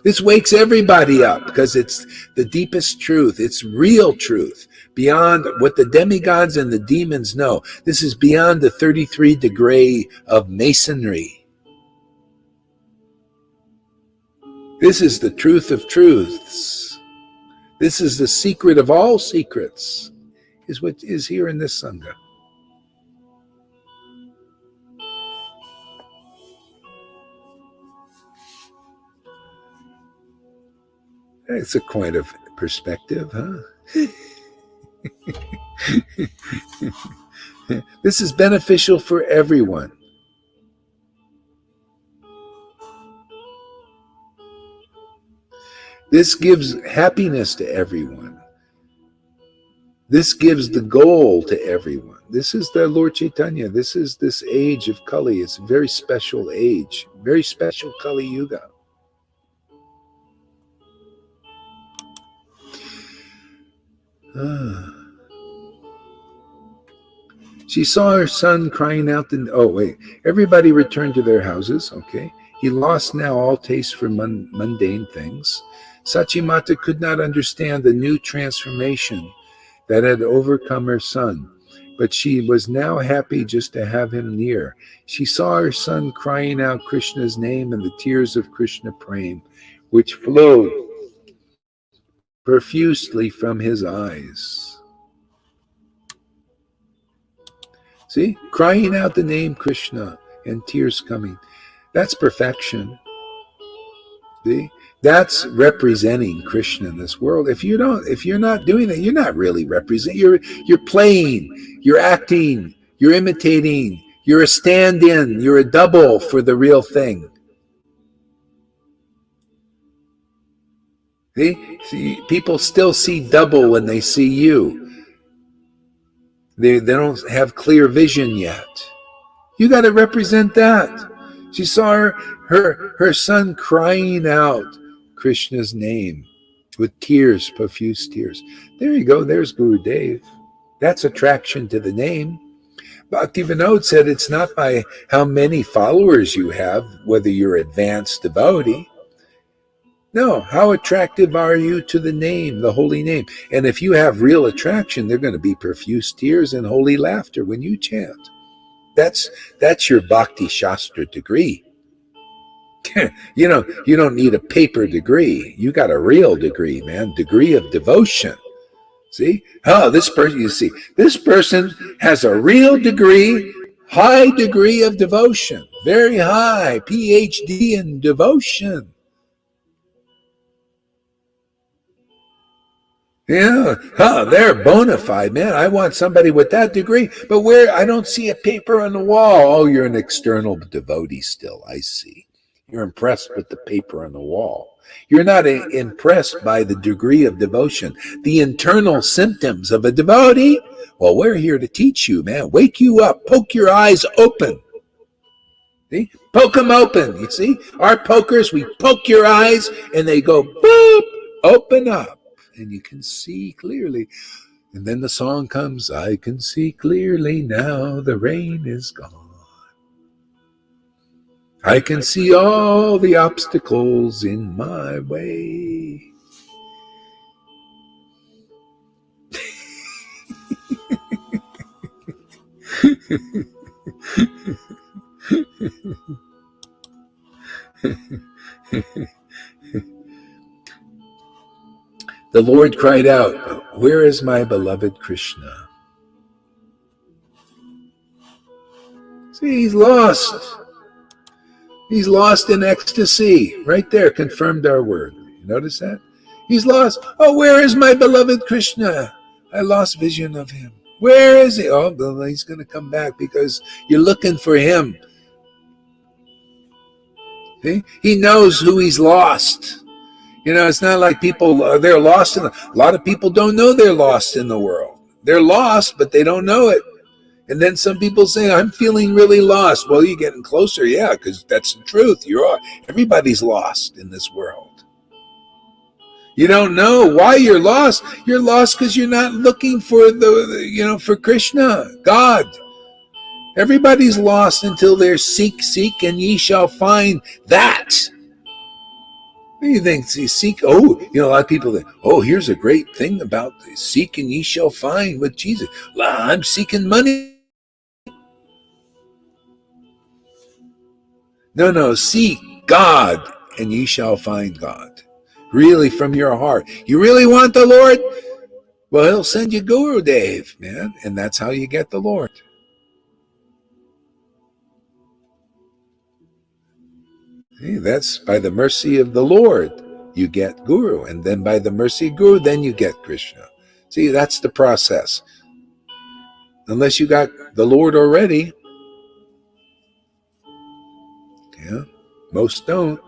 This wakes everybody up because it's the deepest truth. It's real truth beyond what the demigods and the demons know. This is beyond the 33 degree of masonry. This is the truth of truths. This is the secret of all secrets, is what is here in this Sangha. It's a point of perspective, huh? This is beneficial for everyone. This gives happiness to everyone. This gives the goal to everyone. This is the Lord Chaitanya. This is this age of Kali. It's a very special age, very special Kali Yuga. She saw her son crying out. Everybody returned to their houses. Okay. He lost now all taste for mundane things. Sachimata could not understand the new transformation that had overcome her son, but she was now happy just to have him near. She saw her son crying out Krishna's name and the tears of Krishna Prem, which flowed profusely from his eyes. See, crying out the name Krishna and tears coming. That's perfection. See, that's representing Krishna in this world. If you're not doing that, you're not really representing. You're playing, you're acting, you're imitating, you're a stand-in, you're a double for the real thing. See, people still see double when they see you. They don't have clear vision yet. You got to represent that. She saw her son crying out Krishna's name with tears, profuse tears. There you go. There's Guru Dev. That's attraction to the name. Bhaktivinoda said it's not by how many followers you have, whether you're advanced devotee. No, how attractive are you to the name, the holy name? And if you have real attraction, they're going to be profuse tears and holy laughter when you chant. That's your Bhakti Shastra degree. You don't need a paper degree. You got a real degree, man. Degree of devotion. See? This person has a real degree, high degree of devotion. Very high, PhD in devotion. Yeah, they're bona fide, man. I want somebody with that degree. But where I don't see a paper on the wall. Oh, you're an external devotee still. I see. You're impressed with the paper on the wall. You're not impressed by the degree of devotion. The internal symptoms of a devotee. Well, we're here to teach you, man. Wake you up. Poke your eyes open. See? Poke them open. You see? Our pokers, we poke your eyes and they go, boop, open up. And you can see clearly. And then the song comes, I can see clearly now the rain is gone. I can see all the obstacles in my way. The Lord cried out, where is my beloved Krishna? See, he's lost. He's lost in ecstasy. Right there, confirmed our word. You notice that? He's lost. Oh, where is my beloved Krishna? I lost vision of him. Where is he? Oh, he's going to come back because you're looking for him. See? He knows who he's lost. It's not like people, they're lost. A lot of people don't know they're lost in the world. They're lost, but they don't know it. And then some people say, I'm feeling really lost. Well, you're getting closer, yeah, because that's the truth. Everybody's lost in this world. You don't know why you're lost. You're lost because you're not looking for for Krishna, God. Everybody's lost until they're seek, and ye shall find that. What do you think? Seek, a lot of people think, here's a great thing about seek and ye shall find with Jesus. I'm seeking money. No, seek God and ye shall find God. Really from your heart. You really want the Lord? Well, he'll send you Guru Dev, man. And that's how you get the Lord. See, that's by the mercy of the Lord, you get Guru. And then by the mercy of Guru, then you get Krishna. See, that's the process. Unless you got the Lord already. Yeah, most don't.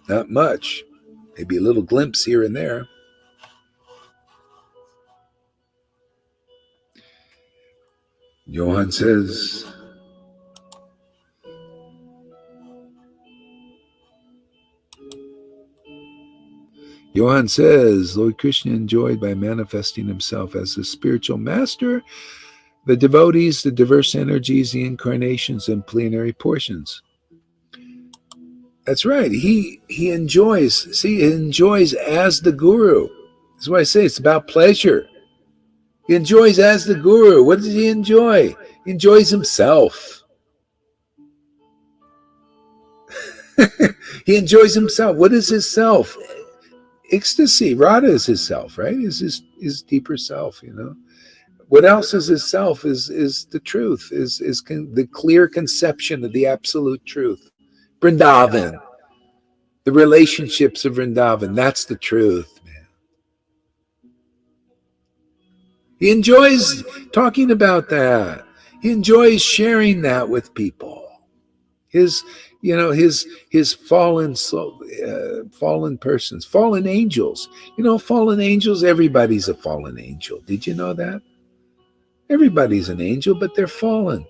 Not much. Maybe a little glimpse here and there. Johan says, Lord Krishna enjoyed by manifesting himself as the spiritual master, the devotees, the diverse energies, the incarnations, and plenary portions. That's right. He enjoys. See, he enjoys as the guru. That's why I say it's about pleasure. He enjoys as the guru. What does he enjoy? He enjoys himself. He enjoys himself. What is his self? Ecstasy. Radha is his self, right? Is his deeper self, What else is his self? Is the truth, is the clear conception of the absolute truth. Vrindavan. The relationships of Vrindavan. That's the truth, man. He enjoys talking about that. He enjoys sharing that with people. His fallen soul, fallen persons, fallen angels. Fallen angels, everybody's a fallen angel. Did you know that? Everybody's an angel, but they're fallen.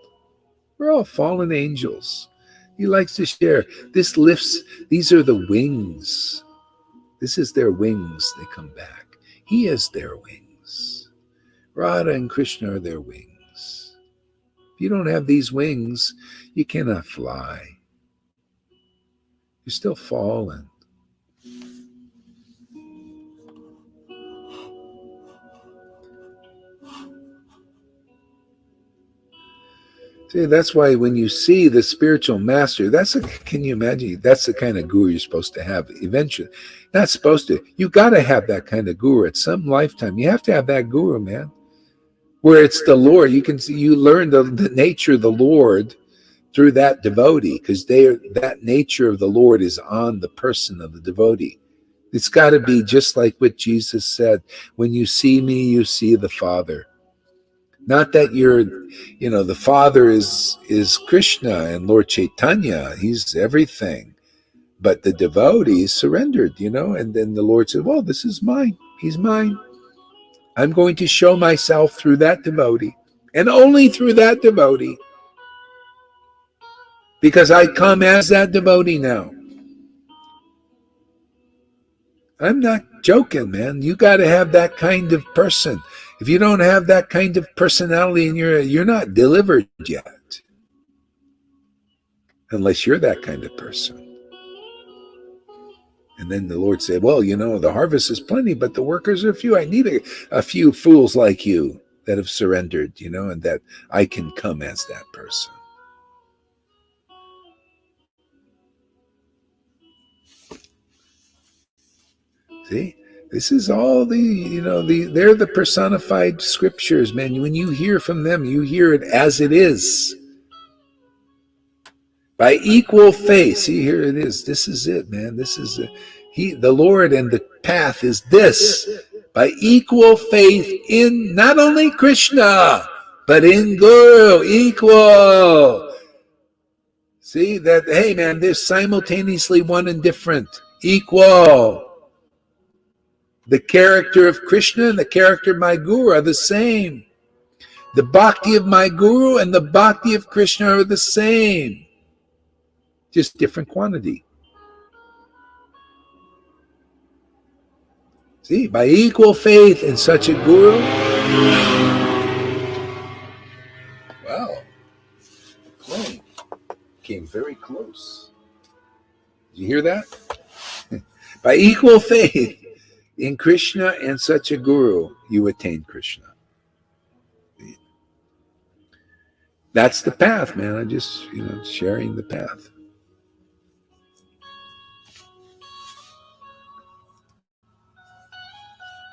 We're all fallen angels. He likes to share. These are the wings. This is their wings. They come back. He is their wings. Radha and Krishna are their wings. If you don't have these wings, you cannot fly. You're still fallen. See, that's why when you see the spiritual master, can you imagine? That's the kind of guru you're supposed to have eventually. Not supposed to. You got to have that kind of guru at some lifetime. You have to have that guru, man. Where it's the Lord. You learn the nature of the Lord through that devotee, because that nature of the Lord is on the person of the devotee. It's got to be just like what Jesus said, when you see me, you see the Father. Not that the Father is Krishna and Lord Chaitanya, he's everything. But the devotee is surrendered, and then the Lord said, well, this is mine, he's mine. I'm going to show myself through that devotee, and only through that devotee. Because I come as that devotee now. I'm not joking, man. You got to have that kind of person. If you don't have that kind of personality, and you're not delivered yet. Unless you're that kind of person. And then the Lord said, well, the harvest is plenty, but the workers are few. I need a few fools like you that have surrendered, and that I can come as that person. See, this is all they're the personified scriptures, man. When you hear from them, you hear it as it is. By equal faith. See, here it is. This is it, man. This is the Lord, and the path is this. By equal faith in not only Krishna, but in Guru. Equal. See that, hey man, they're simultaneously one and different. Equal. The character of Krishna and the character of my Guru are the same. The bhakti of my guru and the bhakti of Krishna are the same, just different quantity. See, by equal faith in such a guru, wow, the plane came very close. Did you hear that? By equal faith in Krishna and such a guru, you attain Krishna. That's the path, man. I'm just, sharing the path.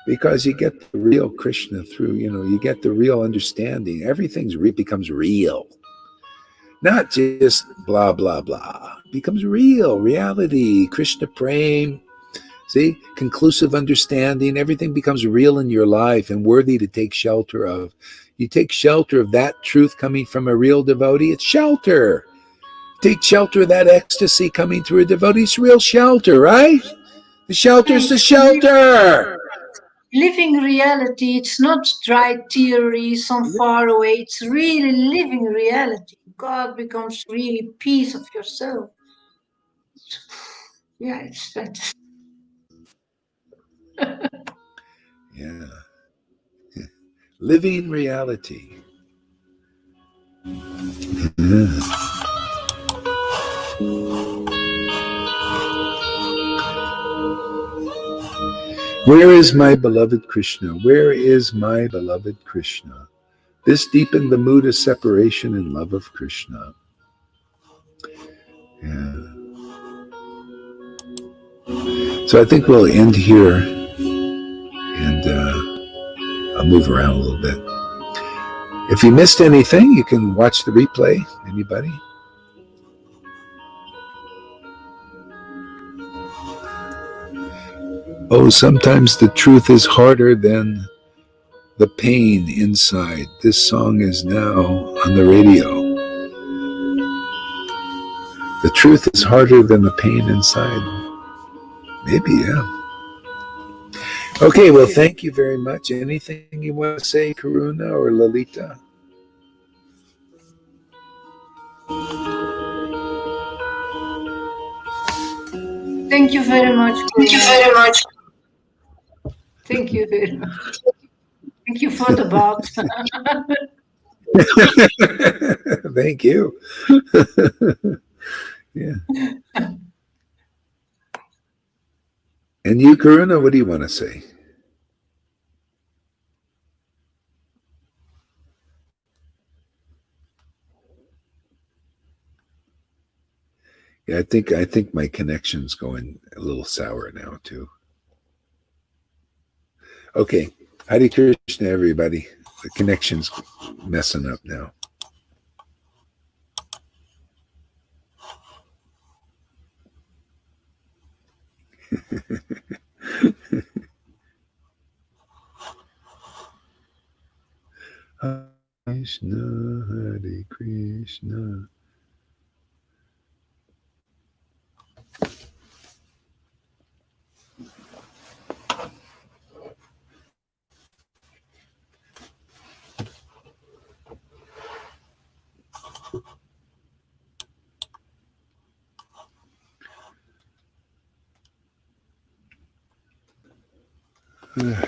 Because you get the real Krishna through, you get the real understanding. Everything's becomes real. Not just blah, blah, blah. It becomes real, reality, Krishna prem. See, conclusive understanding. Everything becomes real in your life and worthy to take shelter of. You take shelter of that truth coming from a real devotee, it's shelter. Take shelter of that ecstasy coming through a devotee, it's real shelter, right? The shelter's the shelter. Living reality, it's not dry theory, some far away, it's really living reality. God becomes really peace of yourself. Yeah, it's fantastic. Yeah. Living reality. Yeah. Where is my beloved Krishna? Where is my beloved Krishna? This deepened the mood of separation and love of Krishna. Yeah. So I think we'll end here, and I'll move around a little bit. If you missed anything, you can watch the replay. Anybody? Oh, sometimes the truth is harder than the pain inside. This song is now on the radio. The truth is harder than the pain inside. Maybe, yeah. Okay, well, thank you very much. Anything you want to say, Karuna or Lalita? Thank you very much. Thank you very much. Thank you very much. Thank you for the bath. Thank you. Yeah. And you, Karuna, what do you want to say? Yeah, I think my connection's going a little sour now too. Okay. Hare Krishna, everybody. The connection's messing up now. Hare Krishna, Hare Krishna. Ugh.